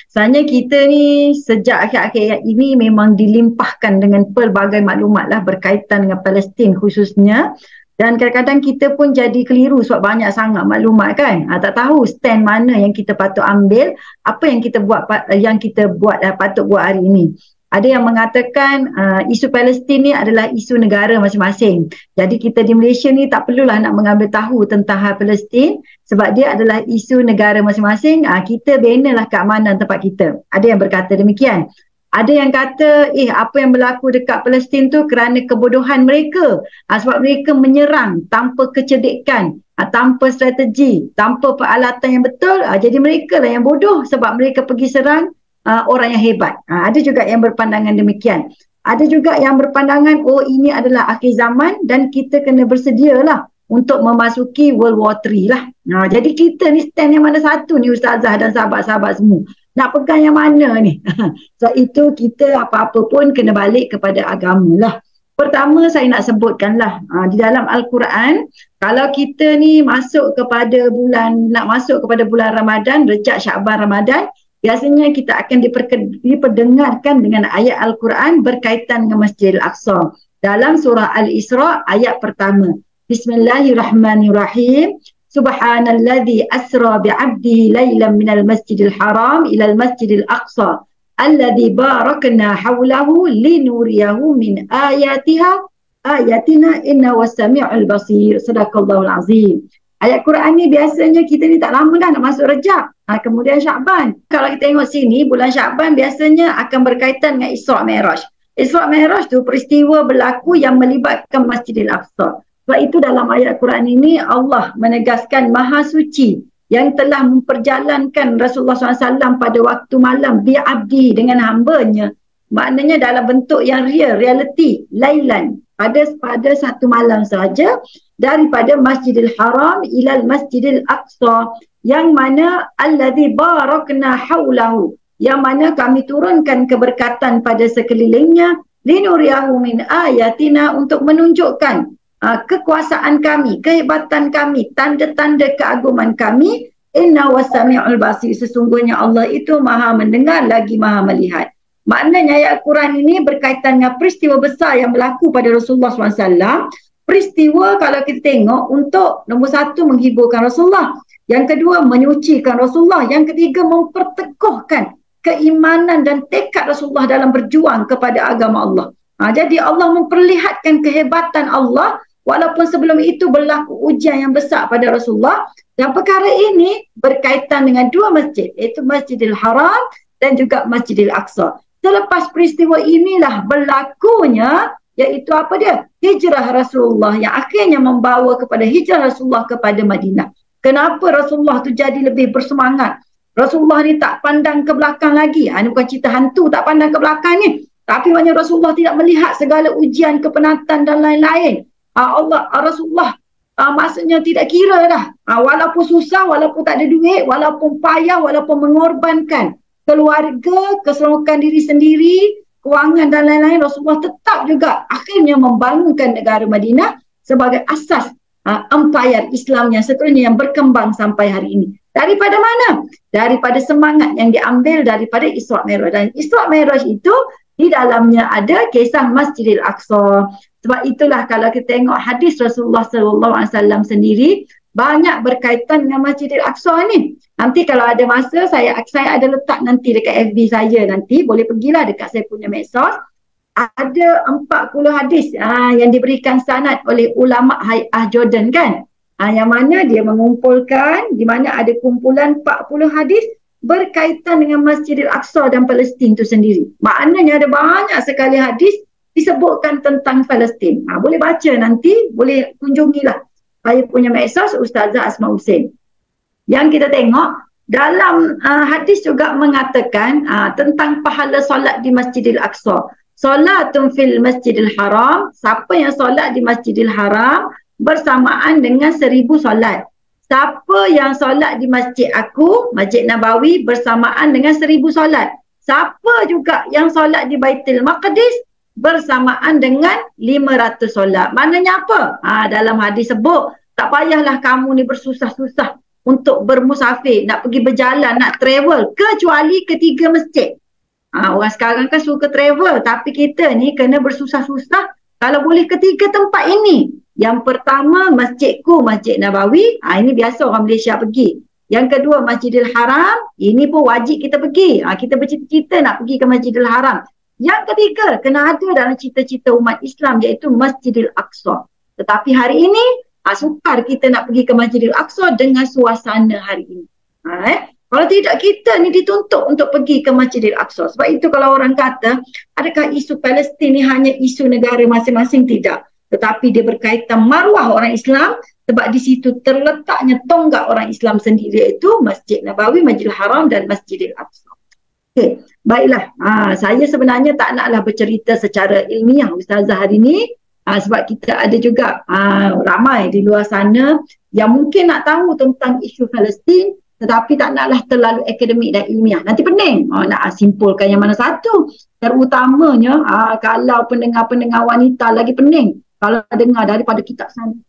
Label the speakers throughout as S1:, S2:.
S1: Sebenarnya kita ni sejak akhir-akhir ini memang dilimpahkan dengan pelbagai maklumat lah berkaitan dengan Palestin khususnya. Dan kadang-kadang kita pun jadi keliru sebab banyak sangat maklumat kan. Tak tahu stand mana yang kita patut ambil, apa yang kita buat patut buat hari ini. Ada yang mengatakan isu Palestin ni adalah isu negara masing-masing. Jadi kita di Malaysia ni tak perlulah nak mengambil tahu tentang hal Palestin sebab dia adalah isu negara masing-masing. Kita benalah keamanan tempat kita. Ada yang berkata demikian. Ada yang kata apa yang berlaku dekat Palestin tu kerana kebodohan mereka. Sebab mereka menyerang tanpa kecerdikan, tanpa strategi, tanpa peralatan yang betul. Jadi mereka lah yang bodoh sebab mereka pergi serang orang yang hebat. Ada juga yang berpandangan demikian. Ada juga yang berpandangan ini adalah akhir zaman dan kita kena bersedialah untuk memasuki World War III lah. Jadi kita ni stand yang mana satu ni Ustazah dan sahabat-sahabat semua. Nak pegang yang mana ni? Sebab itu kita apa-apa pun kena balik kepada agama lah. Pertama saya nak sebutkanlah di dalam Al-Quran, kalau kita ni masuk kepada bulan Ramadan, Rejab, Syaban, Ramadan, biasanya kita akan diperdengarkan dengan ayat Al-Quran berkaitan dengan Masjidil Aqsa. Dalam surah Al-Isra ayat pertama. Bismillahirrahmanirrahim. Subhanalladzi asra bi'abdihi laylan minal masjidil haram ilal masjidil aqsa alladzi barakna hawlahu linuriyahu min ayatina innahu was-sami'ul basir. Sadaqallahul azim. Ayat Quran ni biasanya kita ni tak lama dah nak masuk Rejab. Kemudian Syaban. Kalau kita tengok sini, bulan Syaban biasanya akan berkaitan dengan Isra' Mi'raj. Isra' Mi'raj tu peristiwa berlaku yang melibatkan Masjidil Aqsa. Sebab itu dalam ayat Quran ini Allah menegaskan Maha Suci yang telah memperjalankan Rasulullah SAW pada waktu malam bi'abdi dengan hambanya. Maknanya dalam bentuk yang real, reality, lailan. Pada satu malam saja daripada Masjidil Haram ilal Masjidil Aqsa yang mana alladzi barakna haulahu, yang mana kami turunkan keberkatan pada sekelilingnya linuriyahu min ayatina, untuk menunjukkan kekuasaan kami, kehebatan kami, tanda-tanda keagungan kami. Inna was-sami'ul basir, sesungguhnya Allah itu maha mendengar lagi maha melihat. Maknanya ayat Quran ini berkaitan dengan peristiwa besar yang berlaku pada Rasulullah SAW. Peristiwa kalau kita tengok untuk nombor satu menghiburkan Rasulullah, yang kedua menyucikan Rasulullah, yang ketiga memperteguhkan keimanan dan tekad Rasulullah dalam berjuang kepada agama Allah. Jadi Allah memperlihatkan kehebatan Allah walaupun sebelum itu berlaku ujian yang besar pada Rasulullah. Dan perkara ini berkaitan dengan dua masjid, iaitu Masjidil Haram dan juga Masjidil Aqsa. Selepas peristiwa inilah berlakunya, iaitu apa dia? Hijrah Rasulullah yang akhirnya membawa kepada hijrah Rasulullah kepada Madinah. Kenapa Rasulullah tu jadi lebih bersemangat? Rasulullah ni tak pandang ke belakang lagi. Ini bukan cerita hantu tak pandang ke belakang ni. Tapi maknanya Rasulullah tidak melihat segala ujian, kepenatan dan lain-lain. Rasulullah maksudnya tidak kira dah. Walaupun susah, walaupun tak ada duit, walaupun payah, walaupun mengorbankan keluarga, keseronokan diri sendiri, kewangan dan lain-lain, Rasulullah tetap juga akhirnya membangunkan negara Madinah sebagai asas empayar Islam yang seterusnya yang berkembang sampai hari ini. Daripada mana? Daripada semangat yang diambil daripada Isra' Mi'raj. Dan Isra' Mi'raj itu di dalamnya ada kisah Masjidil Aqsa. Sebab itulah kalau kita tengok hadis Rasulullah SAW sendiri banyak berkaitan dengan Masjidil Aqsa ni. Nanti kalau ada masa saya ada letak nanti dekat FB saya, nanti boleh pergilah dekat saya punya medsos. Ada 40 hadis yang diberikan sanad oleh ulama Hay'ah Jordan kan. Yang mana dia mengumpulkan, di mana ada kumpulan 40 hadis berkaitan dengan Masjidil Aqsa dan Palestin itu sendiri. Maknanya ada banyak sekali hadis disebutkan tentang Palestin. Boleh baca nanti, boleh kunjungilah saya punya medsos Ustazah Asma Hussein. Yang kita tengok dalam hadis juga mengatakan tentang pahala solat di Masjidil Aqsa. Solatun fil Masjidil Haram, siapa yang solat di Masjidil Haram bersamaan dengan 1000 solat. Siapa yang solat di masjid aku, Masjid Nabawi, bersamaan dengan 1000 solat. Siapa juga yang solat di Baitul Maqdis bersamaan dengan 500 solat. Maknanya apa? Dalam hadis sebut, tak payahlah kamu ni bersusah-susah untuk bermusafir, nak pergi berjalan, nak travel, kecuali ketiga masjid. Orang sekarang kan suka travel, tapi kita ni kena bersusah-susah kalau boleh ketiga tempat ini. Yang pertama, masjidku, Masjid Nabawi. Ini biasa orang Malaysia pergi. Yang kedua, Masjidil Haram. Ini pun wajib kita pergi. Kita bercita-cita nak pergi ke Masjidil Haram. Yang ketiga, kena ada dalam cita-cita umat Islam, iaitu Masjidil Aqsa. Tetapi hari ini, sukar kita nak pergi ke Masjidil Aqsa dengan suasana hari ini. Kalau tidak, kita ni dituntut untuk pergi ke Masjidil Aqsa. Sebab itu kalau orang kata, adakah isu Palestin ni hanya isu negara masing-masing? Tidak. Tetapi dia berkaitan maruah orang Islam, sebab di situ terletaknya tonggak orang Islam sendiri, iaitu Masjid Nabawi, Masjidil Haram dan Masjidil Aqsa. Okey, baiklah. Saya sebenarnya tak naklah bercerita secara ilmiah Ustazah hari ini, sebab kita ada juga ramai di luar sana yang mungkin nak tahu tentang isu Palestin, tetapi tak naklah terlalu akademik dan ilmiah. Nanti pening nak simpulkan yang mana satu. Terutamanya kalau pendengar-pendengar wanita lagi pening. Kalau dengar daripada kitab sana,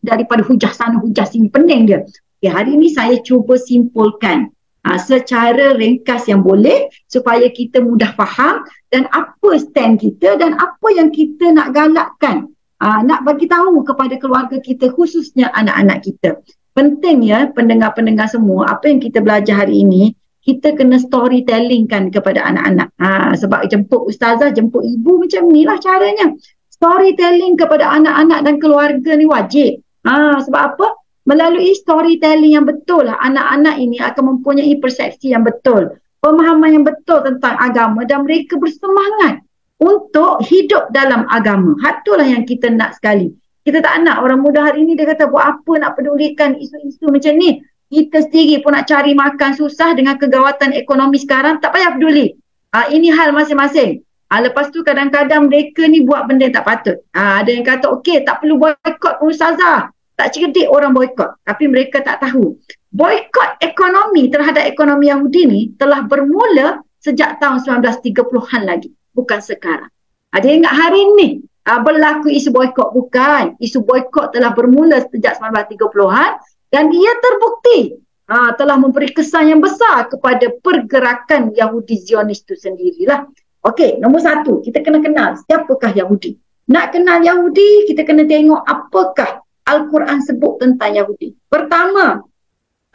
S1: daripada hujah sana, hujah sini, pening dia. Okay, hari ini saya cuba simpulkan secara ringkas yang boleh supaya kita mudah faham dan apa stand kita dan apa yang kita nak galakkan. Nak bagi tahu kepada keluarga kita, khususnya anak-anak kita. Penting ya pendengar-pendengar semua, apa yang kita belajar hari ini, kita kena storytelling kan kepada anak-anak. Sebab jemput ustazah, jemput ibu macam inilah caranya. Storytelling kepada anak-anak dan keluarga ni wajib. Sebab apa? Melalui storytelling yang betul lah, anak-anak ini akan mempunyai persepsi yang betul, pemahaman yang betul tentang agama dan mereka bersemangat untuk hidup dalam agama. Itulah yang kita nak sekali. Kita tak nak orang muda hari ni dia kata buat apa nak pedulikan isu-isu macam ni. Kita sendiri pun nak cari makan susah dengan kegawatan ekonomi sekarang, tak payah peduli. Ini hal masing-masing. Lepas tu kadang-kadang mereka ni buat benda yang tak patut. Ada yang kata okey tak perlu boykot ustazah. Tak cerdik orang boykot. Tapi mereka tak tahu. Boykot ekonomi terhadap ekonomi Yahudi ni telah bermula sejak tahun 1930-an lagi. Bukan sekarang. Ada yang ingat hari ni berlaku isu boykot? Bukan. Isu boykot telah bermula sejak 1930-an dan ia terbukti telah memberi kesan yang besar kepada pergerakan Yahudi Zionis itu sendirilah. Okey, nombor satu, kita kena kenal siapakah Yahudi. Nak kenal Yahudi, kita kena tengok apakah Al-Quran sebut tentang Yahudi. Pertama,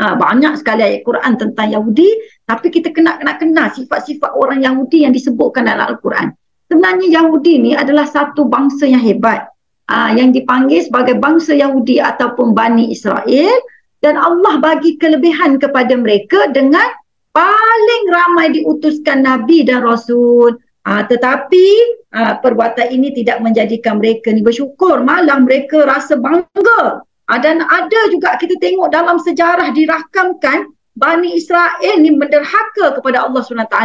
S1: banyak sekali ayat Quran tentang Yahudi, tapi kita kena kenal sifat-sifat orang Yahudi yang disebutkan dalam Al-Quran. Sebenarnya Yahudi ni adalah satu bangsa yang hebat, yang dipanggil sebagai bangsa Yahudi ataupun Bani Israel, dan Allah bagi kelebihan kepada mereka dengan paling ramai diutuskan Nabi dan Rasul. Tetapi perbuatan ini tidak menjadikan mereka ni bersyukur, malah mereka rasa bangga. Dan ada juga kita tengok dalam sejarah dirakamkan Bani Israel ni menderhaka kepada Allah SWT,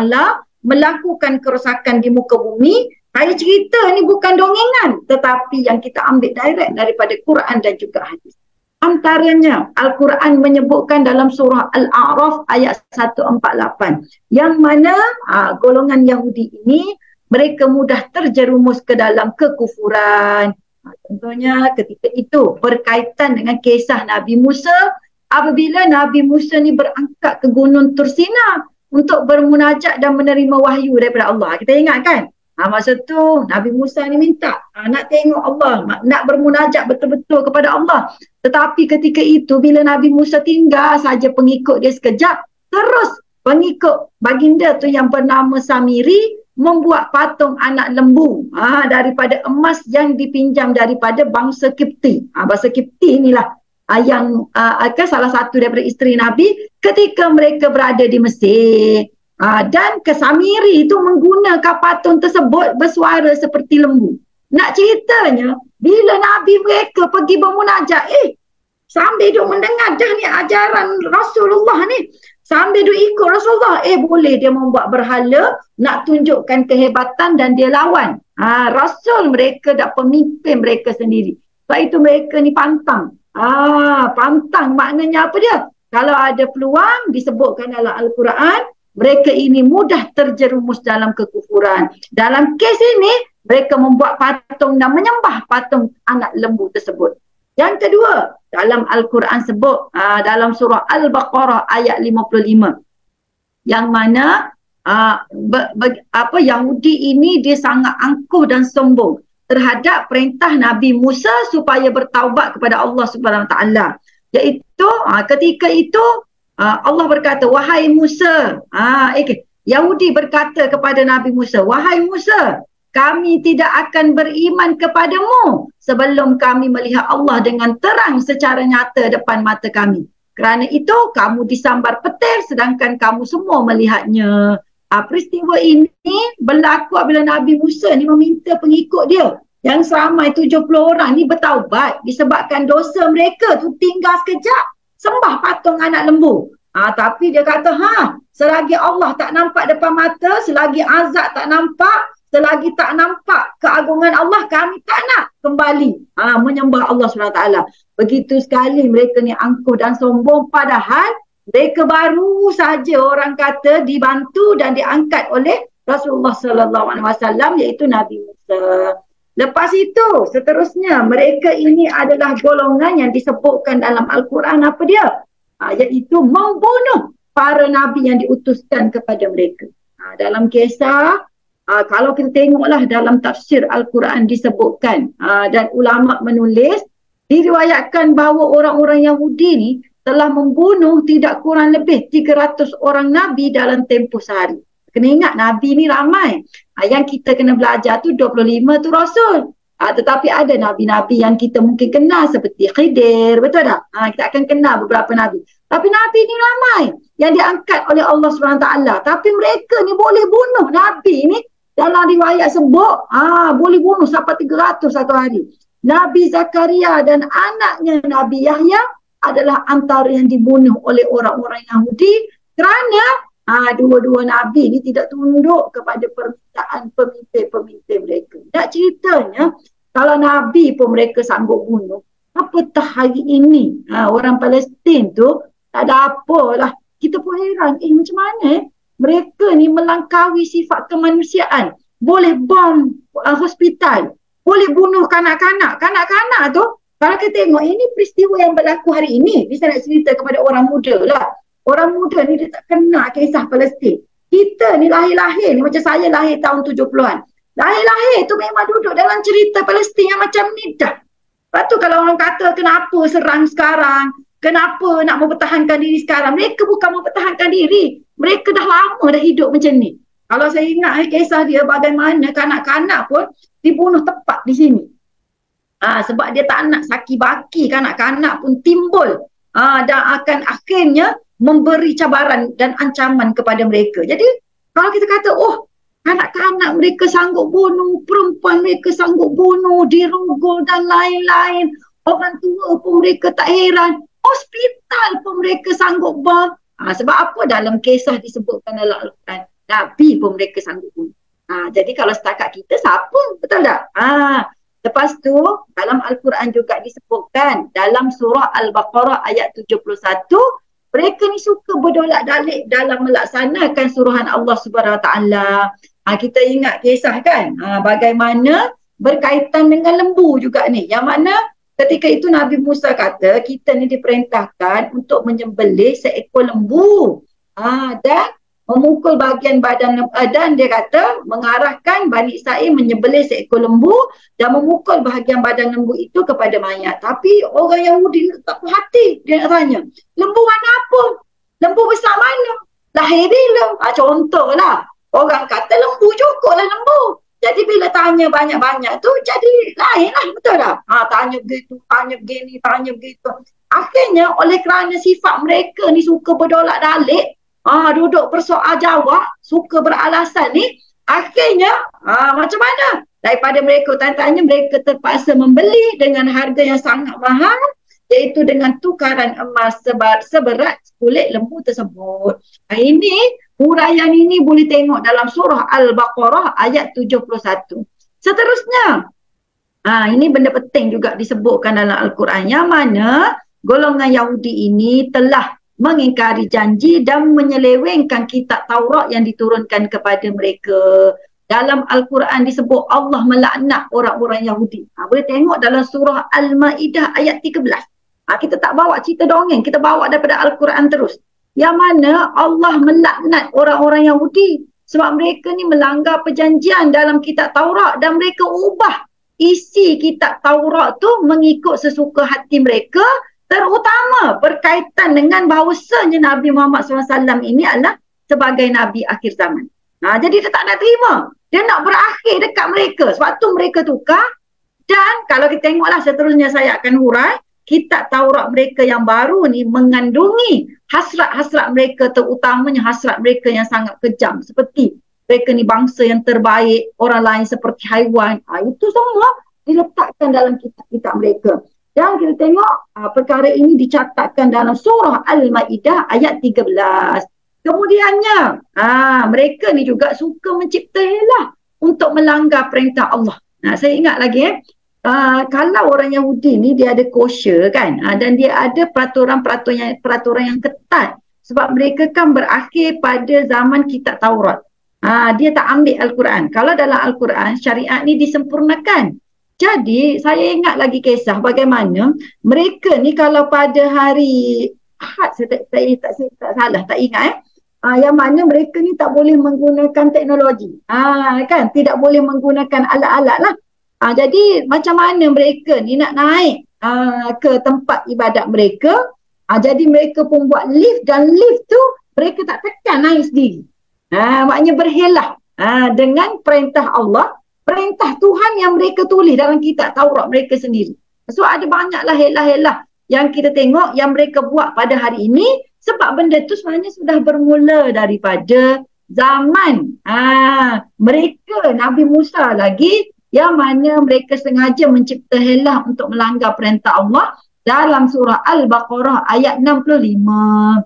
S1: melakukan kerosakan di muka bumi. Saya cerita ni bukan dongengan, tetapi yang kita ambil direct daripada Quran dan juga hadis. Antaranya Al-Quran menyebutkan dalam surah Al-A'raf ayat 148 yang mana golongan Yahudi ini mereka mudah terjerumus ke dalam kekufuran. Tentunya ketika itu berkaitan dengan kisah Nabi Musa, apabila Nabi Musa ni berangkat ke Gunung Tursina untuk bermunajat dan menerima wahyu daripada Allah. Kita ingat kan? Masa tu Nabi Musa ni minta nak tengok Allah, nak bermunajat betul-betul kepada Allah. Tetapi ketika itu bila Nabi Musa tinggal saja pengikut dia sekejap, terus pengikut baginda tu yang bernama Samiri membuat patung anak lembu daripada emas yang dipinjam daripada bangsa Kipti. Bangsa Kipti inilah yang salah satu daripada isteri Nabi ketika mereka berada di Mesir. Dan Samiri itu menggunakan patung tersebut bersuara seperti lembu. Nak ceritanya, bila Nabi mereka pergi bermunajat, sambil duk mendengar dah ni ajaran Rasulullah ni, sambil duk ikut Rasulullah, boleh dia membuat berhala, nak tunjukkan kehebatan dan dia lawan. Rasul mereka dan pemimpin mereka sendiri. Sebab itu mereka ni pantang. Pantang maknanya apa dia? Kalau ada peluang disebutkan dalam Al-Quran, mereka ini mudah terjerumus dalam kekufuran. Dalam kes ini, mereka membuat patung dan menyembah patung anak lembu tersebut. Yang kedua, dalam Al-Quran sebut dalam surah Al-Baqarah ayat 55, yang mana Yahudi ini dia sangat angkuh dan sombong terhadap perintah Nabi Musa supaya bertaubat kepada Allah Subhanahu Wa Taala. Iaitu ketika itu Allah berkata, wahai Musa, Yahudi berkata kepada Nabi Musa, wahai Musa, kami tidak akan beriman kepadamu sebelum kami melihat Allah dengan terang secara nyata depan mata kami. Kerana itu kamu disambar petir sedangkan kamu semua melihatnya. Peristiwa ini berlaku apabila Nabi Musa ni meminta pengikut dia yang seramai 70 orang ni bertaubat disebabkan dosa mereka tu tinggal sekejap sembah patung anak lembu. Tapi dia kata, selagi Allah tak nampak depan mata, selagi azab tak nampak, selagi tak nampak keagungan Allah, kami tak nak kembali menyembah Allah SWT. Begitu sekali mereka ni angkuh dan sombong, padahal mereka baru saja orang kata dibantu dan diangkat oleh Rasulullah SAW, iaitu Nabi Musa. Lepas itu, seterusnya, mereka ini adalah golongan yang disebutkan dalam Al-Quran apa dia? Iaitu membunuh para Nabi yang diutuskan kepada mereka. Dalam kisah, kalau kita tengoklah dalam tafsir Al-Quran disebutkan dan ulama menulis, diriwayatkan bahawa orang-orang Yahudi ni telah membunuh tidak kurang lebih 300 orang Nabi dalam tempoh sehari. Kena ingat Nabi ni ramai. Yang kita kena belajar tu 25 tu Rasul. Tetapi ada Nabi-Nabi yang kita mungkin kenal seperti Khidir, betul tak? Kita akan kenal beberapa Nabi. Tapi Nabi ni ramai yang diangkat oleh Allah SWT. Tapi mereka ni boleh bunuh Nabi ni. Dalam riwayat sebut, boleh bunuh sampai 300 satu hari. Nabi Zakaria dan anaknya Nabi Yahya adalah antara yang dibunuh oleh orang-orang Yahudi kerana dua-dua Nabi ni tidak tunduk kepada permintaan pemimpin-pemimpin mereka. Nak ceritanya, kalau Nabi pun mereka sanggup bunuh, apatah hari ini orang Palestin tu tak ada apalah. Kita pun heran, macam mana mereka ni melangkaui sifat kemanusiaan. Boleh bom hospital, boleh bunuh kanak-kanak. Kanak-kanak tu, kalau kita tengok ini peristiwa yang berlaku hari ini, bisa nak cerita kepada orang muda lah. Orang muda ni dia tak kenal kisah Palestin. Kita ni lahir-lahir ni, macam saya lahir tahun 70-an. Lahir-lahir tu memang duduk dalam cerita Palestin yang macam ni dah. Lepas tu kalau orang kata kenapa serang sekarang, kenapa nak mempertahankan diri sekarang, mereka bukan mempertahankan diri. Mereka dah lama dah hidup macam ni. Kalau saya ingat kisah dia bagaimana kanak-kanak pun dibunuh tepat di sini. Sebab dia tak nak saki baki kanak-kanak pun timbul. Dan akan akhirnya memberi cabaran dan ancaman kepada mereka. Jadi kalau kita kata, kanak-kanak mereka sanggup bunuh, perempuan mereka sanggup bunuh, dirogol dan lain-lain. Orang tua pun mereka tak heran. Hospital pun mereka sanggup bom. Sebab apa? Dalam kisah disebutkan dalam Al-Quran, Nabi pun mereka sanggup bunuh. Jadi kalau setakat kita, siapa? Betul tak? Lepas tu, dalam Al-Quran juga disebutkan, dalam surah Al-Baqarah ayat 71, mereka ni suka berdolak-dalik dalam melaksanakan suruhan Allah Subhanahu Wa Taala. Kita ingat kisah kan? Bagaimana berkaitan dengan lembu juga ni. Yang mana ketika itu Nabi Musa kata, kita ni diperintahkan untuk menyembelih seekor lembu. Dan memukul bahagian badan, dan dia kata mengarahkan Bani Israel menyembelih seekor lembu dan memukul bahagian badan lembu itu kepada mayat. Tapi orang Yahudi tak puas hati. Dia nak tanya, lembu warna apa? Lembu besar mana? Lahir bila? Contohlah, orang kata lembu, cukuplah lembu. Jadi bila tanya banyak-banyak tu jadi lain lah, betul tak? Tanya begitu, tanya begini, tanya begitu. Akhirnya oleh kerana sifat mereka ni suka berdolak-dalik, duduk bersoal jawab, suka beralasan ni, akhirnya macam mana? Daripada mereka tanya-tanya, mereka terpaksa membeli dengan harga yang sangat mahal, iaitu dengan tukaran emas seberat kulit lembu tersebut. Ini huraian ini boleh tengok dalam surah Al-Baqarah ayat 71. Seterusnya, ini benda penting juga disebutkan dalam Al-Quran, yang mana golongan Yahudi ini telah mengingkari janji dan menyelewengkan kitab Taurat yang diturunkan kepada mereka. dalam Al-Quran disebut Allah melaknat orang-orang Yahudi. Boleh tengok dalam surah Al-Ma'idah ayat 13. Kita tak bawa cerita dongeng, kita bawa daripada Al-Quran terus. Yang mana Allah melaknat orang-orang Yahudi sebab mereka ni melanggar perjanjian dalam kitab Taurat dan mereka ubah isi kitab Taurat tu mengikut sesuka hati mereka, terutama berkaitan dengan bahawasanya Nabi Muhammad SAW ini adalah sebagai Nabi akhir zaman. Jadi dia tak nak terima. Dia nak berakhir dekat mereka. Sebab tu mereka tukar. Dan kalau kita tengoklah seterusnya saya akan hurai, kitab Taurat mereka yang baru ni mengandungi hasrat-hasrat mereka, terutamanya hasrat mereka yang sangat kejam. Seperti mereka ni bangsa yang terbaik, orang lain seperti haiwan. Itu semua diletakkan dalam kitab-kitab mereka. Dan kita tengok perkara ini dicatatkan dalam surah Al-Ma'idah ayat 13. Kemudiannya, mereka ni juga suka mencipta helah untuk melanggar perintah Allah. Saya ingat lagi kalau orang Yahudi ni dia ada kosher kan, dan dia ada peraturan yang ketat sebab mereka kan berakhir pada zaman kitab Taurat. Dia tak ambil Al-Quran. Kalau dalam Al-Quran syariat ni disempurnakan. Jadi saya ingat lagi kisah bagaimana mereka ni kalau pada hari Ahad, saya tak salah, tak ingat yang mana mereka ni tak boleh menggunakan teknologi. Kan, tidak boleh menggunakan alat-alat lah. Jadi macam mana mereka ni nak naik ke tempat ibadat mereka? Jadi mereka pun buat lift, dan lift tu mereka tak tekan, naik sendiri. Maknanya berhelah dengan perintah Allah, perintah Tuhan yang mereka tulis dalam kitab Taurat mereka sendiri. So ada banyaklah helah-helah yang kita tengok yang mereka buat pada hari ini, sebab benda tu sebenarnya sudah bermula daripada zaman mereka Nabi Musa lagi, yang mana mereka sengaja mencipta helah untuk melanggar perintah Allah dalam surah Al-Baqarah ayat 65.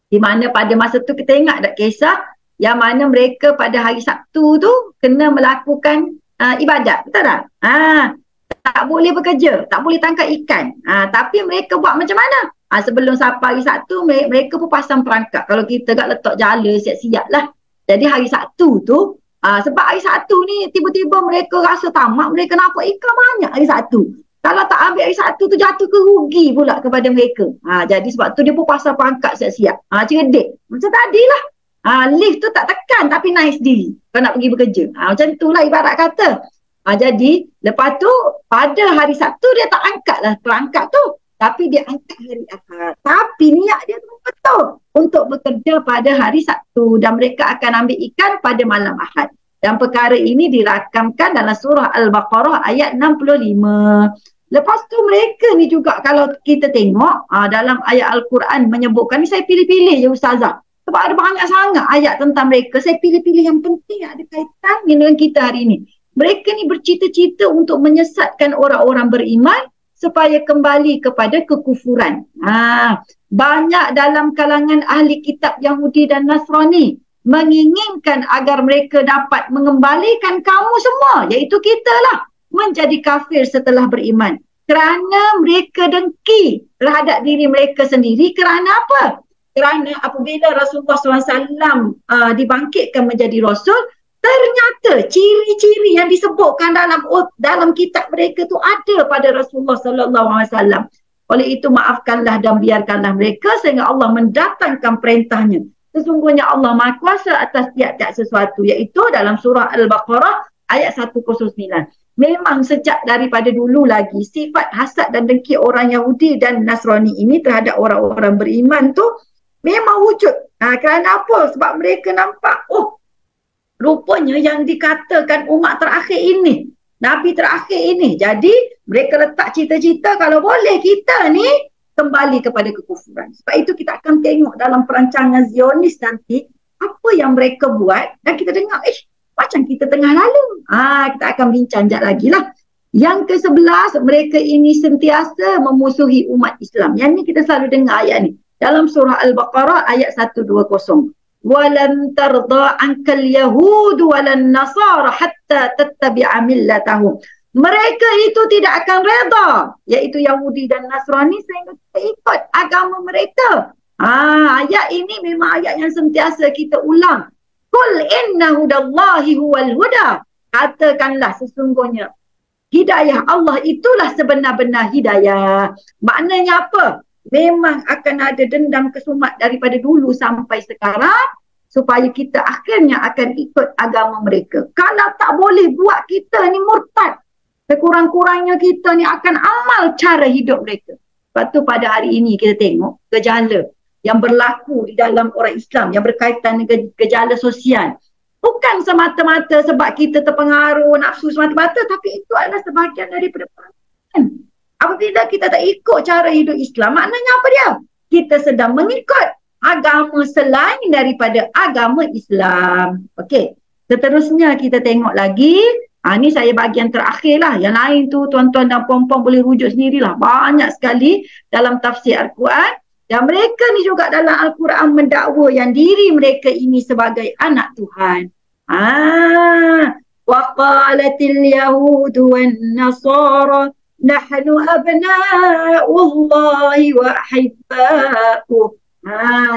S1: Di mana pada masa tu kita ingat tak kisah yang mana mereka pada hari Sabtu tu kena melakukan ibadat, betul tak? Tak boleh bekerja, tak boleh tangkap ikan. Tapi mereka buat macam mana? Sebelum sampai hari Sabtu, mereka pun pasang perangkap. Kalau kita kat letak jala, siap-siap lah. Jadi hari Sabtu tu, sebab hari Sabtu ni tiba-tiba mereka rasa tamak, mereka nampak ikan banyak hari Sabtu. Kalau tak ambil hari Sabtu tu, jatuh ke rugi pula kepada mereka. Jadi sebab tu dia pun pasang perangkap siap-siap. Cerdik. Macam tadilah. Lift tu tak tekan tapi naik sendiri kalau nak pergi bekerja. Macam itulah ibarat kata. Jadi lepas tu pada hari Sabtu dia tak angkat lah perangkap tu, tapi dia angkat hari Ahad. Tapi niat dia tu betul untuk bekerja pada hari Sabtu, dan mereka akan ambil ikan pada malam Ahad. Dan perkara ini dirakamkan dalam surah Al-Baqarah ayat 65. Lepas tu mereka ni juga kalau kita tengok dalam ayat Al-Quran menyebutkan, ni saya pilih-pilih je Ustazah, sebab ada banyak sangat ayat tentang mereka. Saya pilih-pilih yang penting ada kaitan dengan kita hari ini. Mereka ni bercita-cita untuk menyesatkan orang-orang beriman supaya kembali kepada kekufuran. Banyak dalam kalangan ahli kitab Yahudi dan Nasrani menginginkan agar mereka dapat mengembalikan kamu semua, iaitu kita lah, menjadi kafir setelah beriman. Kerana mereka dengki terhadap diri mereka sendiri. Kerana apa? Kerana apabila Rasulullah SAW dibangkitkan menjadi Rasul, ternyata ciri-ciri yang disebutkan dalam kitab mereka tu ada pada Rasulullah SAW. Oleh itu maafkanlah dan biarkanlah mereka sehingga Allah mendatangkan perintahnya. Sesungguhnya Allah Maha Kuasa atas tiap-tiap sesuatu, iaitu dalam surah Al-Baqarah ayat 109. Memang sejak daripada dulu lagi sifat hasad dan dengki orang Yahudi dan Nasrani ini terhadap orang-orang beriman tu memang wujud. Kerana apa? Sebab mereka nampak, rupanya yang dikatakan umat terakhir ini, Nabi terakhir ini. Jadi mereka letak cita-cita kalau boleh kita ni kembali kepada kekufuran. Sebab itu kita akan tengok dalam perancangan Zionis nanti apa yang mereka buat, dan kita dengar macam kita tengah lalu. Kita akan bincang sekejap lagi lah. Yang ke-11, mereka ini sentiasa memusuhi umat Islam. Yang ni kita selalu dengar ayat ni dalam surah Al-Baqarah ayat 120. Walan tarda ankal yahud walan nasara hatta tattabi'a millatahum. Mereka itu tidak akan reda, iaitu Yahudi dan Nasrani, sehingga kita ikut agama mereka. Ayat ini memang ayat yang sentiasa kita ulang. Qul inna hudallahi huwal huda. Katakanlah sesungguhnya hidayah Allah itulah sebenar-benar hidayah. Maknanya apa? Memang akan ada dendam kesumat daripada dulu sampai sekarang supaya kita akhirnya akan ikut agama mereka. Kalau tak boleh buat kita ni murtad, sekurang-kurangnya kita ni akan amal cara hidup mereka. Sebab tu pada hari ini kita tengok gejala yang berlaku di dalam orang Islam yang berkaitan dengan gejala sosial. Bukan semata-mata sebab kita terpengaruh nafsu semata-mata, tapi itu adalah sebahagian daripada perangai. Apabila kita tak ikut cara hidup Islam, maknanya apa dia? Kita sedang mengikut agama selain daripada agama Islam. Okey. Seterusnya kita tengok lagi. Ni saya bahagian terakhir lah. Yang lain tu tuan-tuan dan puan-puan boleh rujuk sendirilah. Banyak sekali dalam tafsir Al-Quran. Dan mereka ni juga dalam Al-Quran mendakwa yang diri mereka ini sebagai anak Tuhan. Wa qalatil yahudu wan nasara nahnu abna'ullahi wa ahibba'uh.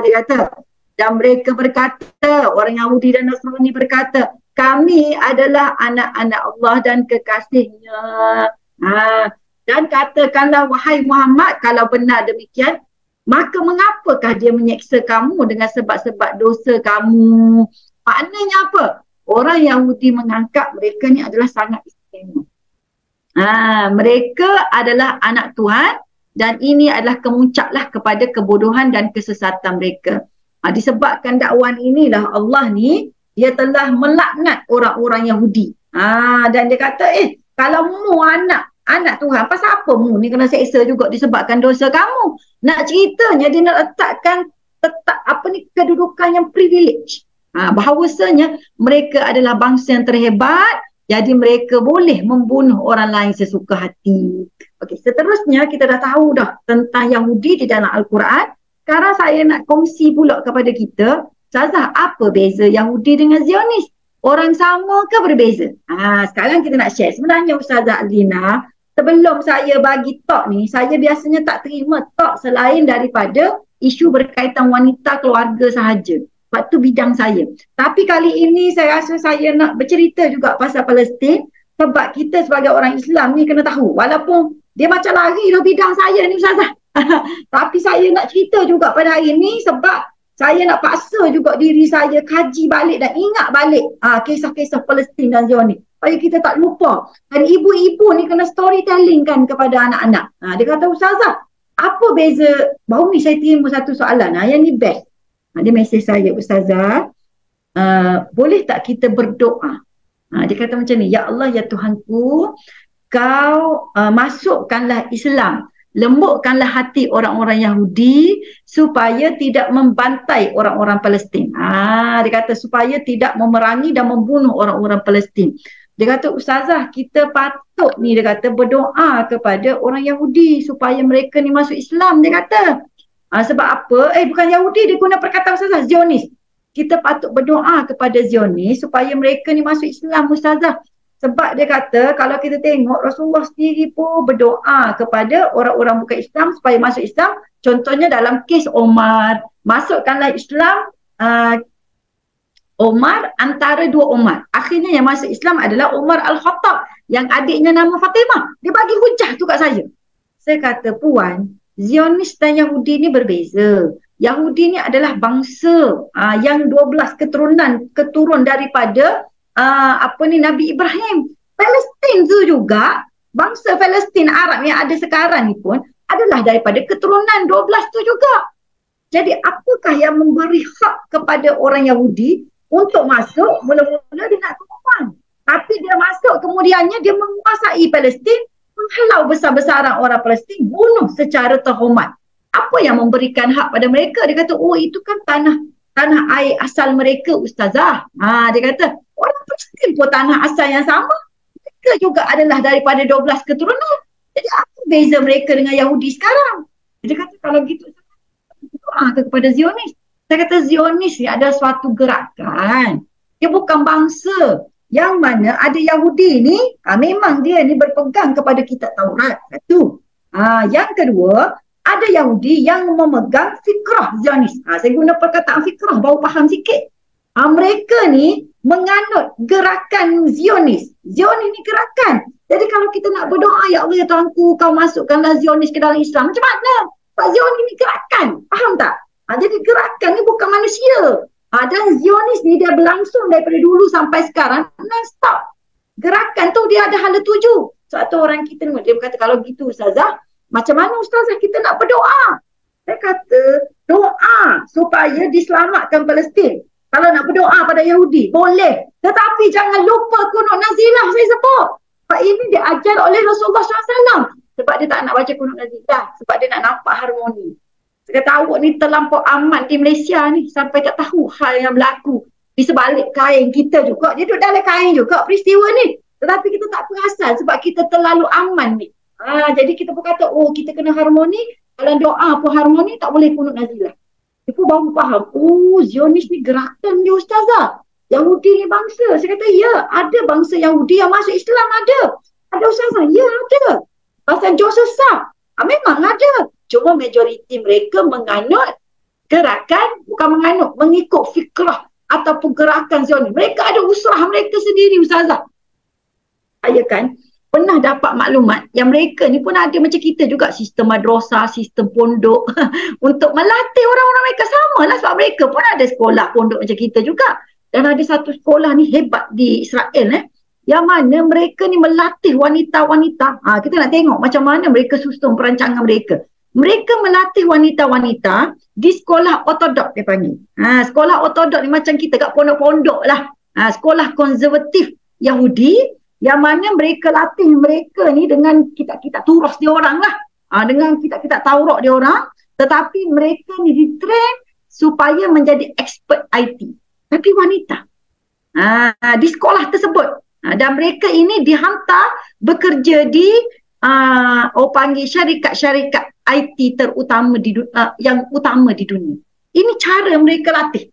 S1: Dia kata, dan mereka berkata, orang Yahudi dan Nasrani berkata, kami adalah anak-anak Allah dan kekasihnya. Dan katakanlah, wahai Muhammad, kalau benar demikian, maka mengapakah dia menyeksa kamu dengan sebab-sebab dosa kamu? Maknanya apa? Orang Yahudi menganggap mereka ni adalah sangat istimewa. Mereka adalah anak Tuhan dan ini adalah kemuncaklah kepada kebodohan dan kesesatan mereka. Disebabkan dakwaan inilah Allah ni, dia telah melaknat orang-orang Yahudi. Dan dia kata, kalau mu anak Tuhan, pasal apa mu ni kena seksa juga disebabkan dosa kamu? Nak ceritanya dia nak letakkan kedudukan yang privilege. Bahawasanya mereka adalah bangsa yang terhebat, jadi mereka boleh membunuh orang lain sesuka hati. Okey, seterusnya kita dah tahu dah tentang Yahudi di dalam Al-Quran. Sekarang saya nak kongsi pula kepada kita, Ustazah, apa beza Yahudi dengan Zionis? Orang sama ke berbeza? Sekarang kita nak share. Sebenarnya Ustazah Alina, sebelum saya bagi talk ni, saya biasanya tak terima talk selain daripada isu berkaitan wanita keluarga sahaja. Sebab tu bidang saya. Tapi kali ini saya rasa saya nak bercerita juga pasal Palestin sebab kita sebagai orang Islam ni kena tahu. Walaupun dia macam lari dah bidang saya ni Ustazah. Tapi saya nak cerita juga pada hari ini sebab saya nak paksa juga diri saya kaji balik dan ingat balik kisah-kisah Palestin dan Zionis. Supaya kita tak lupa. Dan ibu-ibu ni kena storytelling kan kepada anak-anak. Dia kata, Ustazah, apa beza? Baru ni saya terima satu soalan. Yang ni best. Dia mesej saya, Ustazah, boleh tak kita berdoa? Dia kata macam ni, Ya Allah, Ya Tuhanku, kau masukkanlah Islam, lembutkanlah hati orang-orang Yahudi supaya tidak membantai orang-orang Palestin. Dia kata supaya tidak memerangi dan membunuh orang-orang Palestin. Dia kata, Ustazah, kita patut ni, dia kata, berdoa kepada orang Yahudi supaya mereka ni masuk Islam, dia kata. Sebab apa? Bukan Yahudi, dia guna perkataan Ustazah, Zionis. Kita patut berdoa kepada Zionis supaya mereka ni masuk Islam, Ustazah. Sebab dia kata, kalau kita tengok Rasulullah sendiri pun berdoa kepada orang-orang bukan Islam supaya masuk Islam. Contohnya dalam kes Omar, masukkanlah Islam Omar antara dua Omar. Akhirnya yang masuk Islam adalah Umar Al-Khattab yang adiknya nama Fatimah. Dia bagi hujah tu kat saya. Saya kata, Puan, Zionis dan Yahudi ni berbeza. Yahudi ni adalah bangsa yang 12 keturun daripada Nabi Ibrahim. Palestin tu juga, bangsa Palestin Arab yang ada sekarang ni pun adalah daripada keturunan 12 tu juga. Jadi apakah yang memberi hak kepada orang Yahudi untuk masuk? Mula-mula dia nak tumpang. Tapi dia masuk, kemudiannya dia menguasai Palestin, menghalau besar-besaran orang Palestin, bunuh secara terhormat. Apa yang memberikan hak pada mereka? Dia kata, itu kan tanah air asal mereka, Ustazah. Dia kata, orang Palestin pun tanah asal yang sama. Mereka juga adalah daripada 12 keturunan. Jadi apa beza mereka dengan Yahudi sekarang? Dia kata, kalau gitu, doa kepada Zionis. Saya kata, Zionis ni ada suatu gerakan. Dia bukan bangsa. Yang mana ada Yahudi ni, memang dia ni berpegang kepada kitab Taurat. Satu. Yang kedua, ada Yahudi yang memegang fikrah Zionis. Saya guna perkataan fikrah, baru faham sikit. Mereka ni menganut gerakan Zionis. Zionis ni gerakan. Jadi kalau kita nak berdoa, ya Allah ya Tuhanku, kau masukkanlah Zionis ke dalam Islam. Macam mana? Sebab Zionis ni gerakan. Faham tak? Jadi gerakan ni bukan manusia. Dan Zionis ni dia berlangsung daripada dulu sampai sekarang non-stop. Gerakan tu dia ada hala tuju. Sebab tu orang kita ni, dia berkata, kalau gitu Ustazah, macam mana Ustazah kita nak berdoa? Saya kata, doa supaya diselamatkan Palestin. Kalau nak berdoa pada Yahudi, boleh. Tetapi jangan lupa kunut nazilah saya sebut. Sebab ini diajar oleh Rasulullah SAW. Sebab dia tak nak baca kunut nazilah. Sebab dia nak nampak harmoni. Saya kata, awak ni terlampau aman di Malaysia ni. Sampai tak tahu hal yang berlaku di sebalik kain kita juga. Dia duduk dalam kain juga peristiwa ni. Tetapi kita tak perasan sebab kita terlalu aman ni. Jadi kita pun kata, oh kita kena harmoni. Kalau doa pun harmoni, tak boleh kunut nazilah. Dia pun baru faham, oh Zionis ni gerakan dia Ustazah. Yahudi ni bangsa. Saya kata, ya ada bangsa Yahudi yang masuk Islam ada. Ada Ustazah? Ya ada. Bangsa Joseph Sah? Memang ada. Cuma majoriti mereka menganut gerakan, bukan menganut, mengikut fikrah ataupun gerakan Zionis. Mereka ada usaha mereka sendiri Ustazah. Saya kan pernah dapat maklumat yang mereka ni pun ada macam kita juga, sistem madrasah, sistem pondok untuk melatih orang-orang mereka. Sama lah sebab mereka pun ada sekolah pondok macam kita juga. Dan ada satu sekolah ni hebat di Israel yang mana mereka ni melatih wanita-wanita. Kita nak tengok macam mana mereka susun perancangan mereka. Mereka melatih wanita-wanita di sekolah ortodok dia panggil. Sekolah ortodok ni macam kita kat pondok-pondok lah. Sekolah konservatif Yahudi yang mana mereka latih mereka ni dengan kitab-kitab Turas dia orang lah. Dengan kitab-kitab Taurat dia orang. Tetapi mereka ni ditrain supaya menjadi expert IT. Tapi wanita. Di sekolah tersebut. Dan mereka ini dihantar bekerja di panggil syarikat-syarikat IT terutama yang utama di dunia. Ini cara mereka latih.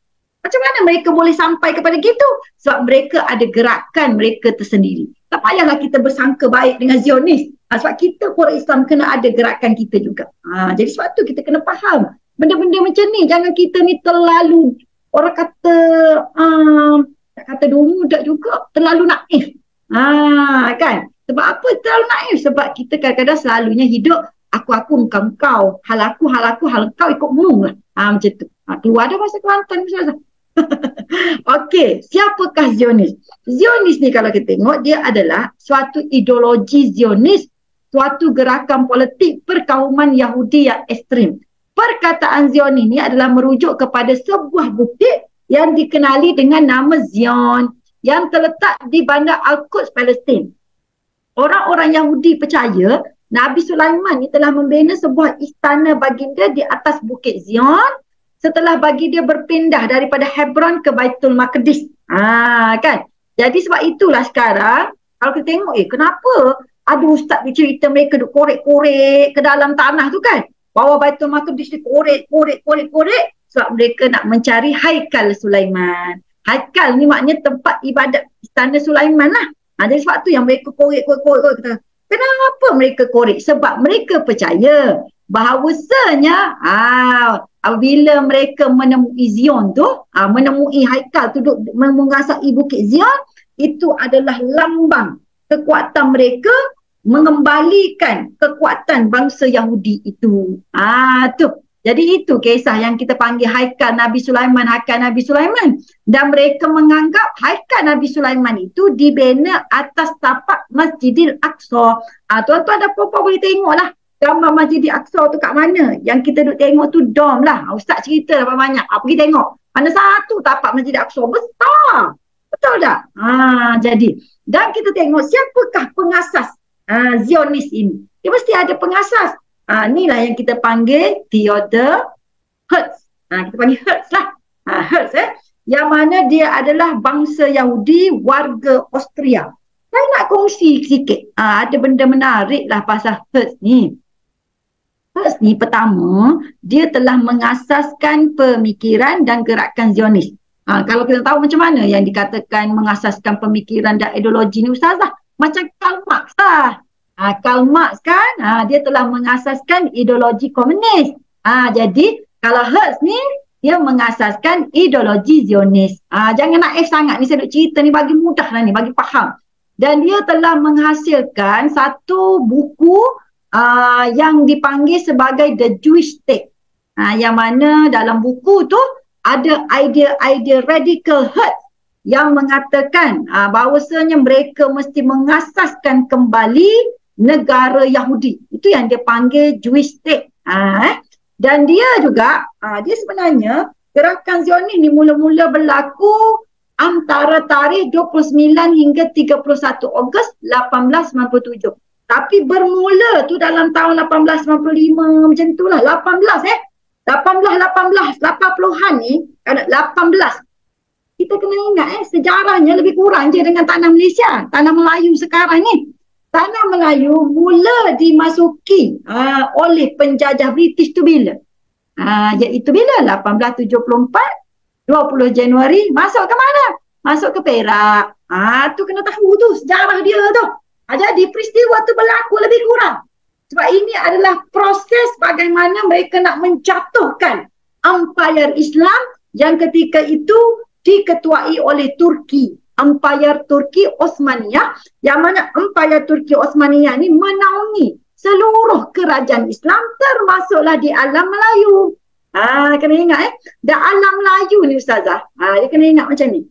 S1: Macam mana mereka boleh sampai kepada gitu? Sebab mereka ada gerakan mereka tersendiri. Tak payahlah kita bersangka baik dengan Zionis. Sebab kita orang Islam kena ada gerakan kita juga. Jadi sebab tu kita kena faham. Benda-benda macam ni. Jangan kita ni terlalu, orang kata, tak kata muda juga, terlalu naif. Kan? Sebab apa terlalu naif? Sebab kita kadang-kadang selalunya hidup, aku, engkau. Hal aku, hal kau ikut mu lah. Macam tu. Keluar dah bahasa Kelantan misalnya. Okey, siapakah Zionis? Zionis ni kalau kita tengok, dia adalah suatu ideologi Zionis, suatu gerakan politik perkauman Yahudi yang ekstrim. Perkataan Zionis ni adalah merujuk kepada sebuah bukit yang dikenali dengan nama Zion yang terletak di bandar Al-Quds, Palestin. Orang-orang Yahudi percaya Nabi Sulaiman ni telah membina sebuah istana baginda di atas bukit Zion setelah bagi dia berpindah daripada Hebron ke Baitul Maqdis. Kan? Jadi sebab itulah sekarang kalau kita tengok kenapa ada ustaz bercerita mereka duk korek-korek ke dalam tanah tu kan. Bawah Baitul Maqdis dia korek. Sebab mereka nak mencari Haikal Sulaiman. Haikal ni maknanya tempat ibadat istana Sulaiman lah. Jadi sebab tu yang mereka korek. Kenapa mereka korek? Sebab mereka percaya bahawasanya apabila mereka menemui Zion tu, menemui Haikal tu duduk mengasai bukit Zion, itu adalah lambang kekuatan mereka mengembalikan kekuatan bangsa Yahudi itu. Tu. Jadi itu kisah yang kita panggil Haikal Nabi Sulaiman, Haikal Nabi Sulaiman. Dan mereka menganggap Haikal Nabi Sulaiman itu dibina atas tapak Masjidil Aqsa. Tuan-tuan dan puan-puan boleh tengoklah gambar Masjidil Aqsa tu kat mana. Yang kita duk tengok tu dom lah. Ustaz cerita dah banyak. Pergi tengok. Mana satu tapak Masjidil Aqsa. Besar. Betul tak? Jadi. Dan kita tengok siapakah pengasas Zionis ini. Dia mesti ada pengasas. Inilah yang kita panggil Theodor Herzl. Kita panggil Herzl lah. Herzl yang mana dia adalah bangsa Yahudi warga Austria. Saya nak kongsi sikit. Ada benda menarik lah pasal Herzl ni. Herzl ni pertama, dia telah mengasaskan pemikiran dan gerakan Zionis. Kalau kita tahu macam mana yang dikatakan mengasaskan pemikiran dan ideologi ni Ustazah, macam Karl Marx lah. Karl Marx kan, dia telah mengasaskan ideologi komunis. Jadi kalau Herzl ni dia mengasaskan ideologi Zionis. Jangan naif sangat ni, saya nak cerita ni bagi mudah lah ni, bagi faham. Dan dia telah menghasilkan satu buku yang dipanggil sebagai The Jewish State. Yang mana dalam buku tu ada idea radical herd yang mengatakan bahawasanya mereka mesti mengasaskan kembali negara Yahudi. Itu yang dia panggil Jewish State. Dan dia juga, dia sebenarnya gerakan Zionis ni mula-mula berlaku antara tarikh 29 hingga 31 Ogos 1897. Tapi bermula tu dalam tahun 1895 macam tu lah. 80-an ni, 18. Kita kena ingat sejarahnya lebih kurang je dengan tanah Malaysia. Tanah Melayu sekarang ni. Tanah Melayu mula dimasuki oleh penjajah British tu bila? Iaitu bila? 1874. 20 Januari, masuk ke mana? Masuk ke Perak. Tu kena tahu tu sejarah dia tu. Jadi peristiwa tu berlaku lebih kurang. Sebab ini adalah proses bagaimana mereka nak menjatuhkan Empire Islam yang ketika itu diketuai oleh Turki. Empire Turki Osmaniyah, yang mana Empire Turki Osmaniyah ni menaungi seluruh kerajaan Islam termasuklah di alam Melayu. Kena ingat dan alam Melayu ni Ustazah, dia kena ingat macam ni.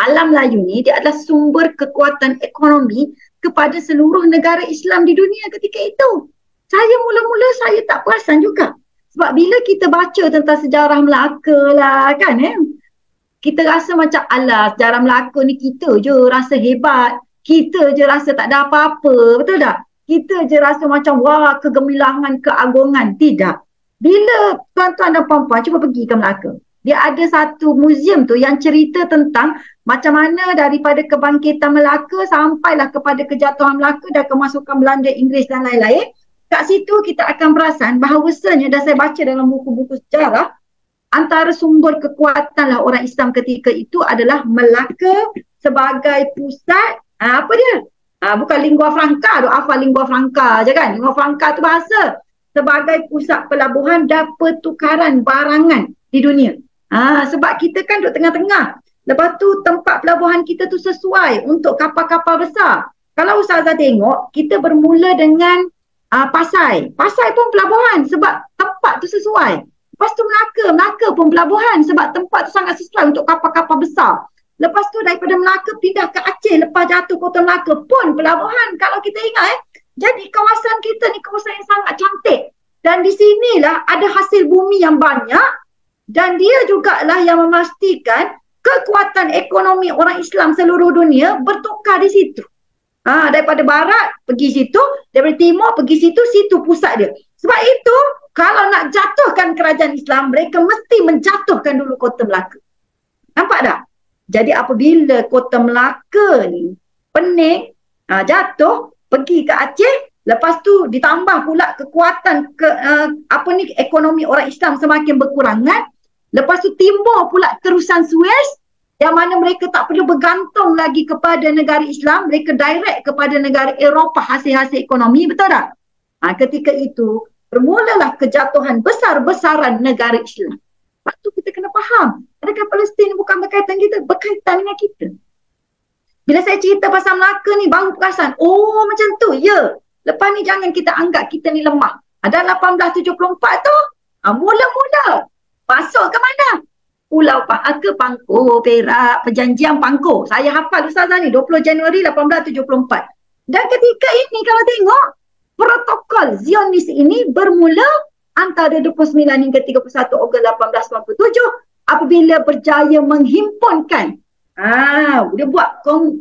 S1: Alam Melayu ni dia adalah sumber kekuatan ekonomi kepada seluruh negara Islam di dunia ketika itu. Mula-mula saya tak perasan juga. Sebab bila kita baca tentang sejarah Melaka lah kan, kita rasa macam alah sejarah Melaka ni kita je rasa hebat. Kita je rasa tak ada apa-apa, betul tak? Kita je rasa macam wah kegemilangan, keagungan. Tidak. Bila tuan-tuan dan puan-puan cuba pergi ke Melaka, dia ada satu muzium tu yang cerita tentang macam mana daripada kebangkitan Melaka sampailah kepada kejatuhan Melaka dan kemasukan Belanda, Inggeris dan lain-lain. Kat situ kita akan perasan bahawasanya, dan saya baca dalam buku-buku sejarah, antara sumber kekuatan lah orang Islam ketika itu adalah Melaka sebagai pusat, apa dia? Bukan lingua franca tu, apa lingua franca je kan? Lingua franca tu bahasa. Sebagai pusat pelabuhan dan pertukaran barangan di dunia. Sebab kita kan duduk tengah-tengah. Lepas tu tempat pelabuhan kita tu sesuai untuk kapal-kapal besar. Kalau Ustazah tengok, kita bermula dengan Pasai. Pasai pun pelabuhan sebab tempat tu sesuai. Lepas tu Melaka pun pelabuhan sebab tempat tu sangat sesuai untuk kapal-kapal besar. Lepas tu daripada Melaka pindah ke Aceh, lepas jatuh Kota Melaka pun pelabuhan. Kalau kita ingat jadi kawasan kita ni kawasan yang sangat cantik. Dan di sinilah ada hasil bumi yang banyak. Dan dia jugalah yang memastikan kekuatan ekonomi orang Islam seluruh dunia bertukar di situ. Daripada barat pergi situ, daripada timur pergi situ, situ pusat dia. Sebab itu kalau nak jatuhkan kerajaan Islam, mereka mesti menjatuhkan dulu Kota Melaka. Nampak tak? Jadi apabila Kota Melaka ni pening, jatuh, pergi ke Aceh, lepas tu ditambah pula kekuatan ekonomi orang Islam semakin berkurangan. Lepas tu timbul pula terusan Suez yang mana mereka tak perlu bergantung lagi kepada negara Islam, mereka direct kepada negara Eropah hasil-hasil ekonomi, betul tak? Ketika itu bermulalah kejatuhan besar-besaran negara Islam. Lepas tu kita kena faham, adakah Palestin bukan berkaitan kita? Berkaitan dengan kita. Bila saya cerita pasal Melaka ni baru perasan, oh macam tu, ya. Lepas ni jangan kita anggap kita ni lemah. Ada 1874 tu, mula-mula masuk ke mana? Pulau ke Pangkor, Perak, Perjanjian Pangkor. Saya hafal Ustazah ni, 20 Januari 1874. Dan ketika ini kalau tengok, protokol Zionis ini bermula antara 29 hingga 31 Ogos 1897 apabila berjaya menghimpunkan dia buat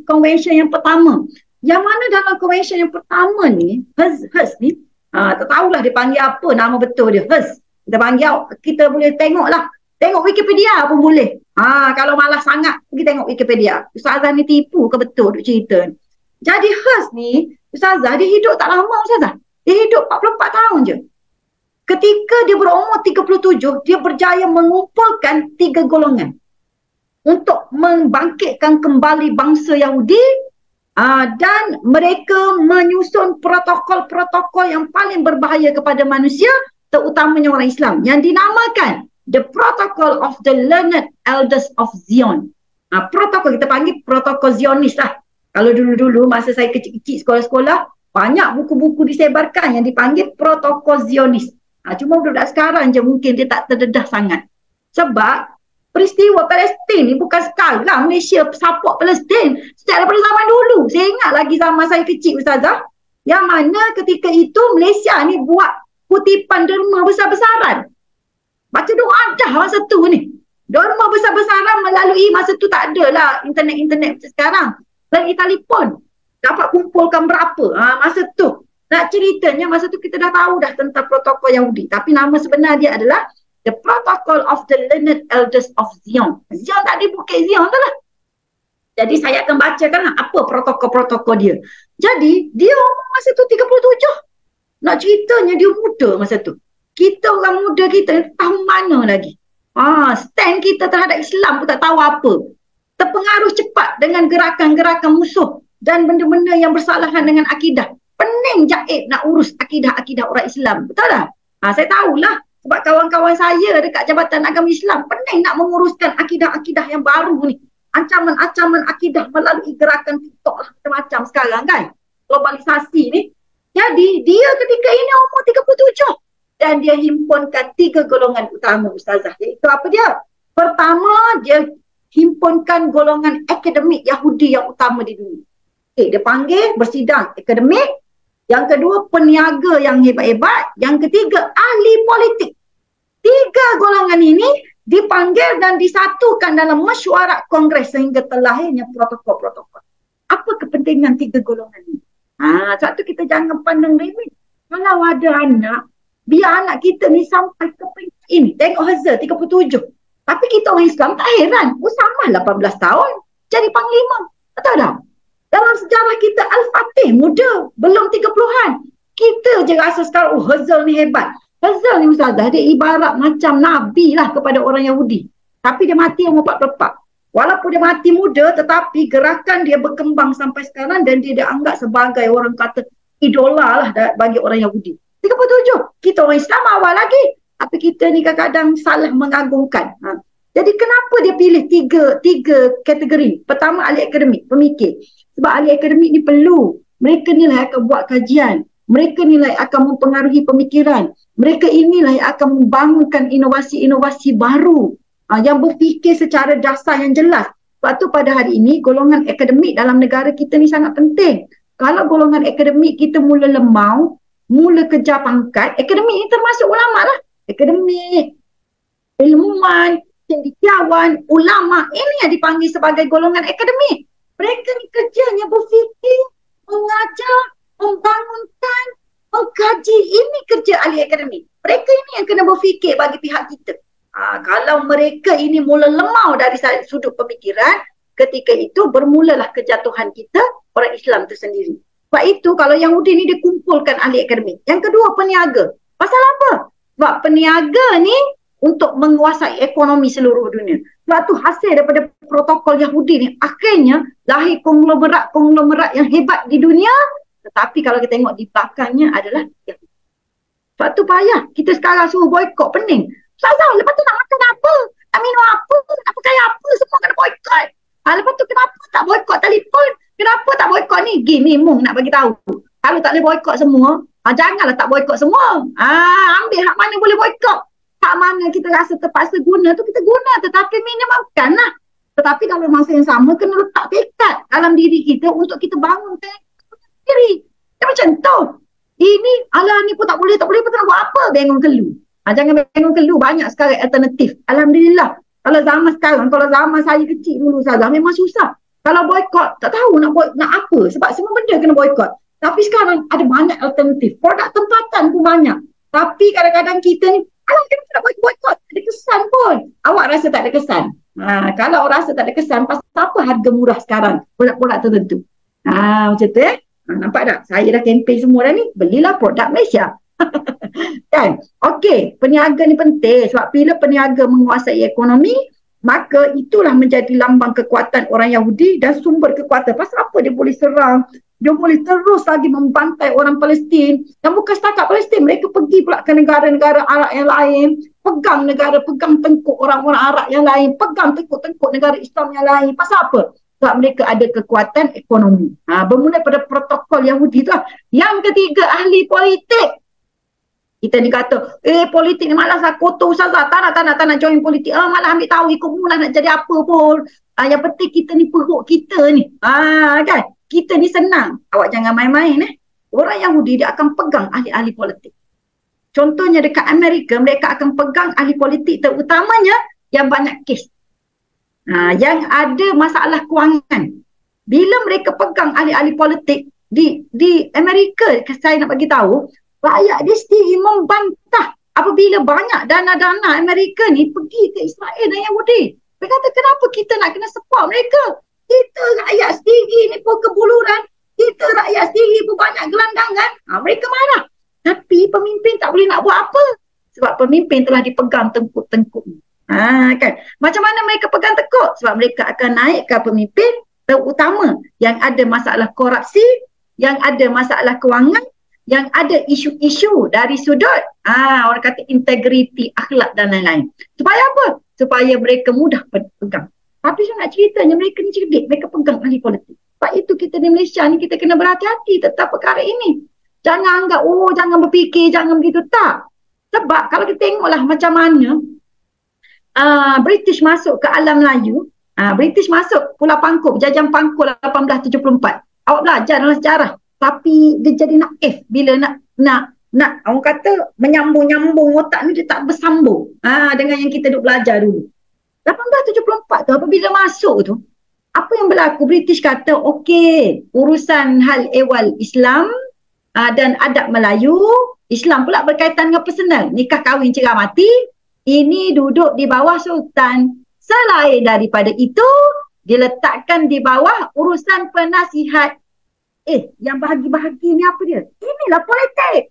S1: konvensyen yang pertama. Yang mana dalam konvensyen yang pertama ni, Herz ni, tak tahulah dia panggil apa nama betul dia, Herz. Kita panggil, kita boleh tengok lah. Tengok Wikipedia pun boleh. Kalau malas sangat, pergi tengok Wikipedia. Ustazah ni tipu ke betul duk cerita ni. Jadi Herz ni, Ustazah dia hidup tak lama Ustazah. Dia hidup 44 tahun je. Ketika dia berumur 37, dia berjaya mengumpulkan 3 golongan untuk membangkitkan kembali bangsa Yahudi, dan mereka menyusun protokol-protokol yang paling berbahaya kepada manusia, terutamanya orang Islam, yang dinamakan the protocol of the learned elders of Zion. Protokol kita panggil protokol Zionis lah. Kalau dulu-dulu masa saya kecil-kecil sekolah-sekolah, banyak buku-buku disebarkan yang dipanggil protokol Zionis. Cuma budak sekarang je mungkin dia tak terdedah sangat. Sebab peristiwa Palestin ni bukan sekarang Malaysia support Palestin. Sejak daripada zaman dulu. Saya ingat lagi zaman saya kecil, Ustazah. Yang mana ketika itu Malaysia ni buat kutipan derma besar-besaran. Baca doa dah masa tu ni. Derma besar-besaran melalui masa tu tak ada lah internet-internet macam sekarang. Lagi telefon. Dapat kumpulkan berapa masa tu. Nak ceritanya masa tu kita dah tahu dah tentang protokol Yahudi. Tapi nama sebenar dia adalah The Protocol of the Learned Elders of Zion. Zion tadi Bukit Zion tu lah. Jadi saya akan bacakan apa protokol-protokol dia. Jadi dia umur masa tu 37. Nak ceritanya dia muda masa tu. Kita orang muda kita tahu mana lagi. Stand kita terhadap Islam pun tak tahu apa. Terpengaruh cepat dengan gerakan-gerakan musuh dan benda-benda yang bersalahan dengan akidah. Pening Jaid nak urus akidah-akidah orang Islam. Betul tak? Saya tahulah. Sebab kawan-kawan saya dekat Jabatan Agama Islam pening nak menguruskan akidah-akidah yang baru ni. Ancaman-ancaman akidah melalui gerakan TikTok lah macam-macam sekarang kan. Globalisasi ni. Jadi dia ketika ini umur 37. Dan dia himpunkan 3 golongan utama, Ustazah. Iaitu apa dia? Pertama, dia himpunkan golongan akademik Yahudi yang utama di dunia. Dia panggil bersidang akademik. Yang kedua, peniaga yang hebat-hebat. Yang ketiga, ahli politik. 3 golongan ini dipanggil dan disatukan dalam mesyuarat kongres sehingga terlahirnya protokol-protokol. Apa kepentingan 3 golongan ini? Sebab tu kita jangan pandang remeh. Kalau ada anak, biar anak kita ni sampai ke peringkat ini. Tengok Hazal 37. Tapi kita orang Islam tak heran. Usamah 18 tahun jadi panglima. Betul tak? Dalam sejarah kita Al-Fatih muda. Belum 30-an. Kita je rasa sekarang Hazal ni hebat. Hazal ni Ustazah dia ibarat macam Nabi lah kepada orang Yahudi. Tapi dia mati umur 44. Walaupun dia mati muda tetapi gerakan dia berkembang sampai sekarang dan dia dianggap sebagai orang kata idola lah bagi orang Yahudi. 37. Kita orang Islam awal lagi. Tapi kita ni kadang-kadang salah mengagungkan. Jadi kenapa dia pilih tiga kategori? Pertama, ahli akademik, pemikir. Sebab ahli akademik ni perlu. Mereka ni lah akan buat kajian. Mereka ni lah akan mempengaruhi pemikiran. Mereka inilah yang akan membangunkan inovasi-inovasi baru. Yang berfikir secara dasar yang jelas. Sebab tu pada hari ini golongan akademik dalam negara kita ni sangat penting. Kalau golongan akademik kita mula lemau, mula kejar pangkat, akademik ni termasuk ulama lah. Akademik, ilmuwan, cendekiawan, ulama, ini yang dipanggil sebagai golongan akademik. Mereka ni kerjanya berfikir, mengajar, membangunkan, mengkaji. Ini kerja ahli akademik. Mereka ini yang kena berfikir bagi pihak kita. Kalau mereka ini mula lemau dari sudut pemikiran, ketika itu bermulalah kejatuhan kita, orang Islam itu sendiri. Sebab itu kalau Yahudi ni dikumpulkan ahli akademik. Yang kedua, peniaga. Pasal apa? Sebab peniaga ni untuk menguasai ekonomi seluruh dunia. Sebab tu hasil daripada protokol Yahudi ni akhirnya lahir konglomerat yang hebat di dunia. Tetapi kalau kita tengok di belakangnya adalah Yahudi. Sebab tu payah. Kita sekarang suruh boykot pening. Ustazah, lepas tu nak makan apa? Nak minum apa? Nak pakai apa? Semua kena boykot. Lepas tu kenapa tak boykot telefon? Kenapa tak boykot ni? Gini Mung nak bagi tahu. Kalau tak boleh boykot semua, janganlah tak boykot semua. Ambil hak mana boleh boykot. Hak mana kita rasa terpaksa guna tu kita guna. Tetapi minimumkan lah. Tetapi dalam masa yang sama kena letak tekad dalam diri kita untuk kita bangunkan diri. Ya macam tu. Ini alah ni pun tak boleh pun nak buat apa? Bangun kelu. Jangan bangun kelu. Banyak sekarang alternatif. Alhamdulillah. Kalau zaman sekarang, kalau zaman saya kecil dulu Ustazah, memang susah. Kalau boykot, tak tahu nak apa. Sebab semua benda kena boykot. Tapi sekarang ada banyak alternatif. Produk tempatan pun banyak. Tapi kadang-kadang kita ni, kenapa nak boykot? Ada kesan pun. Awak rasa tak ada kesan? Kalau rasa tak ada kesan, pasal apa harga murah sekarang? Produk-produk tertentu. Macam tu nampak tak? Saya dah campaign semua dah ni. Belilah produk Malaysia. Kan? Okey, peniaga ni penting. Sebab bila peniaga menguasai ekonomi, maka itulah menjadi lambang kekuatan orang Yahudi dan sumber kekuatan. Pasal apa dia boleh serang? Dia boleh terus lagi membantai orang Palestin. Dan bukan setakat Palestin, mereka pergi pula ke negara-negara Arab yang lain, pegang tengkuk orang-orang Arab yang lain, pegang tengkuk-tengkuk negara Islam yang lain. Pasal apa? Sebab mereka ada kekuatan ekonomi. Bermula pada protokol Yahudi tu lah. Yang ketiga, ahli politik. Kita ni kata, politik ni malas lah, kotor Ustazah, tak nak join politik. Malah ambil tahu ikut mulah nak jadi apa pun. Yang penting kita ni perut kita ni. Kan? Kita ni senang. Awak jangan main-main. Orang Yahudi dia akan pegang ahli-ahli politik. Contohnya dekat Amerika, mereka akan pegang ahli politik terutamanya yang banyak kes. Yang ada masalah kewangan. Bila mereka pegang ahli-ahli politik di Amerika, saya nak bagi tahu, rakyat dia sendiri membantah apabila banyak dana-dana Amerika ni pergi ke Israel dan Yahudi. Dia kata, kenapa kita nak kena support mereka? Kita rakyat sendiri ni pun kebuluran. Kita rakyat sendiri pun banyak gelandangan. Mereka marah. Tapi pemimpin tak boleh nak buat apa. Sebab pemimpin telah dipegang tengkuk-tengkuk. Kan? Macam mana mereka pegang tengkuk? Sebab mereka akan naikkan pemimpin terutama yang ada masalah korupsi, yang ada masalah kewangan, yang ada isu-isu dari sudut orang kata integriti, akhlak dan lain-lain. Supaya apa? Supaya mereka mudah pegang. Tapi saya nak ceritanya mereka ni cerdik, mereka pegang ahli politik. Sebab itu kita di Malaysia ni kita kena berhati-hati tentang perkara ini. Jangan anggap, jangan berfikir, jangan begitu. Tak. Sebab kalau kita tengoklah macam mana British masuk ke alam Melayu, British masuk Pulau Pangkor, jajan Pangkor 1874. Awak belajar dalam sejarah. Tapi dia jadi naif bila nak orang kata menyambung-nyambung otak ni dia tak bersambung dengan yang kita duk belajar dulu. 1874 tu apabila masuk tu, apa yang berlaku? British kata okey, urusan hal ehwal Islam dan adab Melayu, Islam pula berkaitan dengan personal, nikah kahwin cerah mati, ini duduk di bawah sultan. Selain daripada itu, diletakkan di bawah urusan penasihat. Yang bahagi-bahagi ni apa dia? Inilah politik.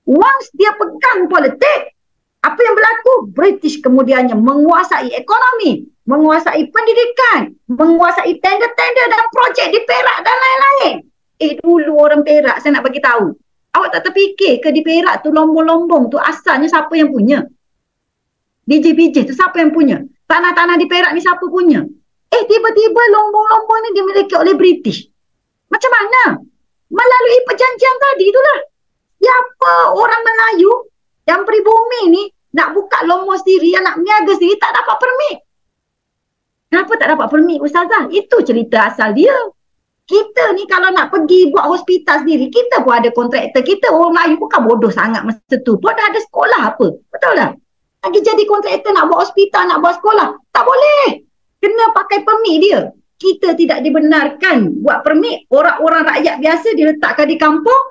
S1: Once dia pegang politik, apa yang berlaku? British kemudiannya menguasai ekonomi, menguasai pendidikan, menguasai tender-tender dan projek di Perak dan lain-lain. Dulu orang Perak, saya nak bagi tahu. Awak tak terfikir ke di Perak tu lombong-lombong tu asalnya siapa yang punya? Biji-biji tu siapa yang punya? Tanah-tanah di Perak ni siapa punya? Tiba-tiba lombong-lombong ni dimiliki oleh British. Macam mana? Melalui perjanjian tadi itulah. Siapa orang Melayu yang pribumi ni nak buka lombong sendiri, yang nak berniaga sendiri tak dapat permit. Kenapa tak dapat permit Ustazah? Itu cerita asal dia. Kita ni kalau nak pergi buat hospital sendiri, kita pun ada kontraktor. Kita orang Melayu bukan bodoh sangat masa tu. Pun dah ada sekolah apa. Betul tak? Lagi jadi kontraktor nak buat hospital, nak buat sekolah. Tak boleh. Kena pakai permit dia. Kita tidak dibenarkan buat permit. Orang-orang rakyat biasa diletakkan di kampung,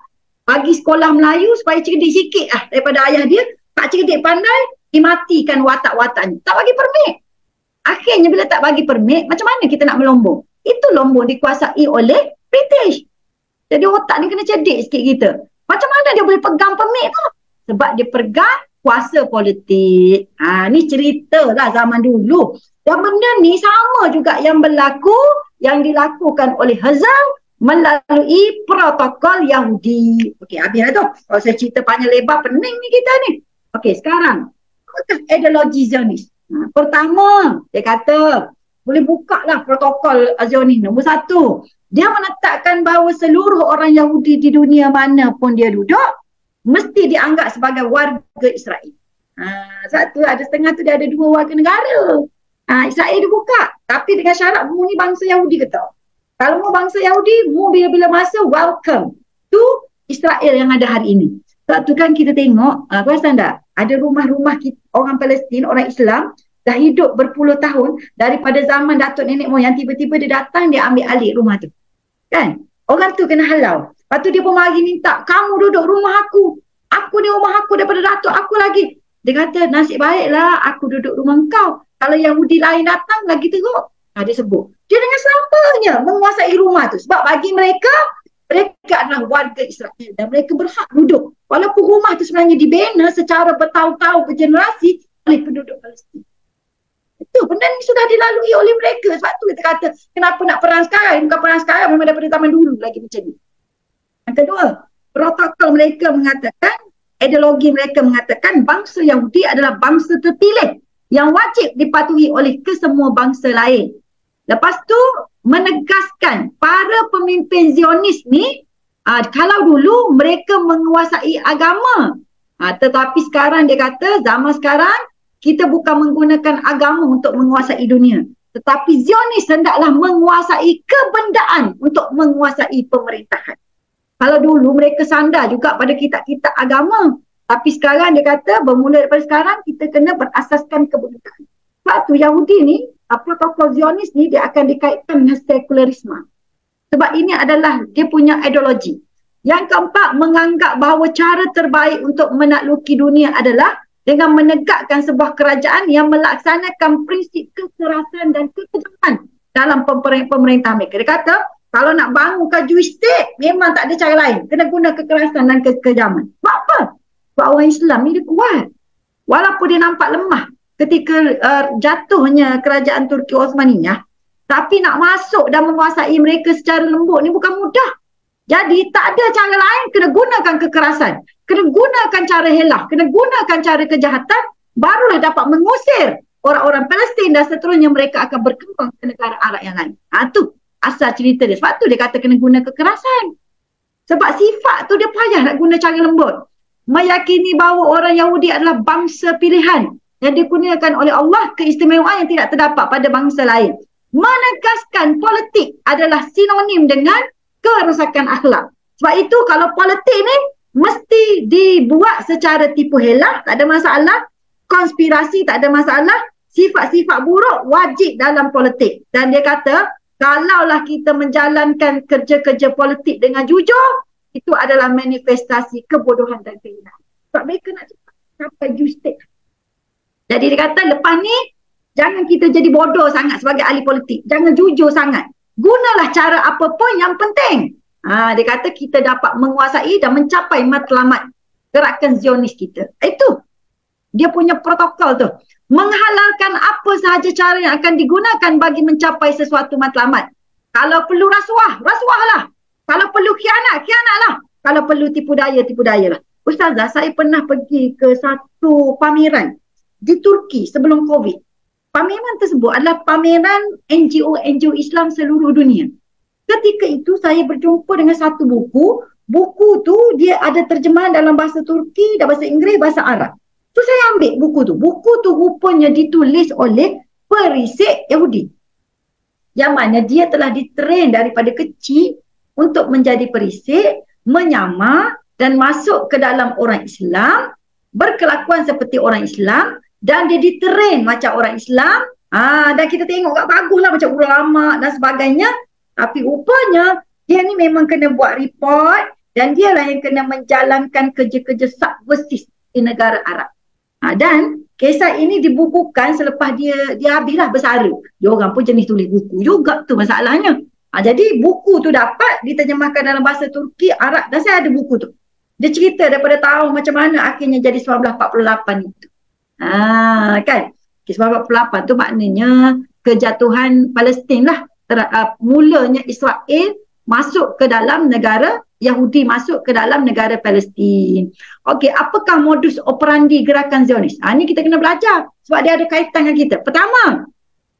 S1: bagi sekolah Melayu supaya cerdik sikit daripada ayah dia. Tak cerdik pandai, dimatikan watak-wataknya. Tak bagi permit. Akhirnya bila tak bagi permit, macam mana kita nak melombong? Itu lombong dikuasai oleh British. Jadi otak ni kena cerdik sikit kita. Macam mana dia boleh pegang permit tu? Sebab dia pegang kuasa politik. Ni cerita lah zaman dulu. Dan benda ni sama juga yang berlaku, yang dilakukan oleh Herzl melalui protokol Yahudi. Okey, habis dah tu. Kalau saya cerita panjang lebar, pening ni kita ni. Okey, sekarang. Apakah ideologi Zionis? Pertama, dia kata, boleh buka lah protokol Zionis. Nombor satu, dia menetapkan bahawa seluruh orang Yahudi di dunia mana pun dia duduk, mesti dianggap sebagai warga Israel. Satu, ada setengah tu dia ada dua warga negara. Israel dia buka. Tapi dengan syarat mu ni bangsa Yahudi ke tak? Kalau mu bangsa Yahudi, mu bila-bila masa welcome to Israel yang ada hari ini. Sebab tu kan kita tengok, perasan tak? Ada rumah-rumah orang Palestin, orang Islam, dah hidup berpuluh tahun daripada zaman datuk nenek moyang, tiba-tiba dia datang, dia ambil alih rumah tu. Kan? Orang tu kena halau. Lepas tu dia pun mari minta, kamu duduk rumah aku. Aku ni rumah aku daripada datuk aku lagi. Dia kata, nasib baiklah aku duduk rumah kau. Kalau Yahudi lain datang, lagi teruk. Dia sebut. Dia dengan selamanya menguasai rumah tu. Sebab bagi mereka, mereka adalah warga Israel. Dan mereka berhak duduk. Walaupun rumah tu sebenarnya dibina secara bertahun-tahun, bergenerasi oleh penduduk Palestin. Itu benda ni sudah dilalui oleh mereka. Sebab tu kita kata, kenapa nak perang sekarang? Bukan perang sekarang, memang daripada zaman dulu lagi macam ni. Yang kedua, protokol mereka mengatakan, ideologi mereka mengatakan bangsa Yahudi adalah bangsa terpilih yang wajib dipatuhi oleh kesemua bangsa lain. Lepas tu menegaskan para pemimpin Zionis ni, kalau dulu mereka menguasai agama, tetapi sekarang dia kata zaman sekarang kita bukan menggunakan agama untuk menguasai dunia, tetapi Zionis hendaklah menguasai kebendaan untuk menguasai pemerintahan. Kalau dulu mereka sandar juga pada kitab-kitab agama, tapi sekarang dia kata bermula daripada sekarang kita kena berasaskan kebendaan. Sebab tu Yahudi ni, protokol Zionis ni dia akan dikaitkan dengan sekularisme. Sebab ini adalah dia punya ideologi. Yang keempat, menganggap bahawa cara terbaik untuk menakluki dunia adalah dengan menegakkan sebuah kerajaan yang melaksanakan prinsip kekerasan dan kekejaman dalam pemerintah mereka. Dia kata, kalau nak bangunkan Jewish state, memang tak ada cara lain. Kena guna kekerasan dan kekejaman. Sebab apa? Sebab orang Islam ni dia kuat. Walaupun dia nampak lemah ketika jatuhnya kerajaan Turki Osmaniyah, tapi nak masuk dan menguasai mereka secara lembut ni bukan mudah. Jadi tak ada cara lain, kena gunakan kekerasan. Kena gunakan cara helah, kena gunakan cara kejahatan, barulah dapat mengusir orang-orang Palestin dan seterusnya mereka akan berkembang ke negara Arab yang lain. Tu asal cerita dia. Sebab tu dia kata kena guna kekerasan. Sebab sifat tu dia payah nak guna cara lembut. Meyakini bahawa orang Yahudi adalah bangsa pilihan yang digunakan oleh Allah, keistimewaan yang tidak terdapat pada bangsa lain. Menegaskan politik adalah sinonim dengan kerosakan akhlak. Sebab itu kalau politik ni mesti dibuat secara tipu helah, tak ada masalah. Konspirasi tak ada masalah. Sifat-sifat buruk wajib dalam politik. Dan dia kata, kalaulah kita menjalankan kerja-kerja politik dengan jujur, itu adalah manifestasi kebodohan dan kehinaan. Sebab mereka nak cepat sampai Jewish state. Jadi dia kata lepas ni, jangan kita jadi bodoh sangat sebagai ahli politik. Jangan jujur sangat. Gunalah cara apa pun yang penting. Dia kata kita dapat menguasai dan mencapai matlamat gerakan Zionis kita. Itu dia punya protokol tu. Menghalalkan apa sahaja cara yang akan digunakan bagi mencapai sesuatu matlamat. Kalau perlu rasuah, rasuahlah. Kalau perlu khianat, khianatlah. Kalau perlu tipu daya, tipu dayalah. Ustazah, saya pernah pergi ke satu pameran di Turki sebelum COVID. Pameran tersebut adalah pameran NGO Islam seluruh dunia. Ketika itu saya berjumpa dengan satu buku. Buku tu dia ada terjemahan dalam bahasa Turki, dan bahasa Inggeris, bahasa Arab. So saya ambil buku tu. Buku tu rupanya ditulis oleh perisik Yahudi. Yang mana dia telah ditrain daripada kecil untuk menjadi perisik, menyamar dan masuk ke dalam orang Islam, berkelakuan seperti orang Islam, dan dia ditrain macam orang Islam. Dan kita tengok kat baguslah macam ulama dan sebagainya. Tapi rupanya dia ni memang kena buat report dan dia lah yang kena menjalankan kerja-kerja subversif di negara Arab. Dan kisah ini dibukukan selepas dia habislah bersara. Dia orang pun jenis tulis buku juga tu masalahnya. Jadi buku tu dapat diterjemahkan dalam bahasa Turki, Arab, dan saya ada buku tu. Dia cerita daripada tahun macam mana akhirnya jadi 1948 itu. Kan? 1948 tu maknanya kejatuhan Palestin lah. Mulanya Israel masuk ke dalam negara Yahudi, masuk ke dalam negara Palestin. Okey, apakah modus operandi gerakan Zionis? Ini kita kena belajar sebab dia ada kaitan dengan kita. Pertama,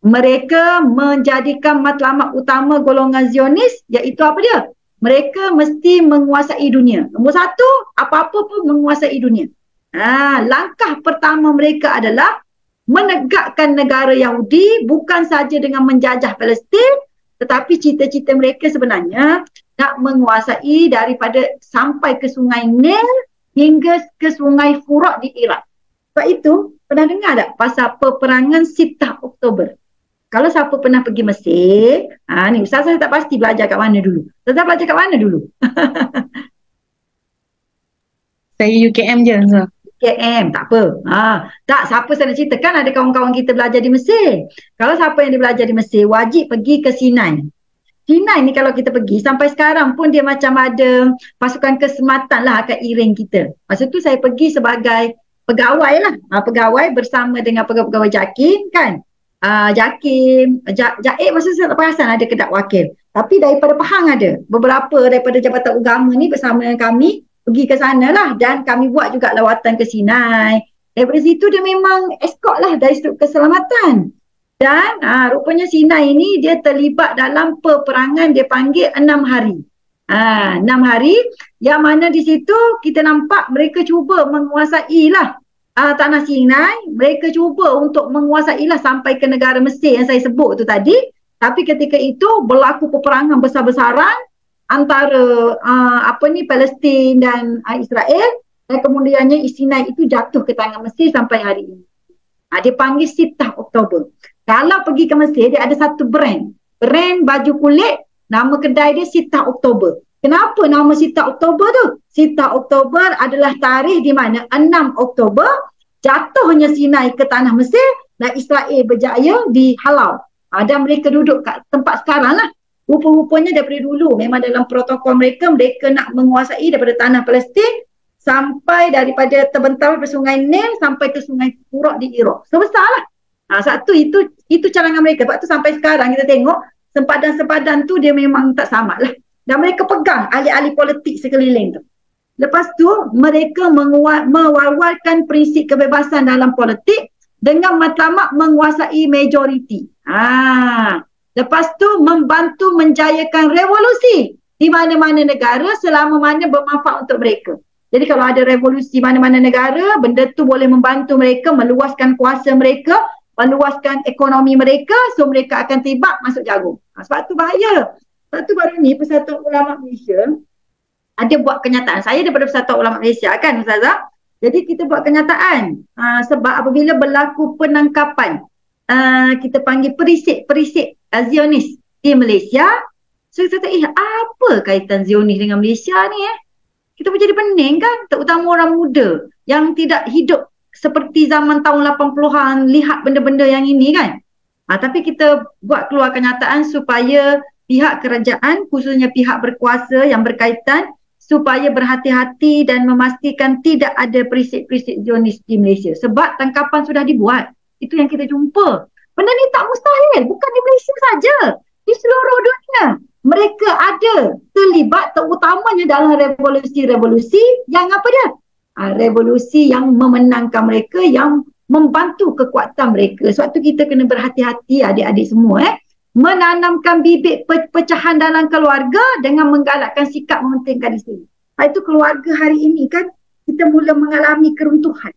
S1: mereka menjadikan matlamat utama golongan Zionis iaitu apa dia? Mereka mesti menguasai dunia. Nombor satu, apa-apa pun menguasai dunia. Langkah pertama mereka adalah menegakkan negara Yahudi bukan saja dengan menjajah Palestin, tetapi cita-cita mereka sebenarnya nak menguasai daripada sampai ke sungai Nil hingga ke sungai Furat di Iraq. Sebab itu, pernah dengar tak pasal peperangan Sittah Oktober? Kalau siapa pernah pergi Mesir, ni Ustazah tak pasti belajar kat mana dulu. Ustazah belajar kat mana dulu?
S2: Saya UKM je.
S1: UKM, tak apa. Tak, siapa saya nak ceritakan ada kawan-kawan kita belajar di Mesir. Kalau siapa yang dia belajar di Mesir, wajib pergi ke Sinai. Sinai ni kalau kita pergi, sampai sekarang pun dia macam ada pasukan keselamatan lah akan iring kita. Masa tu saya pergi sebagai pegawai lah. Pegawai bersama dengan pegawai JAKIM kan. JAKIM, JAID masa saya tak perasan ada kedak wakil. Tapi daripada Pahang ada. Beberapa daripada Jabatan Agama ni bersama dengan kami pergi ke sana lah, dan kami buat juga lawatan ke Sinai. Daripada situ dia memang escort lah dari sudut keselamatan. Dan rupanya Sinai ini dia terlibat dalam peperangan, dia panggil 6 hari. 6 hari yang mana di situ kita nampak mereka cuba menguasai lah tanah Sinai. Mereka cuba untuk menguasai lah sampai ke negara Mesir yang saya sebut tu tadi. Tapi ketika itu berlaku peperangan besar-besaran antara Palestin dan Israel, dan kemudiannya Sinai itu jatuh ke tangan Mesir sampai hari ini. Dia panggil Sitah Oktober. Kalau pergi ke Mesir, dia ada satu brand baju kulit, nama kedai dia Sitah Oktober. Kenapa nama Sitah Oktober tu? Sitah Oktober adalah tarikh di mana 6 Oktober jatuhnya Sinai ke tanah Mesir dan Israel berjaya dihalau. Dan mereka duduk kat tempat sekarang lah. Rupa-rupanya daripada dulu memang dalam protokol mereka nak menguasai daripada tanah Palestin sampai daripada terbentang daripada sungai Nil sampai ke sungai Furat di Iraq. So besarlah. Satu itu carangan mereka. Sebab tu sampai sekarang kita tengok sempadan-sempadan tu dia memang tak sama lah. Dan mereka pegang ahli-ahli politik sekeliling tu. Lepas tu mereka mewawalkan prinsip kebebasan dalam politik dengan matlamat menguasai majoriti. Lepas tu membantu menjayakan revolusi di mana-mana negara selama mana bermanfaat untuk mereka. Jadi kalau ada revolusi mana-mana negara, benda tu boleh membantu mereka meluaskan kuasa mereka, meluaskan ekonomi mereka, so mereka akan tibak masuk jagung. Sebab tu bahaya. Sebab tu baru ni Persatuan Ulama Malaysia ada buat kenyataan. Saya daripada Persatuan Ulama Malaysia kan Ustazah. Jadi kita buat kenyataan sebab apabila berlaku penangkapan kita panggil perisik-perisik Zionis di Malaysia, so kita kata apa kaitan Zionis dengan Malaysia ni kita pun jadi pening kan, terutama orang muda yang tidak hidup seperti zaman tahun 80-an lihat benda-benda yang ini kan. Tapi kita buat keluar kenyataan supaya pihak kerajaan, khususnya pihak berkuasa yang berkaitan, supaya berhati-hati dan memastikan tidak ada perisik-perisik Zionis di Malaysia. Sebab tangkapan sudah dibuat. Itu yang kita jumpa. Benda ni tak mustahil. Bukan di Malaysia saja. Di seluruh dunia. Mereka ada terlibat terutamanya dalam revolusi-revolusi yang apa dia? Revolusi yang memenangkan mereka, yang membantu kekuatan mereka. Sebab tu kita kena berhati-hati adik-adik semua. Menanamkan bibit pecahan dalam keluarga dengan menggalakkan sikap mementingkan Islam. Itu keluarga hari ini kan kita mula mengalami keruntuhan.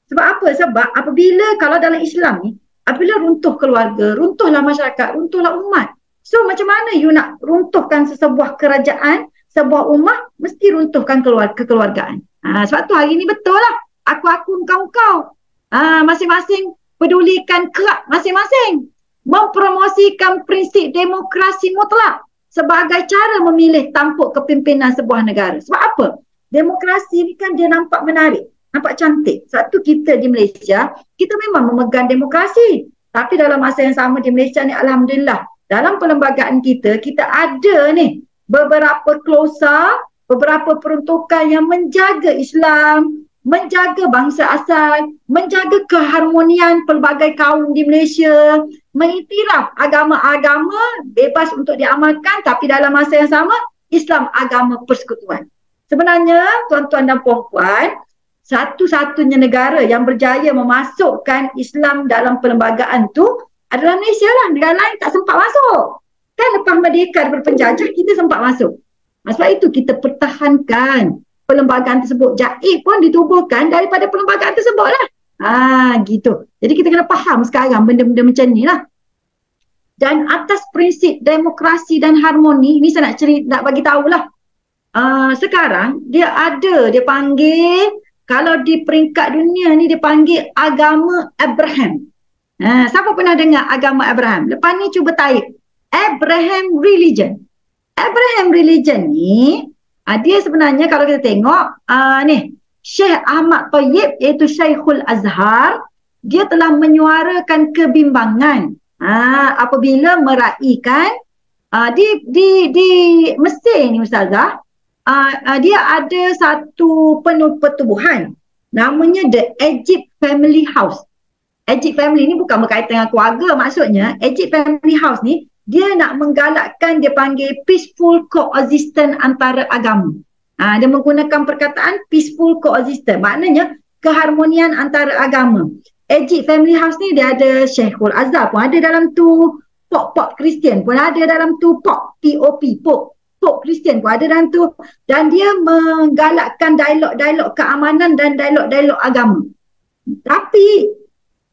S1: Sebab apa? Sebab apabila kalau dalam Islam ni, apabila runtuh keluarga, runtuhlah masyarakat, runtuhlah umat. So macam mana you nak runtuhkan sebuah kerajaan, sebuah umat, mesti runtuhkan kekeluargaan. Sebab tu hari ni betul lah. Aku engkau. Masing-masing pedulikan kerak masing-masing. Mempromosikan prinsip demokrasi mutlak sebagai cara memilih tampuk kepimpinan sebuah negara. Sebab apa? Demokrasi ni kan dia nampak menarik, nampak cantik. Satu kita di Malaysia, kita memang memegang demokrasi. Tapi dalam masa yang sama di Malaysia ni alhamdulillah, dalam perlembagaan kita ada ni beberapa klausa, beberapa peruntukan yang menjaga Islam, menjaga bangsa asal, menjaga keharmonian pelbagai kaum di Malaysia, mengiktiraf agama-agama bebas untuk diamalkan, tapi dalam masa yang sama Islam agama persekutuan. Sebenarnya tuan-tuan dan puan-puan, satu-satunya negara yang berjaya memasukkan Islam dalam perlembagaan tu adalah Malaysia lah. Negara lain tak sempat masuk. Kan lepas merdeka daripada penjajah kita sempat masuk. Sebab itu kita pertahankan perlembagaan tersebut. JAID pun ditubuhkan daripada perlembagaan tersebut lah. Gitu. Jadi kita kena faham sekarang benda-benda macam ni lah. Dan atas prinsip demokrasi dan harmoni, ni saya nak bagi tahulah. Sekarang dia panggil, kalau di peringkat dunia ni dia panggil agama Abraham. Siapa pernah dengar agama Abraham? Lepas ni cuba type Abraham Religion. Abraham Religion ni dia sebenarnya kalau kita tengok ni Syekh Ahmad Tayyib iaitu Syekhul Azhar, dia telah menyuarakan kebimbangan apabila meraihkan di Mesir ni Ustazah, dia ada satu pertubuhan namanya The Egypt Family House. Egypt Family ni bukan berkaitan dengan keluarga, maksudnya Egypt Family House ni dia nak menggalakkan, dia panggil peaceful coexistence antara agama. Dia menggunakan perkataan peaceful coexistence, maknanya keharmonian antara agama. Egypt Family House ni dia ada Syekhul Azhar pun ada dalam tu, Pop Kristian pun ada dalam tu, Pop Kristian pun ada dalam tu, dan dia menggalakkan dialog-dialog keamanan dan dialog-dialog agama. Tapi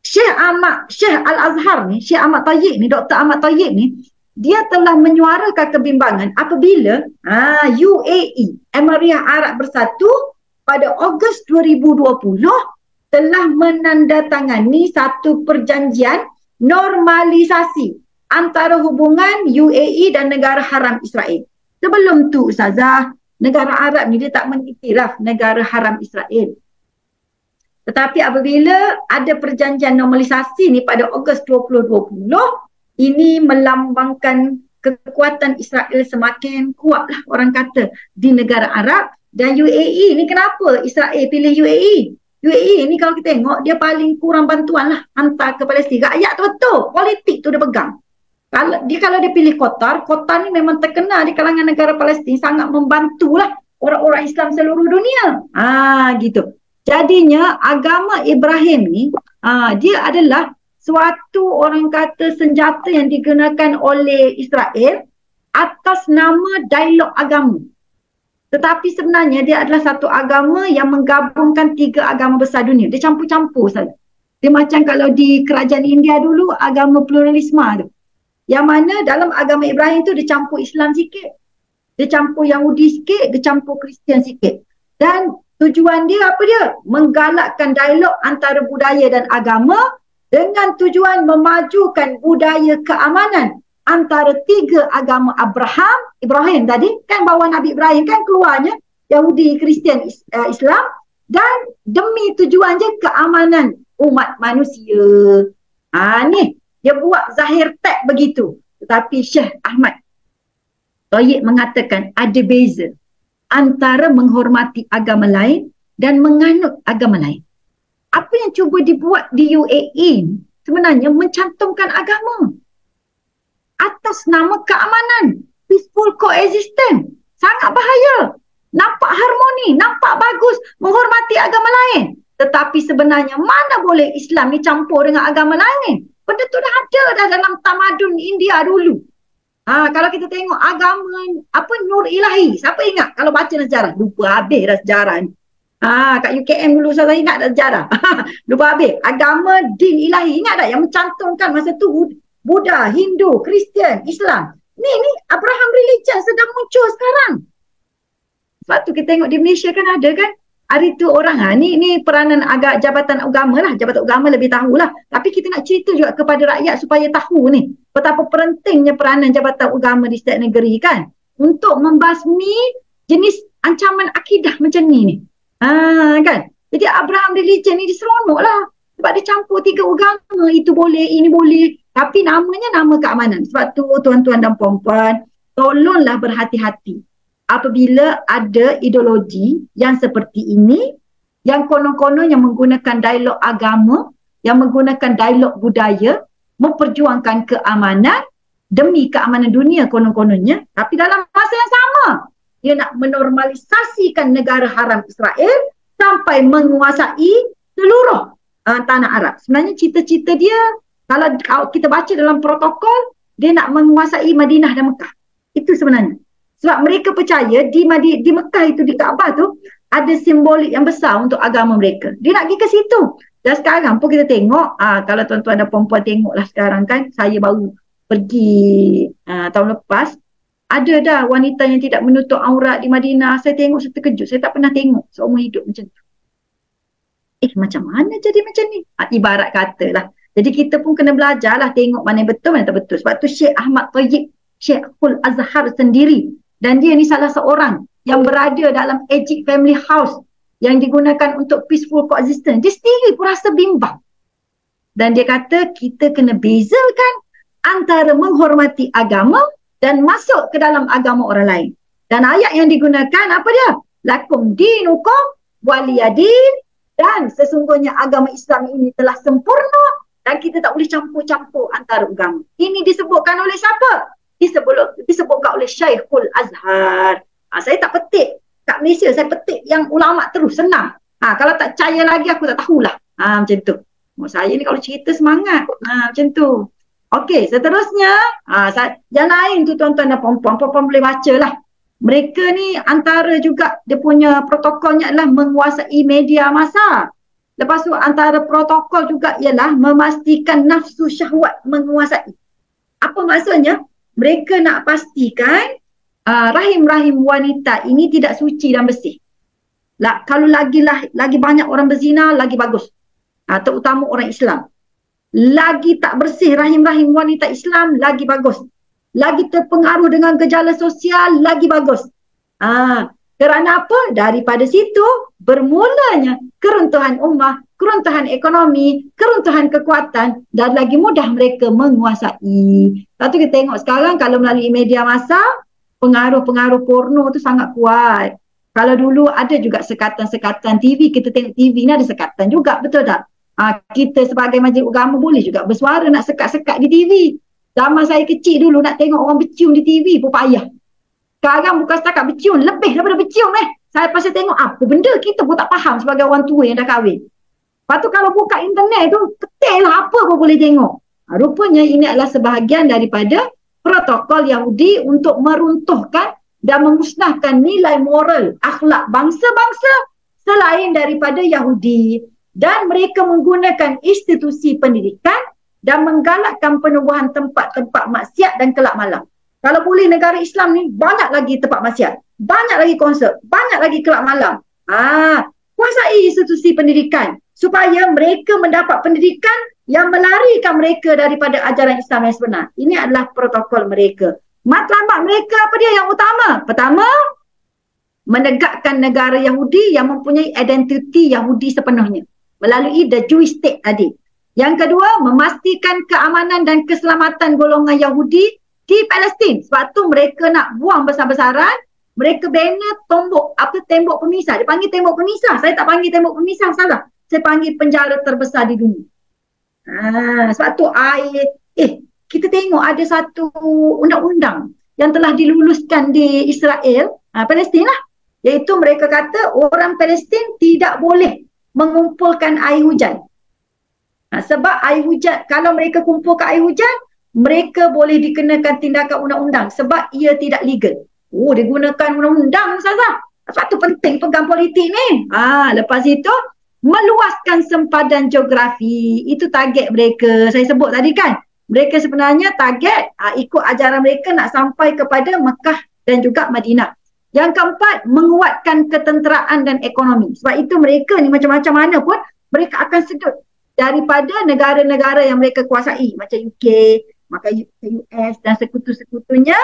S1: Syekh Al-Azhar ni, Syekh Ahmad Tayyib ni, Dr. Ahmad Tayyib ni, dia telah menyuarakan kebimbangan apabila UAE, Emirat Arab Bersatu, pada Ogos 2020 telah menandatangani satu perjanjian normalisasi antara hubungan UAE dan negara haram Israel. Sebelum tu Ustazah, negara Arab ni dia tak mengiktiraf negara haram Israel. Tetapi apabila ada perjanjian normalisasi ni pada Ogos 2020, ini melambangkan kekuatan Israel semakin kuat lah orang kata di negara Arab. Dan UAE ni kenapa Israel pilih UAE? UAE ni kalau kita tengok dia paling kurang bantuan lah hantar ke Palestin. Rakyat tu betul, politik tu dia pegang. Kalau dia pilih Qatar ni memang terkenal di kalangan negara Palestin, sangat membantulah orang-orang Islam seluruh dunia. Gitu. Jadinya agama Ibrahim ni dia adalah suatu orang kata senjata yang digunakan oleh Israel atas nama dialog agama. Tetapi sebenarnya dia adalah satu agama yang menggabungkan 3 agama besar dunia. Dia campur-campur saja. Dia macam kalau di kerajaan India dulu agama pluralisme tu. Yang mana dalam agama Ibrahim tu dia campur Islam sikit, dia campur Yahudi sikit, dia campur Kristian sikit. Dan tujuan dia apa dia? Menggalakkan dialog antara budaya dan agama dengan tujuan memajukan budaya keamanan antara 3 agama Ibrahim tadi, kan bawa Nabi Ibrahim kan keluarnya Yahudi, Kristian, Islam, dan demi tujuan je keamanan umat manusia. Ni dia buat zahir tag begitu. Tetapi Syekh Ahmad Tayyib mengatakan ada beza antara menghormati agama lain dan menganut agama lain. Apa yang cuba dibuat di UAE sebenarnya mencantumkan agama atas nama keamanan, peaceful coexistence. Sangat bahaya. Nampak harmoni, nampak bagus menghormati agama lain. Tetapi sebenarnya mana boleh Islam ni campur dengan agama lain? Benda tu dah ada dah dalam tamadun India dulu. Kalau kita tengok agama Nur Ilahi, siapa ingat kalau baca sejarah? Lupa habis dah sejarah ni. Kat UKM dulu saya ingat dah sejarah. Lupa habis. Agama din ilahi, ingat tak yang mencantumkan masa tu Buddha, Hindu, Kristian, Islam. Ni Abraham religion sedang muncul sekarang. Sebab tu kita tengok di Malaysia kan ada kan. Hari tu orang ni peranan agak jabatan agama lah. Jabatan agama lebih tahulah. Tapi kita nak cerita juga kepada rakyat supaya tahu ni betapa pentingnya peranan jabatan agama di setiap negeri kan. Untuk membasmi jenis ancaman akidah macam ni. Kan. Jadi Abraham religion ni diseronok lah. Sebab dia campur 3 agama. Itu boleh, ini boleh. Tapi namanya nama keamanan. Sebab tu tuan-tuan dan puan-puan, tolonglah berhati-hati. Apabila ada ideologi yang seperti ini, yang konon-konon yang menggunakan dialog agama, yang menggunakan dialog budaya, memperjuangkan keamanan demi keamanan dunia konon-kononnya, tapi dalam masa yang sama, dia nak menormalisasikan negara haram Israel sampai menguasai seluruh tanah Arab. Sebenarnya cita-cita dia, kalau kita baca dalam protokol, dia nak menguasai Madinah dan Mekah. Itu sebenarnya. Sebab mereka percaya di Mekah itu, di Kaabah tu, ada simbolik yang besar untuk agama mereka. Dia nak pergi ke situ. Dan sekarang pun kita tengok, kalau tuan-tuan dan perempuan tengoklah sekarang kan, saya baru pergi tahun lepas, ada dah wanita yang tidak menutup aurat di Madinah. Saya tengok, saya terkejut. Saya tak pernah tengok seumur hidup macam tu. Macam mana jadi macam ni? Ibarat katalah. Jadi kita pun kena belajarlah tengok mana yang betul, mana tak betul. Sebab tu Syekh Ahmad Tayyib, Syekhul Azhar sendiri, dan dia ni salah seorang yang berada dalam Egypt Family House yang digunakan untuk peaceful coexistence. Dia sendiri pun rasa bimbang. Dan dia kata kita kena bezakan antara menghormati agama dan masuk ke dalam agama orang lain. Dan ayat yang digunakan apa dia? Lakum dinukum waliyadin, dan sesungguhnya agama Islam ini telah sempurna Dan kita tak boleh campur-campur antara agama. Ini disebutkan oleh siapa? Disebutkan oleh Syekhul Azhar. Saya tak petik kat Malaysia, saya petik yang ulama terus, senang. Kalau tak percaya lagi aku tak tahulah. Macam tu. Saya ni kalau cerita semangat. Macam tu. Okey, seterusnya yang lain tu tuan-tuan dan puan-puan boleh baca lah. Mereka ni antara juga dia punya protokolnya adalah menguasai media massa. Lepas tu antara protokol juga ialah memastikan nafsu syahwat menguasai. Apa maksudnya? Mereka nak pastikan rahim-rahim wanita ini tidak suci dan bersih. Kalau lagi banyak orang berzina, lagi bagus. Terutama orang Islam. Lagi tak bersih rahim-rahim wanita Islam, lagi bagus. Lagi terpengaruh dengan gejala sosial, lagi bagus. Kerana apa? Daripada situ bermulanya keruntuhan ummah, keruntuhan ekonomi, keruntuhan kekuatan dan lagi mudah mereka menguasai. Lepas tu kita tengok sekarang kalau melalui media massa, pengaruh-pengaruh porno tu sangat kuat. Kalau dulu ada juga sekatan-sekatan TV, kita tengok TV ni ada sekatan juga, betul tak? Kita sebagai majlis agama boleh juga bersuara nak sekat-sekat di TV. Zaman saya kecil dulu nak tengok orang bercium di TV pun payah. Sekarang bukan setakat bercium, lebih daripada bercium Saya pasal tengok apa benda kita pun tak faham sebagai orang tua yang dah kahwin. Lepas tu kalau buka internet tu, ketil lah apa pun boleh tengok. Rupanya ini adalah sebahagian daripada protokol Yahudi untuk meruntuhkan dan memusnahkan nilai moral, akhlak bangsa-bangsa selain daripada Yahudi. Dan mereka menggunakan institusi pendidikan dan menggalakkan penubuhan tempat-tempat maksiat dan kelab malam. Kalau boleh negara Islam ni, banyak lagi tempat maksiat. Banyak lagi konsert. Banyak lagi kelab malam. Kuasai institusi pendidikan. Supaya mereka mendapat pendidikan yang melarikan mereka daripada ajaran Islam yang sebenar. Ini adalah protokol mereka. Matlamat mereka apa dia yang utama? Pertama, menegakkan negara Yahudi yang mempunyai identiti Yahudi sepenuhnya. Melalui the Jewish state tadi. Yang kedua, memastikan keamanan dan keselamatan golongan Yahudi di Palestin. Sebab tu mereka nak buang besar-besaran, mereka bina tembok pemisah. Dia panggil tembok pemisah. Saya tak panggil tembok pemisah, salah. Saya panggil penjara terbesar di dunia. Sebab tu kita tengok ada satu undang-undang yang telah diluluskan di Israel, Palestin lah. Iaitu mereka kata orang Palestin tidak boleh mengumpulkan air hujan. Sebab air hujan, kalau mereka kumpulkan air hujan, mereka boleh dikenakan tindakan undang-undang sebab ia tidak legal. Dia gunakan undang-undang, Ustazah. Sebab tu penting pegang politik ni. Lepas itu, meluaskan sempadan geografi. Itu target mereka. Saya sebut tadi kan. Mereka sebenarnya target ikut ajaran mereka nak sampai kepada Mekah dan juga Madinah. Yang keempat, menguatkan ketenteraan dan ekonomi. Sebab itu mereka ni macam-macam mana pun, mereka akan sedut daripada negara-negara yang mereka kuasai. Macam UK, maka US dan sekutu-sekutunya,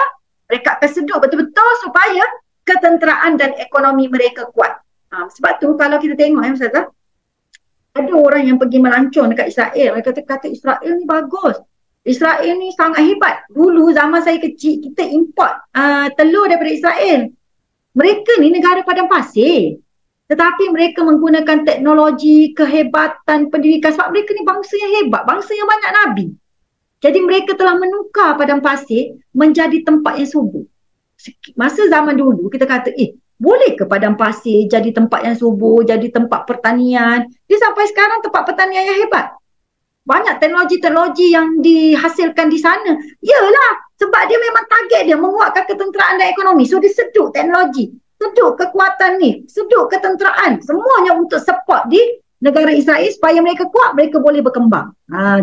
S1: mereka akan sedut betul-betul supaya ketenteraan dan ekonomi mereka kuat. Sebab tu kalau kita tengok Ustazah, ada orang yang pergi melancong dekat Israel. Mereka kata Israel ni bagus. Israel ni sangat hebat. Dulu zaman saya kecil, kita import telur daripada Israel. Mereka ni negara padang pasir. Tetapi mereka menggunakan teknologi, kehebatan, pendidikan. Sebab mereka ni bangsa yang hebat, bangsa yang banyak nabi. Jadi mereka telah menukar padang pasir menjadi tempat yang subur. Masa zaman dulu kita kata, boleh ke padang pasir jadi tempat yang subur, jadi tempat pertanian? Dia sampai sekarang tempat pertanian yang hebat. Banyak teknologi-teknologi yang dihasilkan di sana. Yalah, sebab dia memang target dia menguatkan ketenteraan dan ekonomi. So dia sedut teknologi, sedut kekuatan ni, sedut ketenteraan. Semuanya untuk support di negara Israel supaya mereka kuat, mereka boleh berkembang.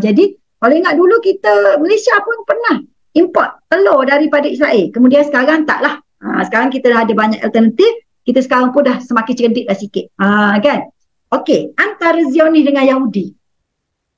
S1: Jadi kalau ingat dulu kita, Malaysia pun pernah import telur daripada Israel. Kemudian sekarang taklah. Sekarang kita dah ada banyak alternatif. Kita sekarang pun dah semakin cerdik dah sikit. Kan? Okey, antara Zionis dengan Yahudi,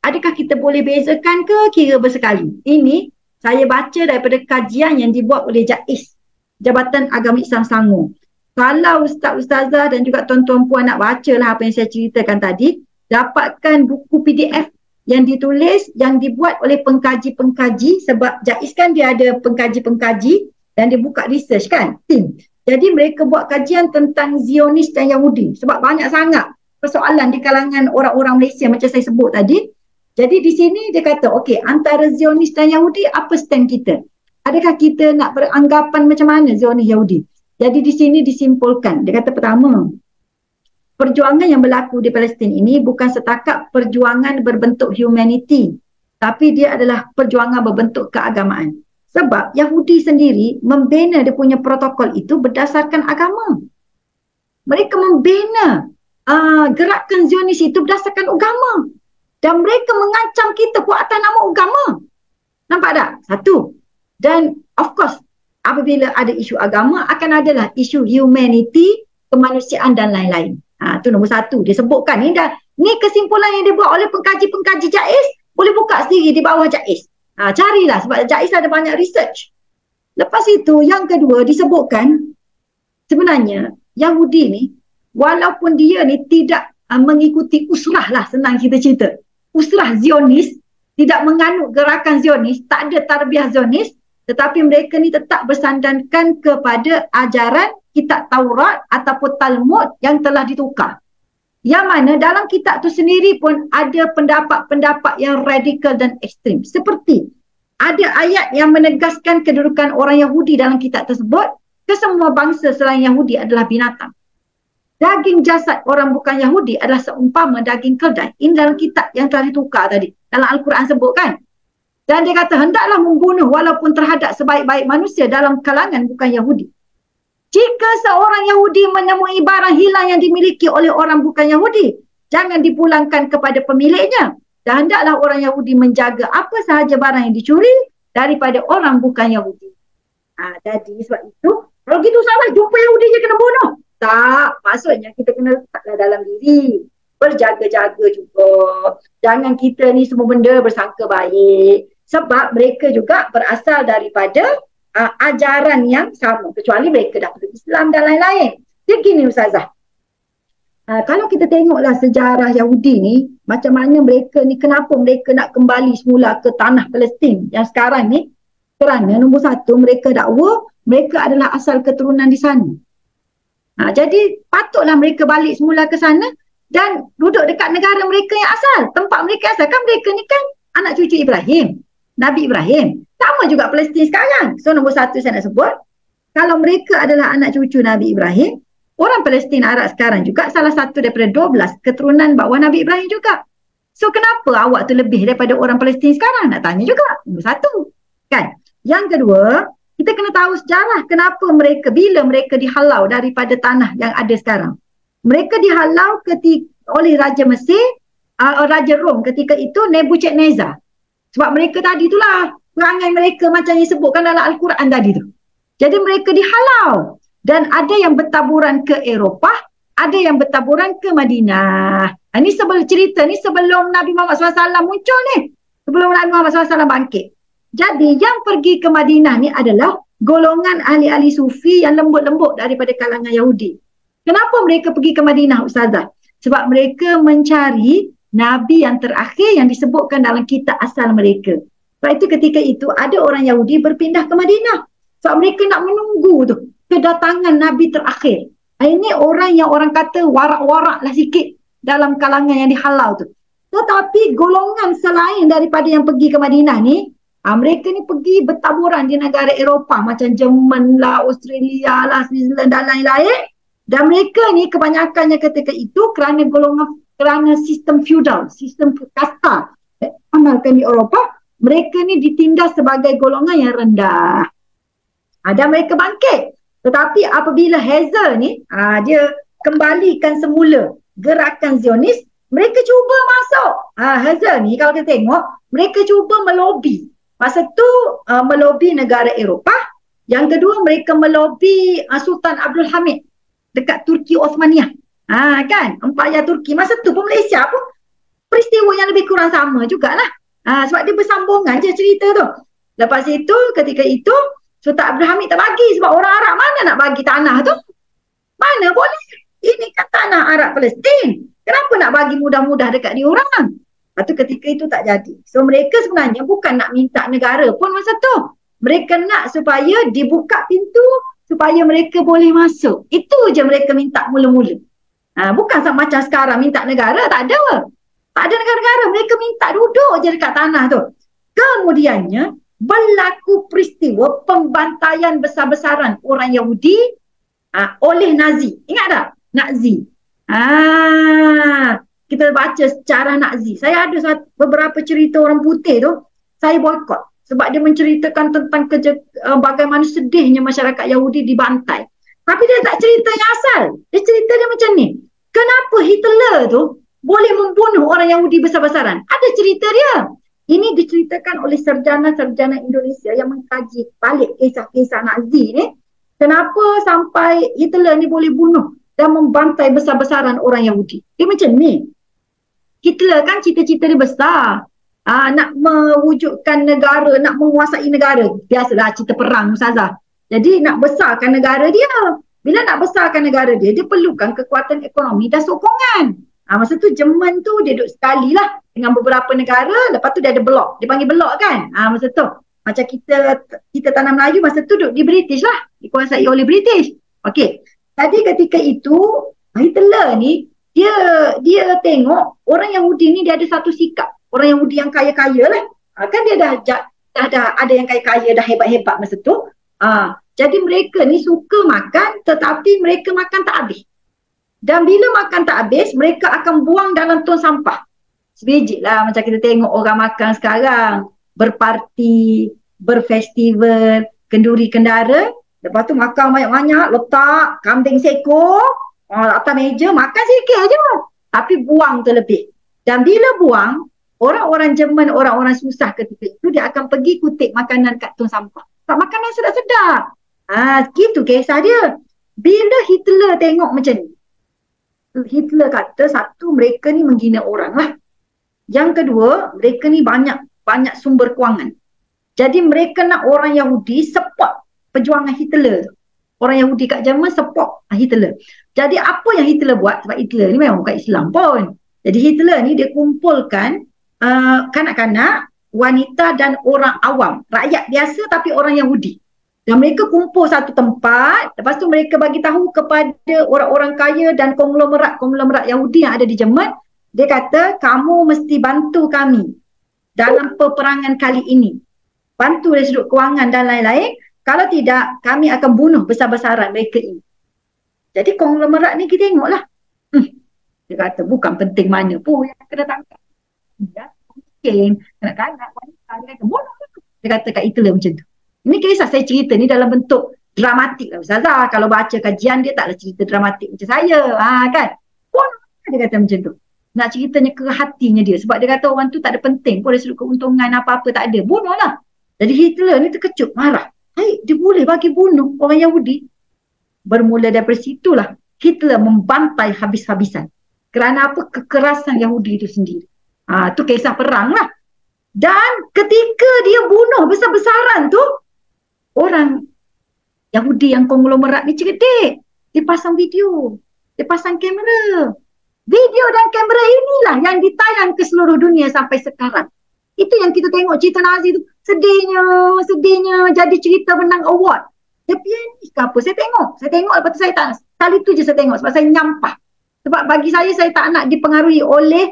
S1: adakah kita boleh bezakan ke? Kira bersekali. Ini saya baca daripada kajian yang dibuat oleh JAIS, Jabatan Agama Islam Selangor. Kalau ustaz-ustazah dan juga tuan-tuan puan nak baca lah apa yang saya ceritakan tadi, dapatkan buku PDF yang ditulis, yang dibuat oleh pengkaji-pengkaji. Sebab JAIS kan dia ada pengkaji-pengkaji dan dia buka research kan, tim. Jadi mereka buat kajian tentang Zionis dan Yahudi. Sebab banyak sangat persoalan di kalangan orang-orang Malaysia macam saya sebut tadi. Jadi di sini dia kata, okey, antara Zionis dan Yahudi, apa stand kita? Adakah kita nak beranggapan macam mana Zionis Yahudi? Jadi di sini disimpulkan. Dia kata pertama, perjuangan yang berlaku di Palestin ini bukan setakat perjuangan berbentuk humanity, tapi dia adalah perjuangan berbentuk keagamaan. Sebab Yahudi sendiri membina dia punya protokol itu berdasarkan agama. Mereka membina gerakan Zionis itu berdasarkan agama. Dan mereka mengancam kita buat atas nama agama. Nampak tak? Satu. Dan of course, apabila ada isu agama, akan adalah isu humanity, kemanusiaan dan lain-lain. Itu nombor satu. Dia sebutkan. Ni kesimpulan yang dibuat oleh pengkaji-pengkaji JAIS. Boleh buka sendiri di bawah JAIS. Carilah sebab JAIS ada banyak research. Lepas itu, yang kedua disebutkan, sebenarnya Yahudi ni, walaupun dia ni tidak mengikuti usrah lah, senang kita cerita. Usrah Zionis, tidak menganut gerakan Zionis, tak ada tarbiyah Zionis, tetapi mereka ni tetap bersandarkan kepada ajaran kitab Taurat ataupun Talmud yang telah ditukar. Yang mana dalam kitab tu sendiri pun ada pendapat-pendapat yang radikal dan ekstrim. Seperti ada ayat yang menegaskan kedudukan orang Yahudi dalam kitab tersebut, kesemua bangsa selain Yahudi adalah binatang. Daging jasad orang bukan Yahudi adalah seumpama daging keldai. Ini dalam kitab yang telah ditukar tadi. Dalam Al-Quran sebutkan. Dan dia kata, hendaklah membunuh walaupun terhadap sebaik-baik manusia dalam kalangan bukan Yahudi. Jika seorang Yahudi menemui barang hilang yang dimiliki oleh orang bukan Yahudi, jangan dipulangkan kepada pemiliknya. Dan hendaklah orang Yahudi menjaga apa sahaja barang yang dicuri daripada orang bukan Yahudi. Jadi sebab itu, kalau gitu salah, jumpa Yahudi je kena bunuh. Tak, maksudnya kita kena letaklah dalam diri. Berjaga-jaga juga. Jangan kita ni semua benda bersangka baik. Sebab mereka juga berasal daripada ajaran yang sama. Kecuali mereka dah pergi Islam dan lain-lain. Jadi gini Ustazah. Kalau kita tengoklah sejarah Yahudi ni, macam mana mereka ni, kenapa mereka nak kembali semula ke tanah Palestin yang sekarang ni? Kerana nombor satu, mereka dakwa mereka adalah asal keturunan di sana. Jadi patutlah mereka balik semula ke sana dan duduk dekat negara mereka yang asal, tempat mereka asal. Kan mereka ni kan anak cucu Ibrahim, Nabi Ibrahim. Sama juga Palestin sekarang. So nombor satu saya nak sebut, kalau mereka adalah anak cucu Nabi Ibrahim, orang Palestin Arab sekarang juga salah satu daripada 12 keturunan bawah Nabi Ibrahim juga. So kenapa awak tu lebih daripada orang Palestin sekarang? Nak tanya juga. Nombor satu. Kan? Yang kedua, kita kena tahu sejarah kenapa mereka, bila mereka dihalau daripada tanah yang ada sekarang. Mereka dihalau oleh Raja Mesir, Raja Rom ketika itu, Nebuchadnezzar. Sebab mereka tadi itulah, perangai mereka macam yang disebutkan dalam Al-Quran tadi tu. Jadi mereka dihalau. Dan ada yang bertaburan ke Eropah, ada yang bertaburan ke Madinah. Ini sebelum cerita ni, sebelum Nabi Muhammad SAW muncul ni. Sebelum Nabi Muhammad SAW bangkit. Jadi yang pergi ke Madinah ni adalah golongan ahli-ahli sufi yang lembut-lembut daripada kalangan Yahudi. Kenapa mereka pergi ke Madinah Ustazah? Sebab mereka mencari Nabi yang terakhir yang disebutkan dalam kitab asal mereka. Sebab itu ketika itu ada orang Yahudi berpindah ke Madinah. Sebab mereka nak menunggu tu kedatangan Nabi terakhir. Ini orang yang orang kata warak-warak lah sikit dalam kalangan yang dihalau tu. Tetapi golongan selain daripada yang pergi ke Madinah ni, mereka ni pergi bertaburan di negara Eropah macam Jerman lah, Australia lah, Switzerland dan lain-lain. Dan mereka ni kebanyakannya ketika itu kerana sistem feudal, sistem kasta amalkan di Eropah, mereka ni ditindas sebagai golongan yang rendah. Dan mereka bangkit. Tetapi apabila Herzl ni, dia kembalikan semula gerakan Zionis, mereka cuba masuk. Herzl ni kalau kita tengok, mereka cuba melobi. Masa tu melobi negara Eropah. Yang kedua mereka melobi Sultan Abdul Hamid dekat Turki Osmaniyah. Kan? Empayar Turki. Masa tu pun Malaysia pun peristiwa yang lebih kurang sama jugalah. Sebab dia bersambungan je cerita tu. Lepas itu ketika itu Sultan Abdul Hamid tak bagi sebab orang Arab mana nak bagi tanah tu? Mana boleh? Ini kan tanah Arab Palestin. Kenapa nak bagi mudah-mudah dekat dia orang? Lepas tu ketika itu tak jadi. So mereka sebenarnya bukan nak minta negara pun masa tu. Mereka nak supaya dibuka pintu supaya mereka boleh masuk. Itu je mereka minta mula-mula. Bukan macam sekarang minta negara, tak ada. Tak ada negara-negara, mereka minta duduk je dekat tanah tu. Kemudiannya berlaku peristiwa pembantaian besar-besaran orang Yahudi oleh Nazi. Ingat tak? Nazi. Kita baca sejarah Nazi. Saya ada beberapa cerita orang putih tu, saya boykot. Sebab dia menceritakan tentang bagaimana sedihnya masyarakat Yahudi dibantai. Tapi dia tak cerita yang asal. Dia cerita dia macam ni. Kenapa Hitler tu boleh membunuh orang Yahudi besar-besaran? Ada cerita dia. Ini diceritakan oleh sarjana-sarjana Indonesia yang mengkaji balik kisah-kisah Nazi ni. Kenapa sampai Hitler ni boleh bunuh dan membantai besar-besaran orang Yahudi? Dia macam ni. Hitler kan cita-cita dia besar. Nak mewujudkan negara, nak menguasai negara. Biasalah cerita perang, Ustazah. Jadi nak besarkan negara dia. Bila nak besarkan negara dia, dia perlukan kekuatan ekonomi dan sokongan. Masa tu Jerman tu dia duduk sekali lah dengan beberapa negara. Lepas tu dia ada blok. Dia panggil blok kan. Masa tu. Macam kita tanah Melayu masa tu duduk di British lah. Dikuasai oleh British. Okey. Jadi ketika itu Hitler ni dia tengok orang Yahudi ni dia ada satu sikap. Orang Yahudi yang kaya-kaya lah. Kan dia dah ada yang kaya-kaya, dah hebat-hebat masa tu. Jadi mereka ni suka makan tetapi mereka makan tak habis. Dan bila makan tak habis, mereka akan buang dalam tong sampah. Sebiji lah macam kita tengok orang makan sekarang. Berparti, berfestival, kenduri kendara. Lepas tu makan banyak-banyak, letak kambing sekor atas meja, makan sikit je. Tapi buang tu lebih. Dan bila buang, orang-orang Jerman, orang-orang susah ketika itu, dia akan pergi kutip makanan kat tong sampah. Tak makanan sedap-sedap. Gitu kisah dia. Bila Hitler tengok macam ni, Hitler kata satu, mereka ni menghina orang lah. Yang kedua, mereka ni banyak sumber kewangan. Jadi mereka nak orang Yahudi support perjuangan Hitler. Orang Yahudi kat Jerman support Hitler. Jadi apa yang Hitler buat, sebab Hitler ni memang bukan Islam pun. Jadi Hitler ni dia kumpulkan kanak-kanak, wanita dan orang awam. Rakyat biasa tapi orang Yahudi. Dan mereka kumpul satu tempat. Lepas tu mereka bagi tahu kepada orang-orang kaya dan konglomerat Yahudi yang ada di Jerman. Dia kata, kamu mesti bantu kami dalam peperangan kali ini. Bantu dari sudut kewangan dan lain-lain. Kalau tidak, kami akan bunuh besar-besaran mereka ini. Jadi konglomerat ni kita tengoklah. Dia kata, bukan penting mana pun yang kena tangkap. Ya, mungkin kanak-kanak wanita. Dia kata, bunuh. Dia kata kat Hitler macam tu. Ini kisah saya cerita ni dalam bentuk dramatik lah Ustazah. Kalau baca kajian dia taklah cerita dramatik macam saya. Kan? Bunuh. Dia kata macam tu. Nak ceritanya ke hatinya dia. Sebab dia kata orang tu tak ada penting pun dari sudut keuntungan apa-apa tak ada. Bunuh lah. Jadi Hitler ni terkejut, marah. Dia boleh bagi bunuh orang Yahudi. Bermula daripada situlah Hitler membantai habis-habisan. Kerana apa? Kekerasan Yahudi itu sendiri. Tu kisah perang lah. Dan ketika dia bunuh besar-besaran tu, orang Yahudi yang konglomerat ni cerdik. Dia pasang video. Dia pasang kamera. Video dan kamera inilah yang ditayang ke seluruh dunia sampai sekarang. Itu yang kita tengok cerita Nazi tu. Sedihnya jadi cerita menang award. Dia pianis ke apa? Saya tengok lepas tu saya tak, kali tu je saya tengok sebab saya nyampah. Sebab bagi saya tak nak dipengaruhi oleh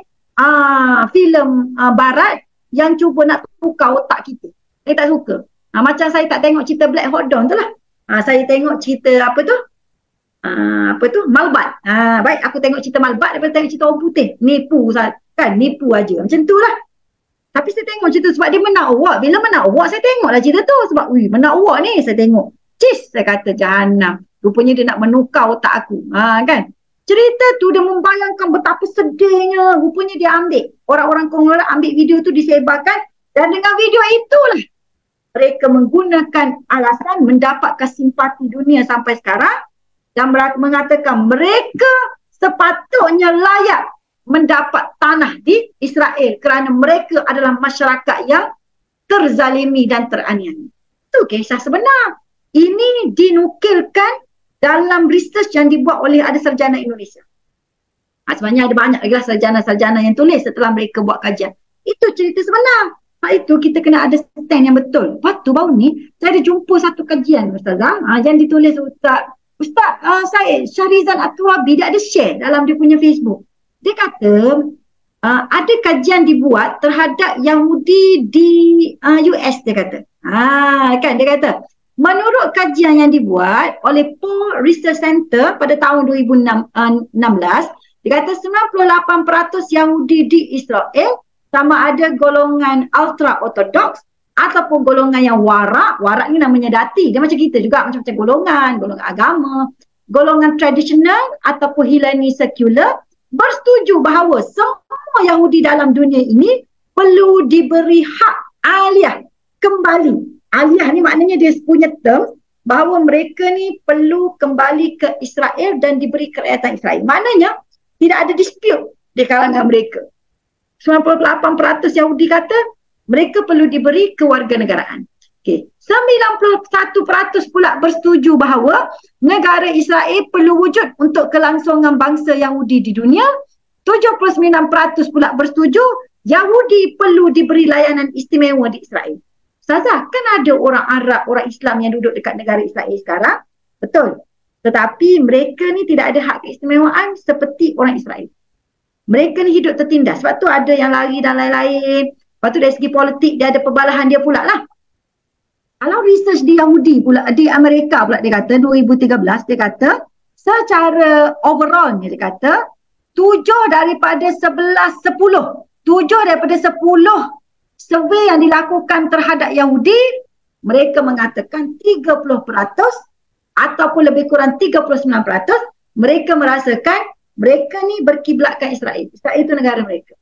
S1: filem barat yang cuba nak tukar otak kita. Saya tak suka. Macam saya tak tengok cerita Black Hawk Down tu lah. Saya tengok cerita Malbat. Baik, aku tengok cerita Malbat daripada tengok cerita orang putih. Nipu aja. Macam tu lah. Tapi saya tengok cerita sebab dia menang award. Bila menang award, saya tengoklah cerita tu. Sebab, menang award ni, saya tengok. Saya kata, jahanam. Rupanya dia nak menukar otak aku. Kan? Cerita tu dia membayangkan betapa sedihnya. Rupanya dia ambil. Orang-orang konglomerat ambil video tu disebarkan. Dan dengan video itulah mereka menggunakan alasan mendapatkan simpati dunia sampai sekarang. Dan mengatakan mereka sepatutnya layak mendapat tanah di Israel kerana mereka adalah masyarakat yang terzalimi dan teraniaya. Itu kisah sebenar. Ini dinukilkan dalam research yang dibuat oleh ada sarjana Indonesia. Sebenarnya ada banyak lagi sarjana-sarjana yang tulis setelah mereka buat kajian. Itu cerita sebenar. Itu kita kena ada stand yang betul. Lepas tu baru ni saya ada jumpa satu kajian Ustazah yang ditulis Ustaz Syahrizal At-Turabi, dia ada share dalam dia punya Facebook. Dia kata ada kajian dibuat terhadap Yahudi di US, dia kata. Kan dia kata, menurut kajian yang dibuat oleh Pew Research Center pada tahun 2016, dia kata 98% Yahudi di Israel sama ada golongan ultra orthodox ataupun golongan yang warak. Warak ni namanya dati. Dia macam kita juga, macam-macam golongan agama, golongan tradisional ataupun Hilani sekular, bersetuju bahawa semua Yahudi dalam dunia ini perlu diberi hak aliyah kembali. Aliyah ni maknanya dia punya term bahawa mereka ni perlu kembali ke Israel dan diberi kerakyatan Israel. Maknanya tidak ada dispute di kalangan mereka. 98% Yahudi kata mereka perlu diberi kewarganegaraan. Okay. 91% pula bersetuju bahawa negara Israel perlu wujud untuk kelangsungan bangsa Yahudi di dunia. 79% pula bersetuju Yahudi perlu diberi layanan istimewa di Israel. Ustazah, kan ada orang Arab, orang Islam yang duduk dekat negara Israel sekarang? Betul. Tetapi mereka ni tidak ada hak keistimewaan seperti orang Israel. Mereka ni hidup tertindas. Sebab tu ada yang lari dan lain-lain. Lepas tu dari segi politik dia ada perbalahan dia pula lah. Kalau research di Yahudi pula, di Amerika pula dia kata, 2013 dia kata, secara overall dia kata, 7 daripada 10 survey yang dilakukan terhadap Yahudi, mereka mengatakan 30% ataupun lebih kurang 39% mereka merasakan mereka ni berkiblatkan Israel. Israel itu negara mereka.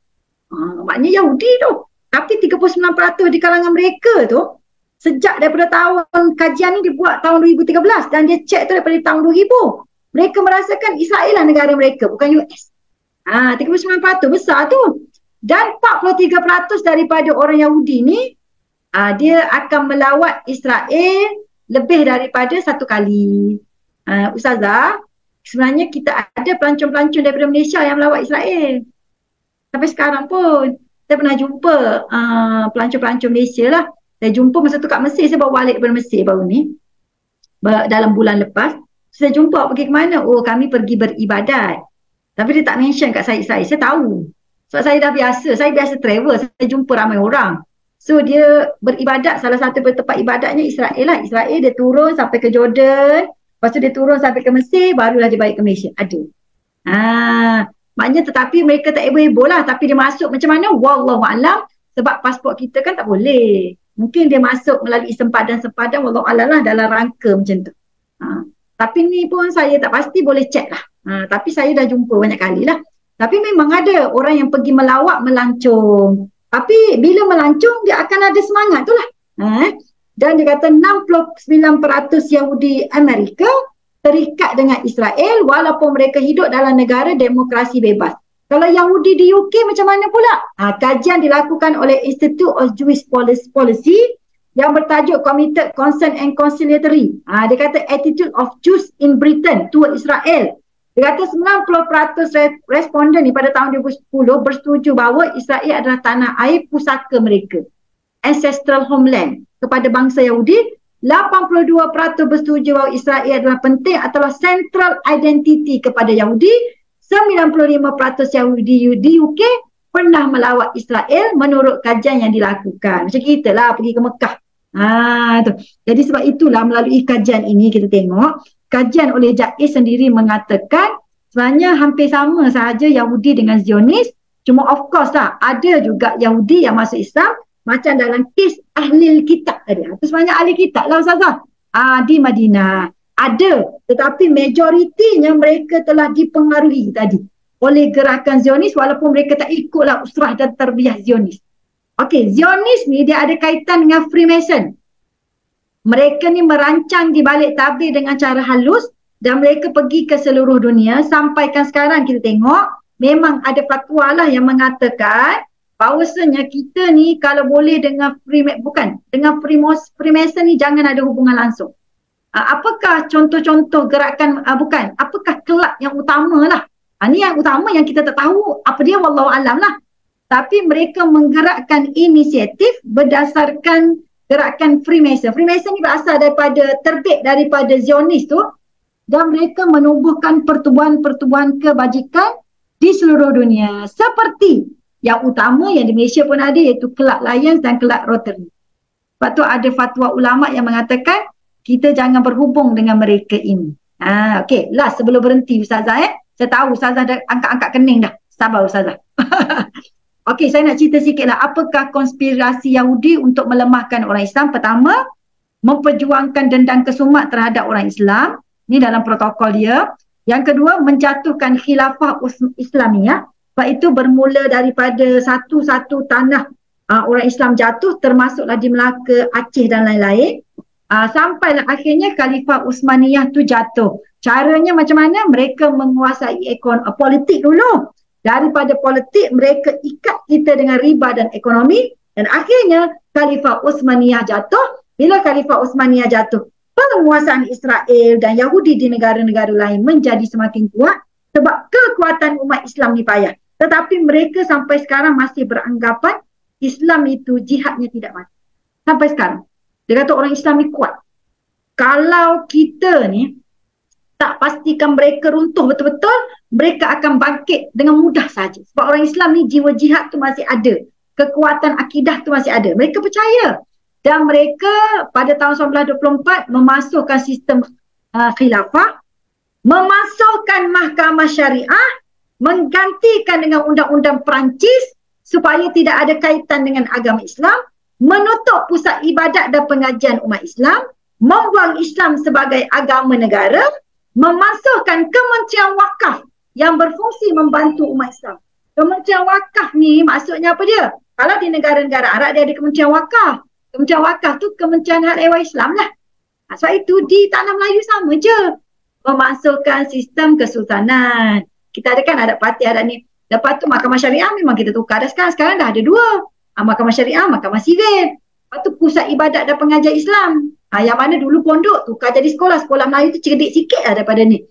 S1: Maknanya Yahudi tu. Tapi 39% di kalangan mereka tu, sejak daripada tahun kajian ni dibuat tahun 2013 dan dia cek tu daripada tahun 2000. Mereka merasakan Israel lah negara mereka, bukan US. 39% besar tu. Dan 43% daripada orang Yahudi ni dia akan melawat Israel lebih daripada satu kali. Ustazah, sebenarnya kita ada pelancong-pelancong daripada Malaysia yang melawat Israel. Sampai sekarang pun saya pernah jumpa pelancong-pelancong Malaysia lah. Saya jumpa masa tu kat Mesir, saya bawa balik daripada Mesir baru ni. Dalam bulan lepas. Saya jumpa pergi ke mana? Oh, kami pergi beribadat. Tapi dia tak mention kat saya tahu. Sebab saya dah biasa, saya biasa travel, saya jumpa ramai orang. So dia beribadat, salah satu tempat ibadatnya Israel lah. Israel dia turun sampai ke Jordan, lepas tu dia turun sampai ke Mesir, barulah dia balik ke Malaysia. Ada. Maknanya tetapi mereka tak heboh-heboh lah. Tapi dia masuk macam mana? Wallahualam. Sebab pasport kita kan tak boleh. Mungkin dia masuk melalui sempadan-sempadan, wallahualam lah dalam rangka macam tu. Tapi ni pun saya tak pasti, boleh check lah. Tapi saya dah jumpa banyak kali lah. Tapi memang ada orang yang pergi melawat, melancong. Tapi bila melancong, dia akan ada semangat tu lah. Dan dia kata 69% Yahudi Amerika terikat dengan Israel walaupun mereka hidup dalam negara demokrasi bebas. Kalau Yahudi di UK macam mana pula? Kajian dilakukan oleh Institute of Jewish Policy yang bertajuk Committed, Concerned and Conciliatory. Dia kata Attitude of Jews in Britain toward Israel. Dia kata 90% responden ni pada tahun 2010 bersetuju bahawa Israel adalah tanah air pusaka mereka, ancestral homeland kepada bangsa Yahudi. 82% bersetuju bahawa Israel adalah penting atau central identity kepada Yahudi. 95% Yahudi di UK pernah melawat Israel menurut kajian yang dilakukan. Macam kita lah pergi ke Mekah. Tu. Jadi sebab itulah melalui kajian ini kita tengok kajian oleh Jais sendiri mengatakan sebenarnya hampir sama sahaja Yahudi dengan Zionis. Cuma of course lah ada juga Yahudi yang masuk Islam macam dalam kes ahli kitab tadi. Itu sebenarnya ahli kitab lah Ustazah. Di Madinah. Ada, tetapi majoritinya mereka telah dipengaruhi tadi oleh gerakan Zionis walaupun mereka tak ikutlah usrah dan tarbiyah Zionis. Okey, Zionis ni dia ada kaitan dengan Freemason. Mereka ni merancang di balik tabir dengan cara halus dan mereka pergi ke seluruh dunia. Sampaikan sekarang kita tengok memang ada fatwa lah yang mengatakan bahawasanya kita ni kalau boleh dengan Freemason ni jangan ada hubungan langsung. Apakah contoh-contoh gerakan, apakah kelab yang utama lah. Ni yang utama yang kita tak tahu apa dia, wallahualam lah. Tapi mereka menggerakkan inisiatif berdasarkan gerakan Freemason. Freemason ni berasal terbit daripada Zionis tu dan mereka menubuhkan pertubuhan-pertubuhan kebajikan di seluruh dunia. Seperti Yang utama yang di Malaysia pun ada iaitu Kelab Lions dan Kelab Rotary. Sebab tu ada fatwa ulama yang mengatakan kita jangan berhubung dengan mereka ini. Okey, last sebelum berhenti Ustazah Saya tahu Ustazah dah angkat-angkat kening dah. Sabar Ustazah. Okey, saya nak cerita sikitlah apakah konspirasi Yahudi untuk melemahkan orang Islam. Pertama, memperjuangkan dendam kesumat terhadap orang Islam. Ini dalam protokol dia. Yang kedua, menjatuhkan khilafah Islamiyah. Sebab itu bermula daripada satu-satu tanah orang Islam jatuh, termasuklah di Melaka, Aceh dan lain-lain. Sampailah akhirnya Khalifah Uthmaniyah tu jatuh. Caranya macam mana? Mereka menguasai politik dulu. Daripada politik, mereka ikat kita dengan riba dan ekonomi. Dan akhirnya Khalifah Uthmaniyah jatuh. Bila Khalifah Uthmaniyah jatuh, penguasaan Israel dan Yahudi di negara-negara lain menjadi semakin kuat sebab kekuatan umat Islam ni payah. Tetapi mereka sampai sekarang masih beranggapan Islam itu jihadnya tidak mati. Sampai sekarang. Dia kata orang Islam ni kuat. Kalau kita ni tak pastikan mereka runtuh betul-betul, mereka akan bangkit dengan mudah saja. Sebab orang Islam ni jiwa jihad tu masih ada. Kekuatan akidah tu masih ada. Mereka percaya. Dan mereka pada tahun 1924 memasukkan sistem khilafah, memasukkan mahkamah syariah, menggantikan dengan undang-undang Perancis supaya tidak ada kaitan dengan agama Islam, menutup pusat ibadat dan pengajian umat Islam, membuang Islam sebagai agama negara, memasukkan Kementerian Wakaf yang berfungsi membantu umat Islam. Kementerian Wakaf ni maksudnya apa dia? Kalau di negara-negara Arab dia ada Kementerian Wakaf. Kementerian Wakaf tu Kementerian Hal Ehwal Islam lah. Sebab itu di tanah Melayu sama je. Memasukkan sistem kesultanan. Kita ada kan adat parti adat ni. Lepas tu mahkamah syariah memang kita tukar dah sekarang. Sekarang dah ada dua. Mahkamah syariah, mahkamah sivil. Lepas tu pusat ibadat dan pengajian Islam. Yang mana dulu pondok tukar jadi sekolah. Sekolah Melayu tu cerdik sikit lah daripada ni.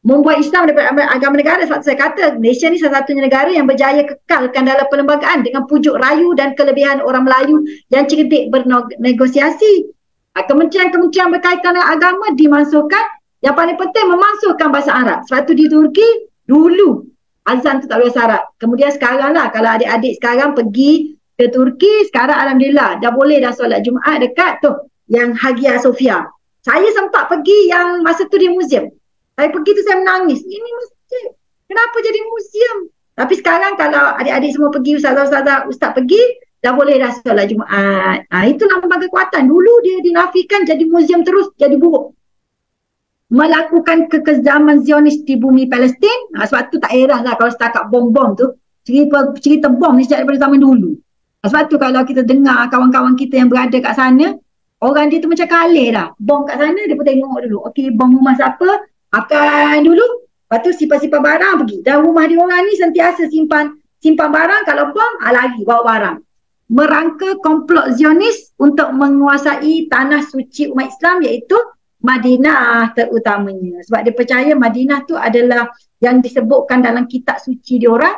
S1: Membuat Islam daripada agama negara. Sebab saya kata Malaysia ni salah satunya negara yang berjaya kekalkan dalam perlembagaan dengan pujuk rayu dan kelebihan orang Melayu yang cerdik bernegosiasi. Kementerian-kementerian berkaitan dengan agama dimasukkan. Yang paling penting memasukkan bahasa Arab. Sebab tu di Turki dulu azan tu tak boleh bahasa Arab. Kemudian sekarang lah kalau adik-adik sekarang pergi ke Turki, sekarang Alhamdulillah dah boleh dah solat Jumaat dekat tu yang Hagia Sophia. Saya sempat pergi yang masa tu di muzium. Saya pergi tu saya menangis. Ini masjid. Kenapa jadi muzium? Tapi sekarang kalau adik-adik semua pergi, ustaz pergi, dah boleh dah solat Jumaat. Itu lambang kekuatan. Dulu dia dinafikan jadi muzium terus, jadi buruk. Melakukan kekejaman Zionis di bumi Palestin. Sebab tu tak heran lah kalau setakat bom-bom tu. Cerita bom ni sejak daripada zaman dulu. Sebab tu kalau kita dengar kawan-kawan kita yang berada kat sana, orang dia tu macam kalih dah. Bom kat sana, dia pun tengok dulu. Okey, bom rumah siapa? Akan dulu. Lepas tu simpan-simpan barang pergi. Dan rumah dia orang ni sentiasa simpan barang. Kalau bom, lari bawa barang. Merangka komplot Zionis untuk menguasai tanah suci umat Islam iaitu Madinah terutamanya. Sebab dia percaya Madinah tu adalah yang disebutkan dalam kitab suci diorang.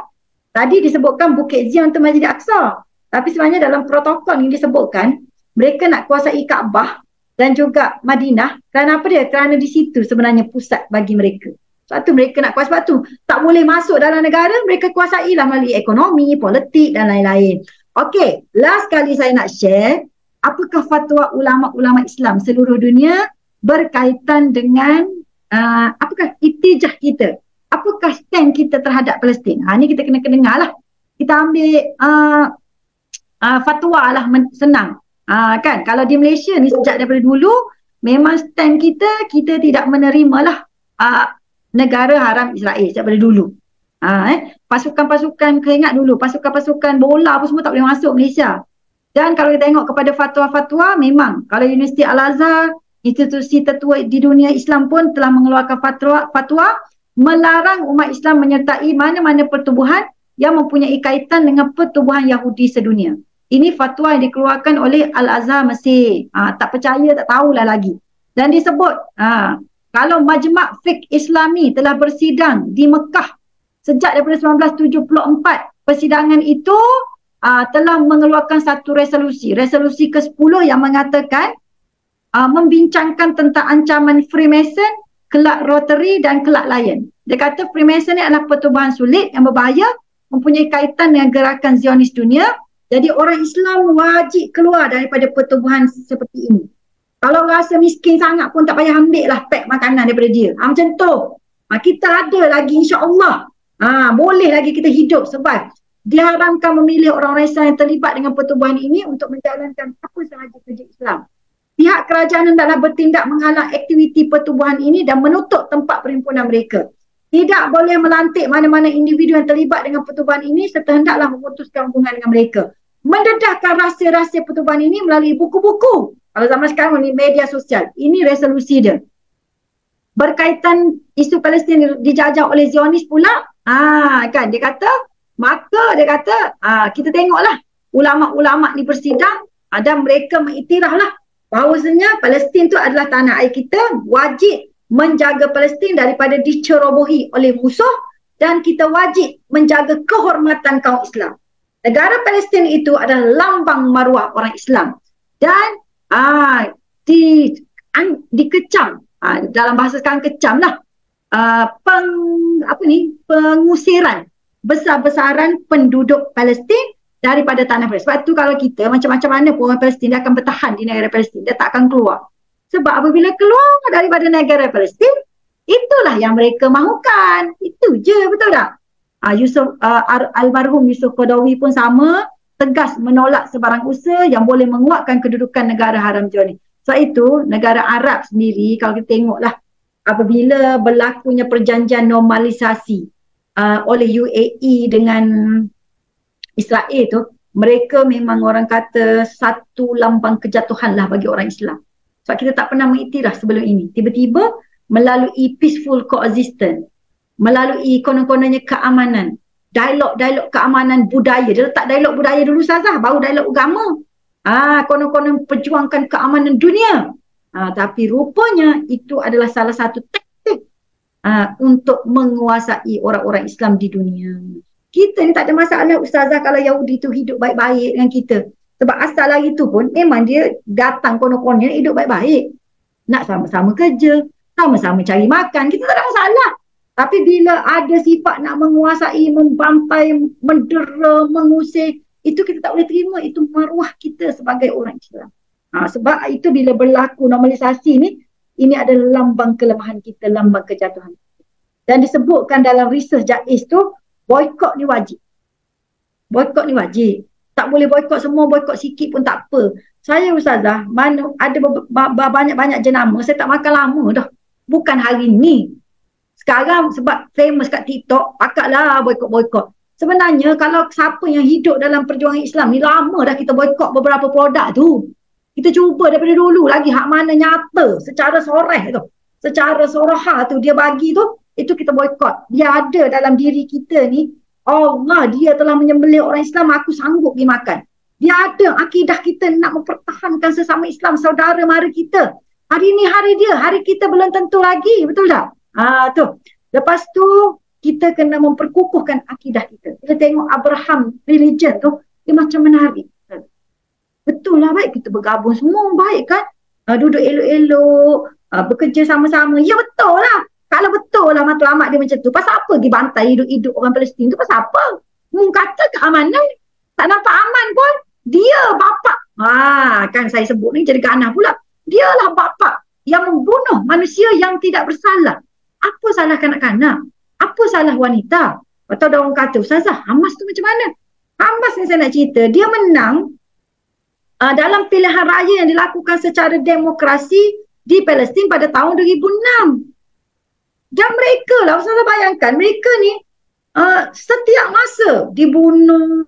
S1: Tadi disebutkan Bukit Zion tu Masjid Aqsa. Tapi sebenarnya dalam protokol yang disebutkan, mereka nak kuasai Kaabah dan juga Madinah. Kerana apa dia? Kerana di situ sebenarnya pusat bagi mereka. Sebab tu mereka nak kuasai. Sebab tu tak boleh masuk dalam negara, mereka kuasailah melalui ekonomi, politik dan lain-lain. Okey, last kali saya nak share, apakah fatwa ulama-ulama Islam seluruh dunia berkaitan dengan apakah itijah kita? Apakah stand kita terhadap Palestin? Ni kita kena dengar lah. Kita ambil fatwa lah senang. Kan kalau di Malaysia ni sejak daripada dulu memang stand kita tidak menerimalah negara haram Israel sejak daripada dulu. Pasukan-pasukan, kau ingat dulu pasukan-pasukan bola pun semua tak boleh masuk Malaysia. Dan kalau kita tengok kepada fatwa-fatwa, memang kalau Universiti Al-Azhar, institusi tertua di dunia Islam pun telah mengeluarkan fatwa melarang umat Islam menyertai mana-mana pertubuhan yang mempunyai kaitan dengan pertubuhan Yahudi sedunia. Ini fatwa yang dikeluarkan oleh Al-Azhar Mesir. Tak percaya, tak tahulah lagi. Dan disebut, kalau Majma' Fiqh Islami telah bersidang di Mekah sejak daripada 1974, persidangan itu telah mengeluarkan satu resolusi ke-10 yang mengatakan membincangkan tentang ancaman Freemason, Kelab Rotary dan Kelab Lion. Dia kata Freemason ni adalah pertubuhan sulit yang berbahaya mempunyai kaitan dengan gerakan Zionis dunia. Jadi orang Islam wajib keluar daripada pertubuhan seperti ini. Kalau rasa miskin sangat pun tak payah ambil lah pack makanan daripada dia. Macam tu. Kita ada lagi insya-Allah. Boleh lagi kita hidup sebab diharamkan memilih orang-orang Islam yang terlibat dengan pertubuhan ini untuk menjalankan apa sahaja kerja Islam. Pihak kerajaan hendaklah bertindak menghalang aktiviti pertubuhan ini dan menutup tempat perhimpunan mereka. Tidak boleh melantik mana-mana individu yang terlibat dengan pertubuhan ini serta hendaklah memutuskan hubungan dengan mereka. Mendedahkan rahsia-rahsia pertubuhan ini melalui buku-buku. Kalau zaman sekarang ni media sosial. Ini resolusi dia. Berkaitan isu Palestin dijajah oleh Zionis pula, kan dia kata, kita tengoklah ulama-ulama ni bersidang dan mereka mengiktiraflah bahawasanya Palestin tu adalah tanah air kita, wajib menjaga Palestin daripada dicerobohi oleh musuh dan kita wajib menjaga kehormatan kaum Islam. Negara Palestin itu adalah lambang maruah orang Islam dan dikecam, dalam bahasa sekarang kecam lah, pengusiran besar-besaran penduduk Palestin daripada tanah Palestin. Sebab tu kalau kita macam-macam mana pun orang Palestin dia akan bertahan di negara Palestin, dia tak akan keluar. Sebab apabila keluar daripada negara Palestin, itulah yang mereka mahukan. Itu je, betul tak? Almarhum Yusuf Qaradawi pun sama, tegas menolak sebarang usaha yang boleh menguatkan kedudukan negara haram Zionis. Sebab itu, negara Arab sendiri, kalau kita tengoklah, apabila berlakunya perjanjian normalisasi oleh UAE dengan Israel tu, mereka memang orang kata satu lambang kejatuhan lah bagi orang Islam. Sebab kita tak pernah mengiktiraf sebelum ini. Tiba-tiba melalui peaceful coexistence, melalui konon-kononnya keamanan, dialog-dialog keamanan budaya. Dia letak dialog budaya dulu Ustazah, baru dialog agama. Konon-konon perjuangkan keamanan dunia. Tapi rupanya itu adalah salah satu taktik untuk menguasai orang-orang Islam di dunia. Kita ni tak ada masalah Ustazah kalau Yahudi tu hidup baik-baik dengan kita. Sebab asal lagi tu pun memang dia datang konon-kononnya hidup baik-baik. Nak sama-sama kerja, sama-sama cari makan, kita tak ada masalah. Tapi bila ada sifat nak menguasai, membantai, mendera, mengusir, itu kita tak boleh terima. Itu maruah kita sebagai orang Islam. Sebab itu bila berlaku normalisasi ni, ini adalah lambang kelemahan kita, lambang kejatuhan kita. Dan disebutkan dalam research Jais tu, boykot ni wajib. Boykot ni wajib. Tak boleh boykot semua, boykot sikit pun tak apa. Saya Ustazah, mana ada banyak-banyak jenama, saya tak makan lama dah. Bukan hari ni. Sekarang sebab famous kat TikTok, pakatlah boykot-boykot. Sebenarnya kalau siapa yang hidup dalam perjuangan Islam ni, lama dah kita boykot beberapa produk tu. Kita cuba daripada dulu lagi hak mana nyata secara soreh tu. Secara soroha tu dia bagi tu, itu kita boykot. Dia ada dalam diri kita ni, Allah dia telah menyembelih orang Islam, aku sanggup pergi makan. Dia ada akidah kita nak mempertahankan sesama Islam, saudara mara kita. Hari ni hari dia, hari kita belum tentu lagi, betul tak? Tu. Lepas tu kita kena memperkukuhkan akidah kita. Kita tengok Abraham religion tu, dia macam menarik. Betul lah, baik kita bergabung semua, baik kan? Duduk elok-elok, bekerja sama-sama. Ya betul lah. Kalau betul lah matlamat dia macam tu, pasal apa pergi bantai hidup-hidup orang Palestin tu? Pasal apa? Kata keamanan, tak nampak aman pun. Dia bapak. Kan saya sebut ni jadi ganah pula. Dialah bapak yang membunuh manusia yang tidak bersalah. Apa salah kanak-kanak? Apa salah wanita? Atau ada orang kata, Ustazah, Hamas tu macam mana? Hamas ni saya nak cerita, dia menang dalam pilihan raya yang dilakukan secara demokrasi di Palestin pada tahun 2006. Dan mereka lah, Ustazah bayangkan, mereka ni setiap masa dibunuh,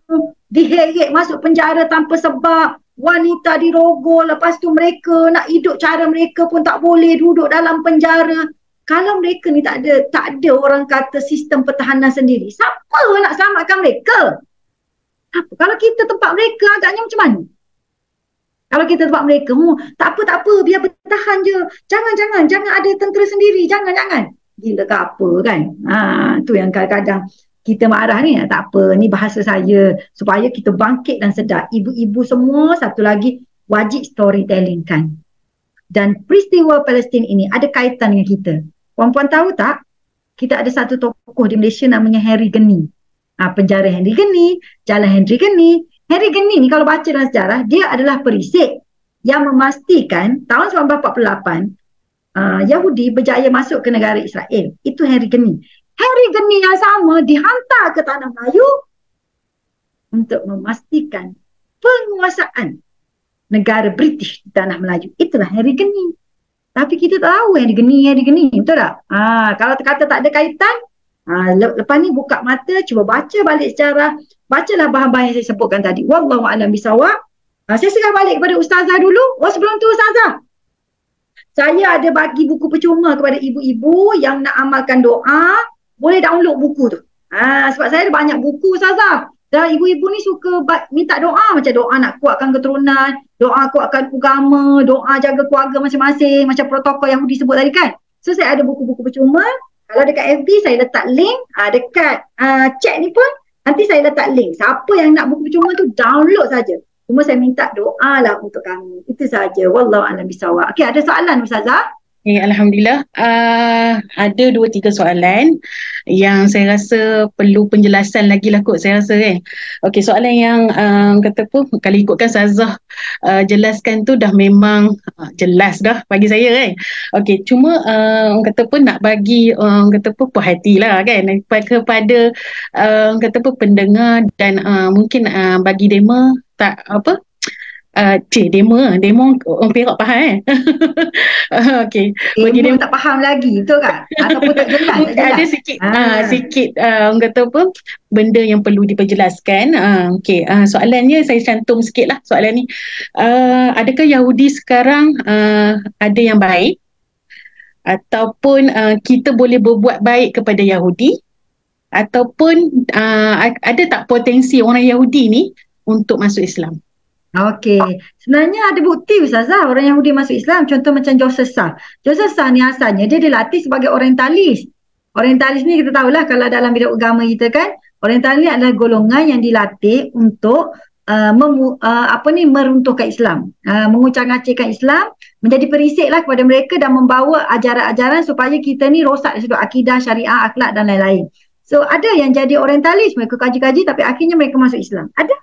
S1: diheret masuk penjara tanpa sebab, wanita dirogol, lepas tu mereka nak hidup cara mereka pun tak boleh, duduk dalam penjara. Kalau mereka ni tak ada orang kata sistem pertahanan sendiri, siapa nak selamatkan mereka? Apa? Kalau kita tempat mereka agaknya macam mana? Kalau kita tempat mereka, tak apa, biar bertahan je. Jangan ada tentera sendiri, jangan. Gila ke apa kan? Tu yang kadang-kadang kita marah ni, tak apa, ni bahasa saya supaya kita bangkit dan sedar. Ibu-ibu semua, satu lagi, wajib storytelling kan. Dan peristiwa Palestin ini ada kaitan dengan kita. Puan-puan tahu tak? Kita ada satu tokoh di Malaysia namanya Harry Geni. Penjara Henry Geni, Jalan Henry Geni. Henry Geni ni kalau baca dalam sejarah, dia adalah perisik yang memastikan tahun 1948 Yahudi berjaya masuk ke negara Israel. Itu Henry Geni. Henry Geni yang sama dihantar ke Tanah Melayu untuk memastikan penguasaan negara British di Tanah Melayu. Itulah Henry Geni. Tapi kita tak tahu Henry Geni. Betul tak? Kalau kata tak ada kaitan, lepas ni buka mata, cuba baca balik sejarah. Bacalah bahan-bahan yang saya sebutkan tadi. Wallahu a'lam bisawab. Saya serah balik kepada Ustazah dulu. Sebelum tu Ustazah, saya ada bagi buku percuma kepada ibu-ibu yang nak amalkan doa. Boleh download buku tu. Sebab saya ada banyak buku Ustazah. Dan ibu-ibu ni suka minta doa. Macam doa nak kuatkan keturunan, doa kuatkan agama, doa jaga keluarga masing-masing. Macam protokol Yahudi sebut tadi kan. So saya ada buku-buku percuma. Kalau dekat FB saya letak link. Dekat chat ni pun nanti saya letak link. Siapa yang nak buku percuma tu download saja. Cuma saya minta doa lah untuk kami. Itu saja. Wallahu a'lam bisawab. Okey, ada soalan Ustazah?
S2: Alhamdulillah. Ada 2-3 soalan yang saya rasa perlu penjelasan lagi lah kot, saya rasa kan. Okey, soalan yang kata apa, kalau ikutkan Ustazah jelaskan tu dah memang jelas dah bagi saya kan. Okey, cuma kata apa, nak bagi kata apa, puas hati lah kan kepada kata apa, pendengar dan mungkin bagi demo tak apa, demo orang Perak faham okey, bagi demo
S1: tak faham lagi, betul kan? Ataupun tak jelas,
S2: ada sikit sikit orang kata apa, benda yang perlu diperjelaskan. Okey, soalannya saya cantum sikitlah soalan ni. Adakah Yahudi sekarang ada yang baik ataupun kita boleh berbuat baik kepada Yahudi, ataupun ada tak potensi orang Yahudi ni untuk masuk Islam?
S1: Okey, sebenarnya ada bukti Ustazah orang Yahudi masuk Islam. Contoh macam Joseph Sah. Joseph Sah ni asalnya dia dilatih sebagai orientalis. Orientalis ni kita tahulah kalau dalam bidang agama kita kan, orientalis adalah golongan yang dilatih untuk meruntuhkan Islam, mengucang-acihkan Islam, menjadi perisik lah kepada mereka dan membawa ajaran-ajaran supaya kita ni rosak dari sudut akidah, syariah, akhlak dan lain-lain. So ada yang jadi orientalis, mereka kaji-kaji tapi akhirnya mereka masuk Islam. Ada.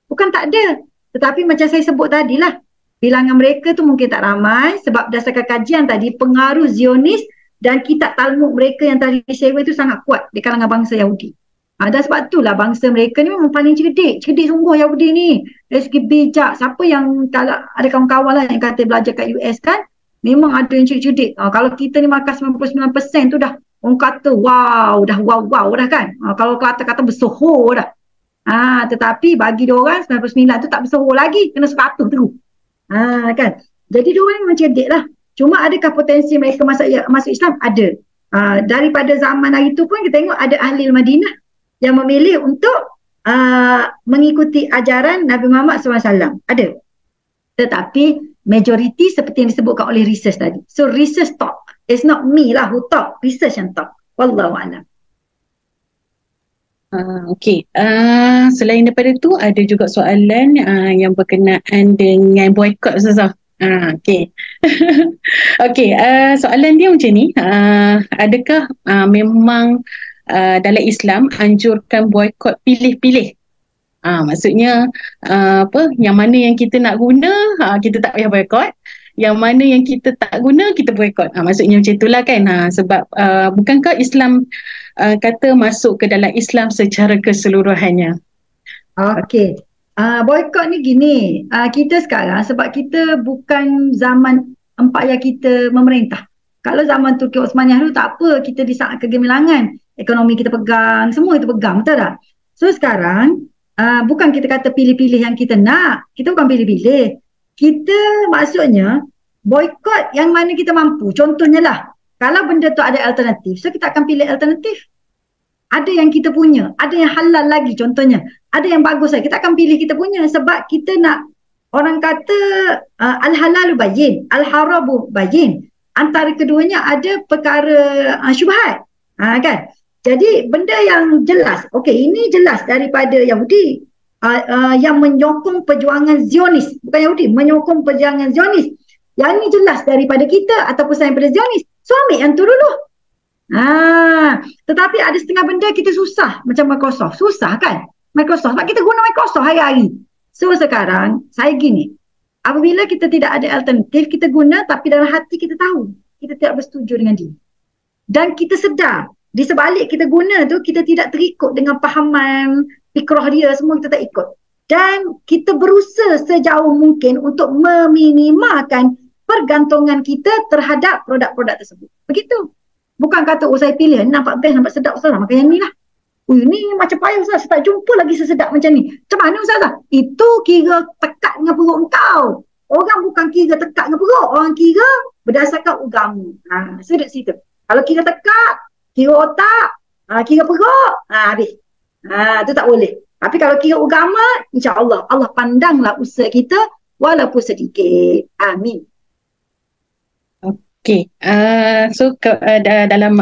S1: Bukan tak ada. Tetapi macam saya sebut tadi lah, bilangan mereka tu mungkin tak ramai sebab berdasarkan kajian tadi, pengaruh Zionis dan kitab Talmud mereka yang telah disewa itu sangat kuat di kalangan bangsa Yahudi. Dan sebab itulah bangsa mereka ni memang paling cerdik sungguh Yahudi ni. Dari segi bijak, siapa yang kalau ada kawan-kawan lah yang kata belajar kat US kan, memang ada yang cerdik. Kalau kita ni makan 99% tu dah, orang kata wow dah kan. Kalau kata bersohor dah. Tetapi bagi diorang 99 tu tak bersohor lagi, kena 100 terus. Kan. Jadi diorang memang cerdik lah. Cuma adakah potensi mereka masuk Islam? Ada. Daripada zaman hari tu pun kita tengok ada ahli Madinah yang memilih untuk mengikuti ajaran Nabi Muhammad SAW. Ada. Tetapi majoriti seperti yang disebutkan oleh research tadi. So research talk. It's not me lah who talk. Research yang talk. Wallahu a'lam.
S2: Okey, selain daripada tu ada juga soalan yang berkenaan dengan boykot Ustazah. Okey. Okey, soalan dia macam ni, adakah memang dalam Islam anjurkan boykot pilih-pilih? Maksudnya apa, yang mana yang kita nak guna kita tak payah boykot, yang mana yang kita tak guna kita boykot. Maksudnya macam itulah kan. Sebab bukankah Islam kata masuk ke dalam Islam secara keseluruhannya?
S1: Okey. Boykot ni gini, kita sekarang sebab kita bukan zaman empayar kita memerintah. Kalau zaman Turki Osmaniyah dulu tak apa, kita di saat kegemilangan, ekonomi kita pegang, semua kita pegang, betul tak? So sekarang bukan kita kata pilih-pilih yang kita nak, kita bukan pilih-pilih. Kita maksudnya boykot yang mana kita mampu. Contohnya lah, kalau benda tu ada alternatif, so kita akan pilih alternatif. Ada yang kita punya, ada yang halal lagi contohnya. Ada yang bagus lagi, kita akan pilih kita punya sebab kita nak, orang kata al-halalu bayyin, al-haramu bayyin. Antara keduanya ada perkara syubhat. Kan? Jadi benda yang jelas, okey ini jelas daripada Yahudi. Yang menyokong perjuangan Zionis, bukan Yahudi, menyokong perjuangan Zionis. Yang ini jelas daripada kita ataupun daripada Zionis. So ambil yang tu dulu. Tetapi ada setengah benda kita susah, macam Microsoft. Susah kan? Microsoft. Sebab kita guna Microsoft hari-hari. So sekarang, saya gini. Apabila kita tidak ada alternatif, kita guna tapi dalam hati kita tahu. Kita tidak bersetuju dengan dia. Dan kita sedar, di sebalik kita guna tu, kita tidak terikut dengan fahaman, fikrah dia, semua kita tak ikut. Dan kita berusaha sejauh mungkin untuk meminimalkan pergantungan kita terhadap produk-produk tersebut. Begitu. Bukan kata, saya pilih, nampak best, nampak sedap, Ustazah, makan yang ni lah. Ni macam payah Ustaz, saya tak jumpa lagi sesedap macam ni. Macam mana Ustazah? Itu kira tekat dengan perut engkau. Orang bukan kira tekat dengan perut, orang kira berdasarkan agama. So dekat situ. Kalau kira tekak, kira otak, kira perut, habis. Itu tak boleh. Tapi kalau kira agama, insya-Allah Allah pandanglah usaha kita walaupun sedikit. Amin.
S2: Okey. Dalam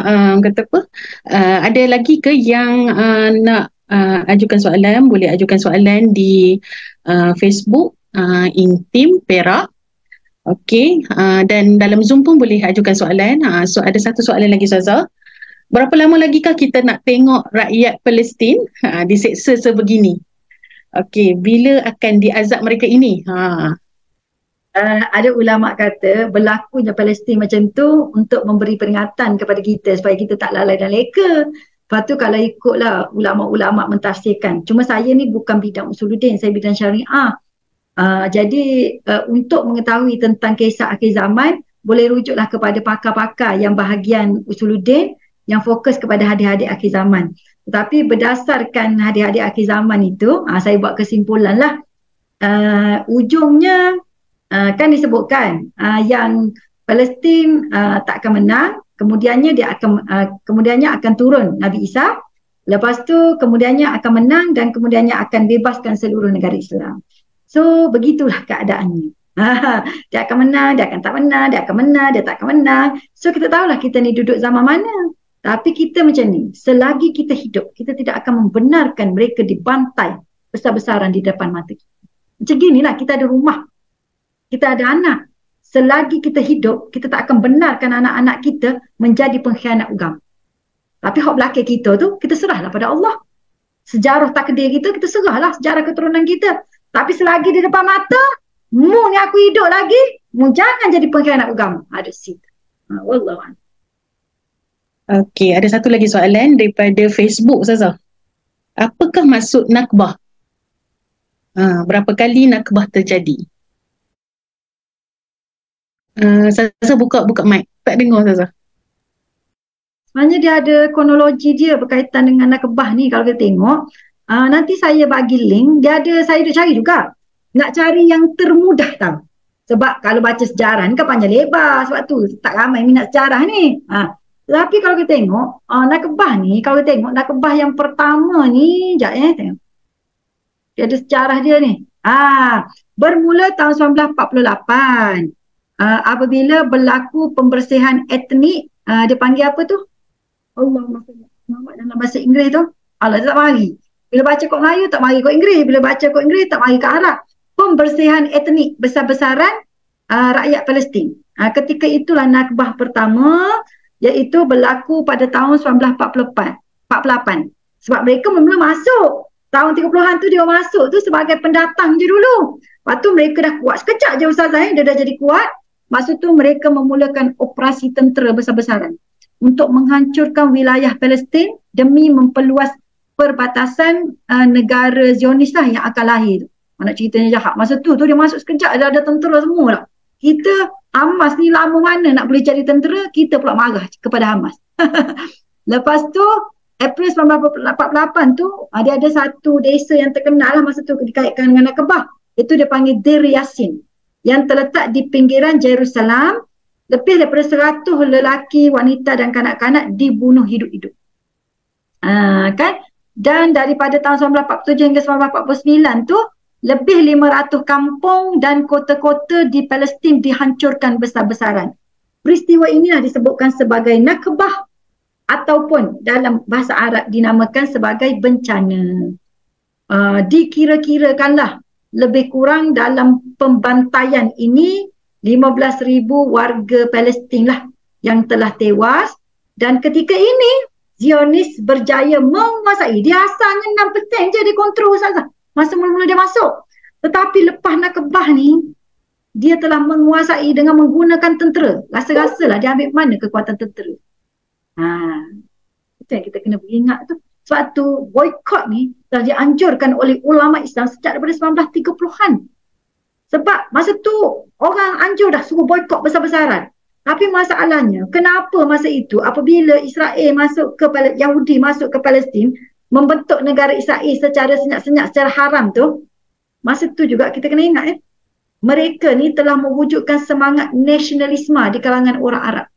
S2: kata apa? Ada lagi ke yang nak ajukan soalan? Boleh ajukan soalan di Facebook Intim Perak. Okey. Dan dalam Zoom pun boleh ajukan soalan. So ada satu soalan lagi, Ustazah. Berapa lama lagi kah kita nak tengok rakyat Palestin diseksa sebegini? Okey, bila akan diazab mereka ini?
S1: Ada ulama kata berlakunya Palestin macam tu untuk memberi peringatan kepada kita supaya kita tak lalai dan leka. Lepas tu kalau ikutlah ulama-ulama mentafsirkan. Cuma saya ni bukan bidang usuluddin, saya bidang syariah. Jadi untuk mengetahui tentang kisah akhir zaman, boleh rujuklah kepada pakar-pakar yang bahagian usuluddin yang fokus kepada hadis-hadis akhir zaman. Tetapi berdasarkan hadis-hadis akhir zaman itu, saya buat kesimpulan lah. Ujungnya kan disebutkan yang Palestin tak akan menang, kemudiannya kemudiannya akan turun Nabi Isa, lepas tu kemudiannya akan menang dan kemudiannya akan bebaskan seluruh negara Islam. So begitulah keadaannya. Dia akan menang, dia akan tak menang, dia akan menang, dia tak akan menang. So kita tahulah kita ni duduk zaman mana. Tapi kita macam ni, selagi kita hidup, kita tidak akan membenarkan mereka dibantai besar-besaran di depan mata kita. Macam ginilah, kita ada rumah, kita ada anak. Selagi kita hidup, kita tak akan benarkan anak-anak kita menjadi pengkhianat agama. Tapi hak belakang kita tu, kita serahlah pada Allah. Sejarah takdir kita, kita serahlah sejarah keturunan kita. Tapi selagi di depan mata, mu ni aku hidup lagi, mu jangan jadi pengkhianat agama. Ada situ. Wallahualam.
S2: Okey, ada satu lagi soalan daripada Facebook, Ustazah. Apakah maksud nakbah? Berapa kali nakbah terjadi? Ustazah buka mic. Tak dengar, Ustazah.
S1: Sebenarnya dia ada kronologi dia berkaitan dengan nakbah ni. Kalau kita tengok, nanti saya bagi link. Saya duk cari juga. Nak cari yang termudah tau. Sebab kalau baca sejarah ni kan panjang lebar. Sebab tu tak ramai minat sejarah ni. Tapi kalau kita tengok, nakbah ni, kalau kita tengok nakbah yang pertama ni, tengok. Dia ada sejarah dia ni. Bermula tahun 1948. Apabila berlaku pembersihan etnik, dia panggil apa tu? Allahumma dalam bahasa Inggeris tu. Allah tak mari. Bila baca kod Melayu tak mari kod Inggeris. Bila baca kod Inggeris tak mari ke Arab. Pembersihan etnik besar-besaran rakyat Palestin. Ketika itulah nakbah pertama, iaitu berlaku pada tahun 1948. Sebab mereka mula masuk. Tahun 30-an tu dia masuk tu sebagai pendatang je dulu. Lepas tu mereka dah kuat. Sekejap je Ustazah, dia dah jadi kuat. Maksud tu mereka memulakan operasi tentera besar-besaran untuk menghancurkan wilayah Palestin demi memperluas perbatasan negara Zionis lah yang akan lahir. Mana ceritanya jahat. Masa tu dia masuk sekejap dah ada tentera semua lah. Kita Hamas ni lama mana nak boleh jadi tentera, kita pula marah kepada Hamas. Lepas tu April 1948 tu dia ada satu desa yang terkenal lah masa tu dikaitkan dengan nakbah. Itu dia panggil Deir Yassin yang terletak di pinggiran Jerusalem. Lebih daripada 100 lelaki, wanita dan kanak-kanak dibunuh hidup-hidup. Kan? Dan daripada tahun 1947 hingga 1949 tu lebih 500 kampung dan kota-kota di Palestin dihancurkan besar-besaran. Peristiwa inilah disebutkan sebagai nakbah ataupun dalam bahasa Arab dinamakan sebagai bencana. Dikira-kirakanlah lebih kurang dalam pembantaian ini 15,000 warga Palestin lah yang telah tewas Dan ketika ini Zionis berjaya menguasai. Dia asalnya 6% je dia kontrol saja masa mula-mula dia masuk. Tetapi lepas Nakbah ni, dia telah menguasai dengan menggunakan tentera. Rasa-rasalah dia ambil mana kekuatan tentera. Itu yang kita kena ingat tu. Sebab tu boykot ni telah dianjurkan oleh ulama Islam sejak daripada 1930-an. Sebab masa tu orang anjur dah suruh boykot besar-besaran. Tapi masalahnya, kenapa masa itu apabila Israel masuk ke Yahudi masuk ke Palestin, membentuk negara Israel secara senyap-senyap, secara haram tu, masa tu juga kita kena ingat mereka ni telah mewujudkan semangat nasionalisme di kalangan orang Arab.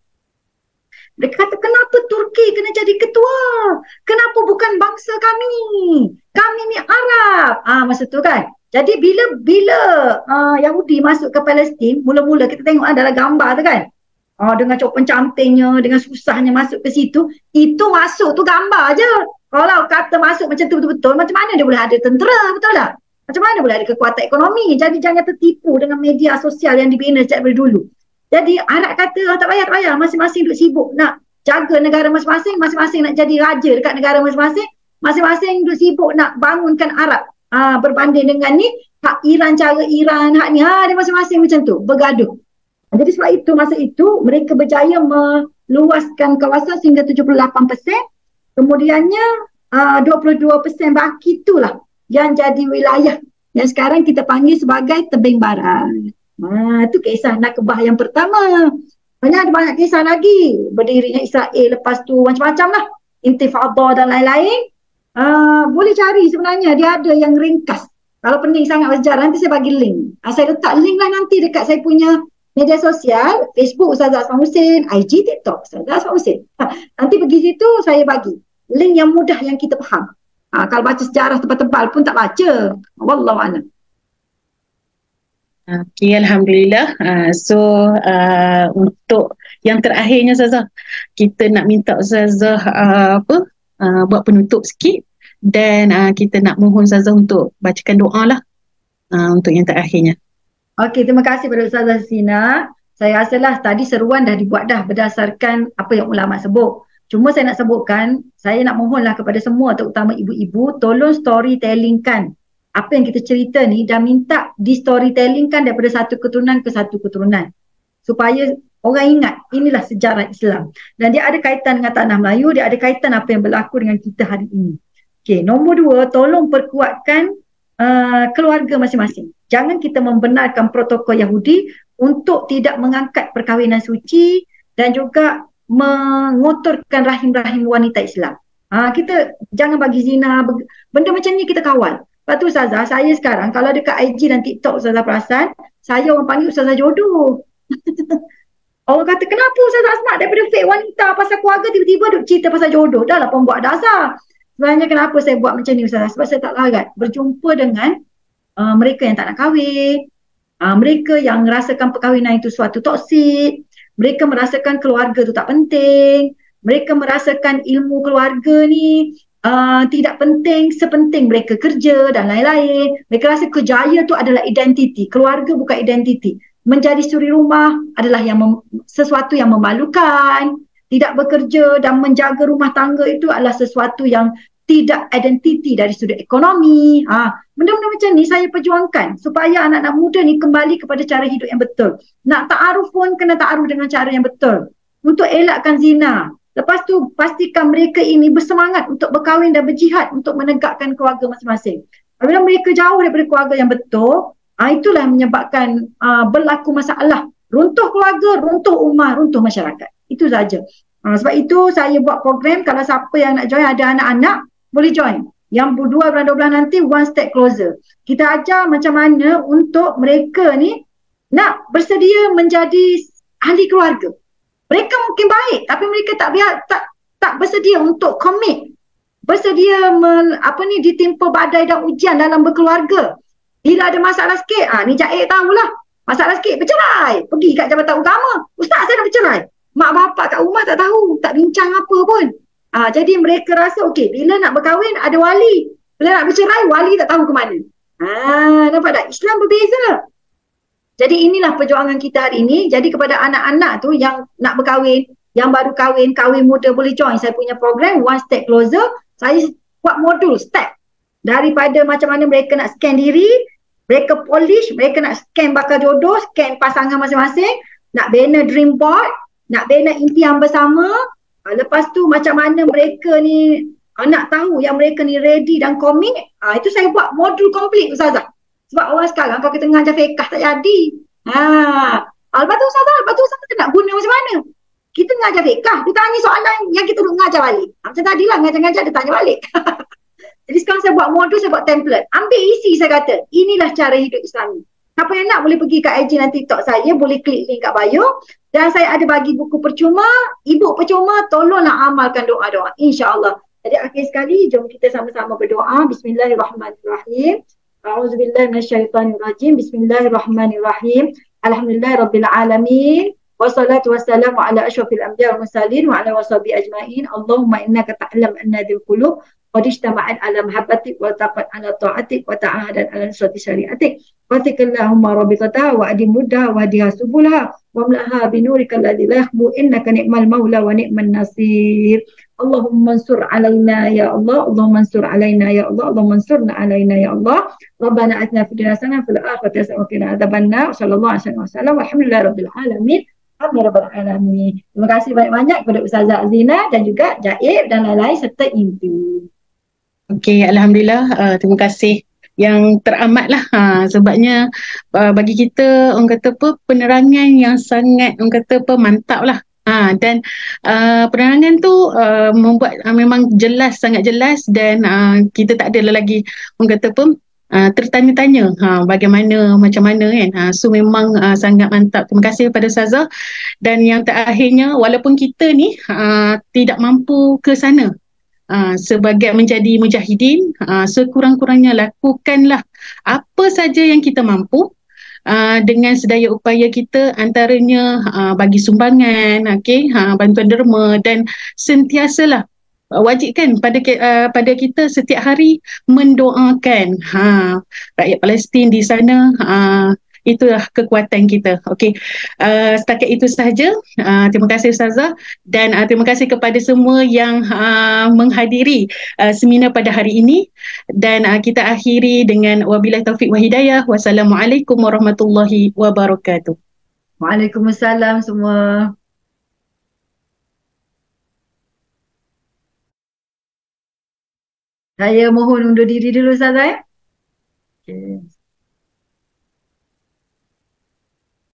S1: Mereka kata, kenapa Turki kena jadi ketua? Kenapa bukan bangsa kami? Kami ni Arab. Masa tu kan. Jadi bila Yahudi masuk ke Palestin, mula-mula kita tengok dalam gambar tu kan. Dengan copan cantingnya, dengan susahnya masuk ke situ, itu masuk tu gambar je. Kalau kata masuk macam tu betul-betul, macam mana dia boleh ada tentera, betul tak? Macam mana boleh ada kekuatan ekonomi? Jadi jangan tertipu dengan media sosial yang dibina sejak dari dulu. Jadi Arab kata, tak payah, masing-masing duk sibuk nak jaga negara masing-masing, masing-masing nak jadi raja dekat negara masing-masing, masing-masing duk sibuk nak bangunkan Arab. Berbanding dengan ni, hak Iran, cara Iran, hak ni, dia masing-masing macam tu, bergaduh. Jadi sebab itu, masa itu mereka berjaya meluaskan kawasan sehingga 78%. Kemudiannya 22% baki itulah yang jadi wilayah yang sekarang kita panggil sebagai Tebing Barat. Itu kisah Nakbah yang pertama. Ada banyak kisah lagi. Berdirinya Israel, lepas tu macam-macam lah. Intifadah dan lain-lain. Boleh cari sebenarnya. Dia ada yang ringkas. Kalau pening sangat sejarah, nanti saya bagi link. Saya letak link lah nanti dekat saya punya media sosial, Facebook Ustazah Asma Hussein, IG, TikTok Ustazah Asma Hussein. Nanti pergi situ saya bagi link yang mudah yang kita faham. Kalau baca sejarah tebal-tebal pun tak baca. Wallahualam.
S2: Okay, Alhamdulillah. Untuk yang terakhirnya Ustazah, kita nak minta Ustazah buat penutup sikit, dan kita nak mohon Ustazah untuk bacakan doa lah untuk yang terakhirnya.
S1: Okey, terima kasih kepada Ustazah Sina. Saya rasalah tadi seruan dah dibuat dah berdasarkan apa yang ulama sebut. Cuma saya nak sebutkan, saya nak mohonlah kepada semua, terutama ibu-ibu, tolong storytellingkan apa yang kita cerita ni, dan minta di storytellingkan daripada satu keturunan ke satu keturunan. Supaya orang ingat, inilah sejarah Islam. Dan dia ada kaitan dengan tanah Melayu, dia ada kaitan apa yang berlaku dengan kita hari ini. Okey, nombor 2, tolong perkuatkan keluarga masing-masing. Jangan kita membenarkan protokol Yahudi untuk tidak mengangkat perkahwinan suci dan juga mengotorkan rahim-rahim wanita Islam. Kita jangan bagi zina, benda macam ni kita kawal. Lepas tu Ustazah, saya sekarang kalau dekat IG dan TikTok Ustazah perasan, saya orang panggil Ustazah jodoh. Orang kata, kenapa Ustazah Asma daripada fake wanita pasal keluarga tiba-tiba duk cerita pasal jodoh? Dah lah pembuat dasar. Sebenarnya kenapa saya buat macam ni Ustazah? Sebab saya tak larat berjumpa dengan mereka yang tak nak kahwin, mereka yang merasakan perkahwinan itu suatu toksik, mereka merasakan keluarga itu tak penting, mereka merasakan ilmu keluarga ni tidak penting sepenting mereka kerja dan lain-lain. Mereka rasa kejaya tu adalah identiti, keluarga bukan identiti. Menjadi suri rumah adalah sesuatu yang memalukan. Tidak bekerja dan menjaga rumah tangga itu adalah sesuatu yang tidak identiti dari sudut ekonomi. Benda-benda macam ni saya perjuangkan supaya anak-anak muda ni kembali kepada cara hidup yang betul. Nak ta'aruf pun kena ta'aruf dengan cara yang betul. Untuk elakkan zina. Lepas tu pastikan mereka ini bersemangat untuk berkahwin dan berjihad untuk menegakkan keluarga masing-masing. Apabila mereka jauh daripada keluarga yang betul, itulah yang menyebabkan berlaku masalah. Runtuh keluarga, runtuh ummah, runtuh masyarakat. Itu saja. Sebab itu saya buat program, kalau siapa yang nak join ada anak-anak, boleh join. Yang berdua bulan 12 nanti one step closer. Kita ajar macam mana untuk mereka ni nak bersedia menjadi ahli keluarga. Mereka mungkin baik tapi mereka tak bersedia untuk commit. Bersedia ditimpa badai dan ujian dalam berkeluarga. Bila ada masalah sikit, ni Jaid tahulah. Masalah sikit, bercerai. Pergi kat jabatan utama. Ustaz, saya nak bercerai. Mak bapak kat rumah tak tahu, tak bincang apa pun. Jadi mereka rasa okey, bila nak berkahwin ada wali. Bila nak bercerai, wali tak tahu ke mana. Nampak tak? Islam berbeza. Jadi inilah perjuangan kita hari ini. Jadi kepada anak-anak tu yang nak berkahwin, yang baru kahwin, kahwin muda boleh join saya punya program One Step Closer. Saya buat modul step daripada macam mana mereka nak scan diri, mereka polish, mereka nak scan bakal jodoh, scan pasangan masing-masing, nak bina dream board, nak bina impian bersama. Lepas tu macam mana mereka ni nak tahu yang mereka ni ready dan komit. Itu saya buat modul komplit Ustazah. Sebab orang sekarang kalau kita mengajar fiqah tak jadi. Lepas tu Ustazah nak guna macam mana? Kita mengajar fiqah, dia tanya soalan yang kita duk mengajar balik. Macam tadi lah ngajar-ngajar dia tanya balik. Jadi sekarang saya buat modul, saya buat template. Ambil isi saya kata, inilah cara hidup Islami. Siapa yang nak boleh pergi kat IG dan TikTok saya, boleh klik link kat bio. Dan saya ada bagi buku percuma, e-book percuma, tolonglah amalkan doa-doa. InsyaAllah. Jadi akhir sekali, jom kita sama-sama berdoa. Bismillahirrahmanirrahim. A'udzubillahi minasyaitanirrajim. Bismillahirrahmanirrahim. Alhamdulillahirrabbilalamin. Wassalatu wassalamu ala asyrafil anbiya wal mursalin wa ala washabihi ajmain. Allahumma innaka ta'lam anna dhil qulub qad ijtama'at ala mahabbatik wa taqat ala ta'atik wa ta'ahadat ala nusrati syariatik. Wathikallahumma rabitata wa adim muddah wa hadiha subulha wa mlaha binurika alladhi la yakhbu innaka ni'mal maula wa ni'man nasir. Allahumma ansur alaina ya Allah, Allahumma ansur alaina ya Allah, Allahumma ansurna alaina ya Allah. Rabbana atina fid dunya hasanah wa fil akhirati hasanah wa qina adzabannar. Sallallahu alaihi wasallam. Walhamdulillahi rabbil alamin. Amin ya rabbal alamin. Terima kasih banyak-banyak kepada Ustazah Azina dan juga Jaib dan lain-lain serta Inti.
S2: Okey, alhamdulillah. Terima kasih yang teramatlah. Sebabnya bagi kita orang kata apa, penerangan yang sangat orang kata apa, mantap lah. Dan penerangan tu membuat memang jelas, sangat jelas, dan kita tak ada lagi orang kata apa, tertanya-tanya bagaimana, macam mana kan. So memang sangat mantap. Terima kasih kepada Ustazah. Dan yang terakhirnya, walaupun kita ni tidak mampu ke sana sebagai menjadi mujahidin, sekurang-kurangnya lakukanlah apa saja yang kita mampu dengan sedaya upaya kita, antaranya bagi sumbangan, bantuan derma, dan sentiasalah wajibkan pada kita setiap hari mendoakan rakyat Palestin di sana. Itulah kekuatan kita. Okey, setakat itu sahaja. Terima kasih Ustazah, dan terima kasih kepada semua yang menghadiri seminar pada hari ini, dan kita akhiri dengan wabillahi taufik wa hidayah. Wassalamualaikum warahmatullahi wabarakatuh.
S1: Waalaikumsalam semua. Saya mohon undur diri dulu Ustazah ya. Okay.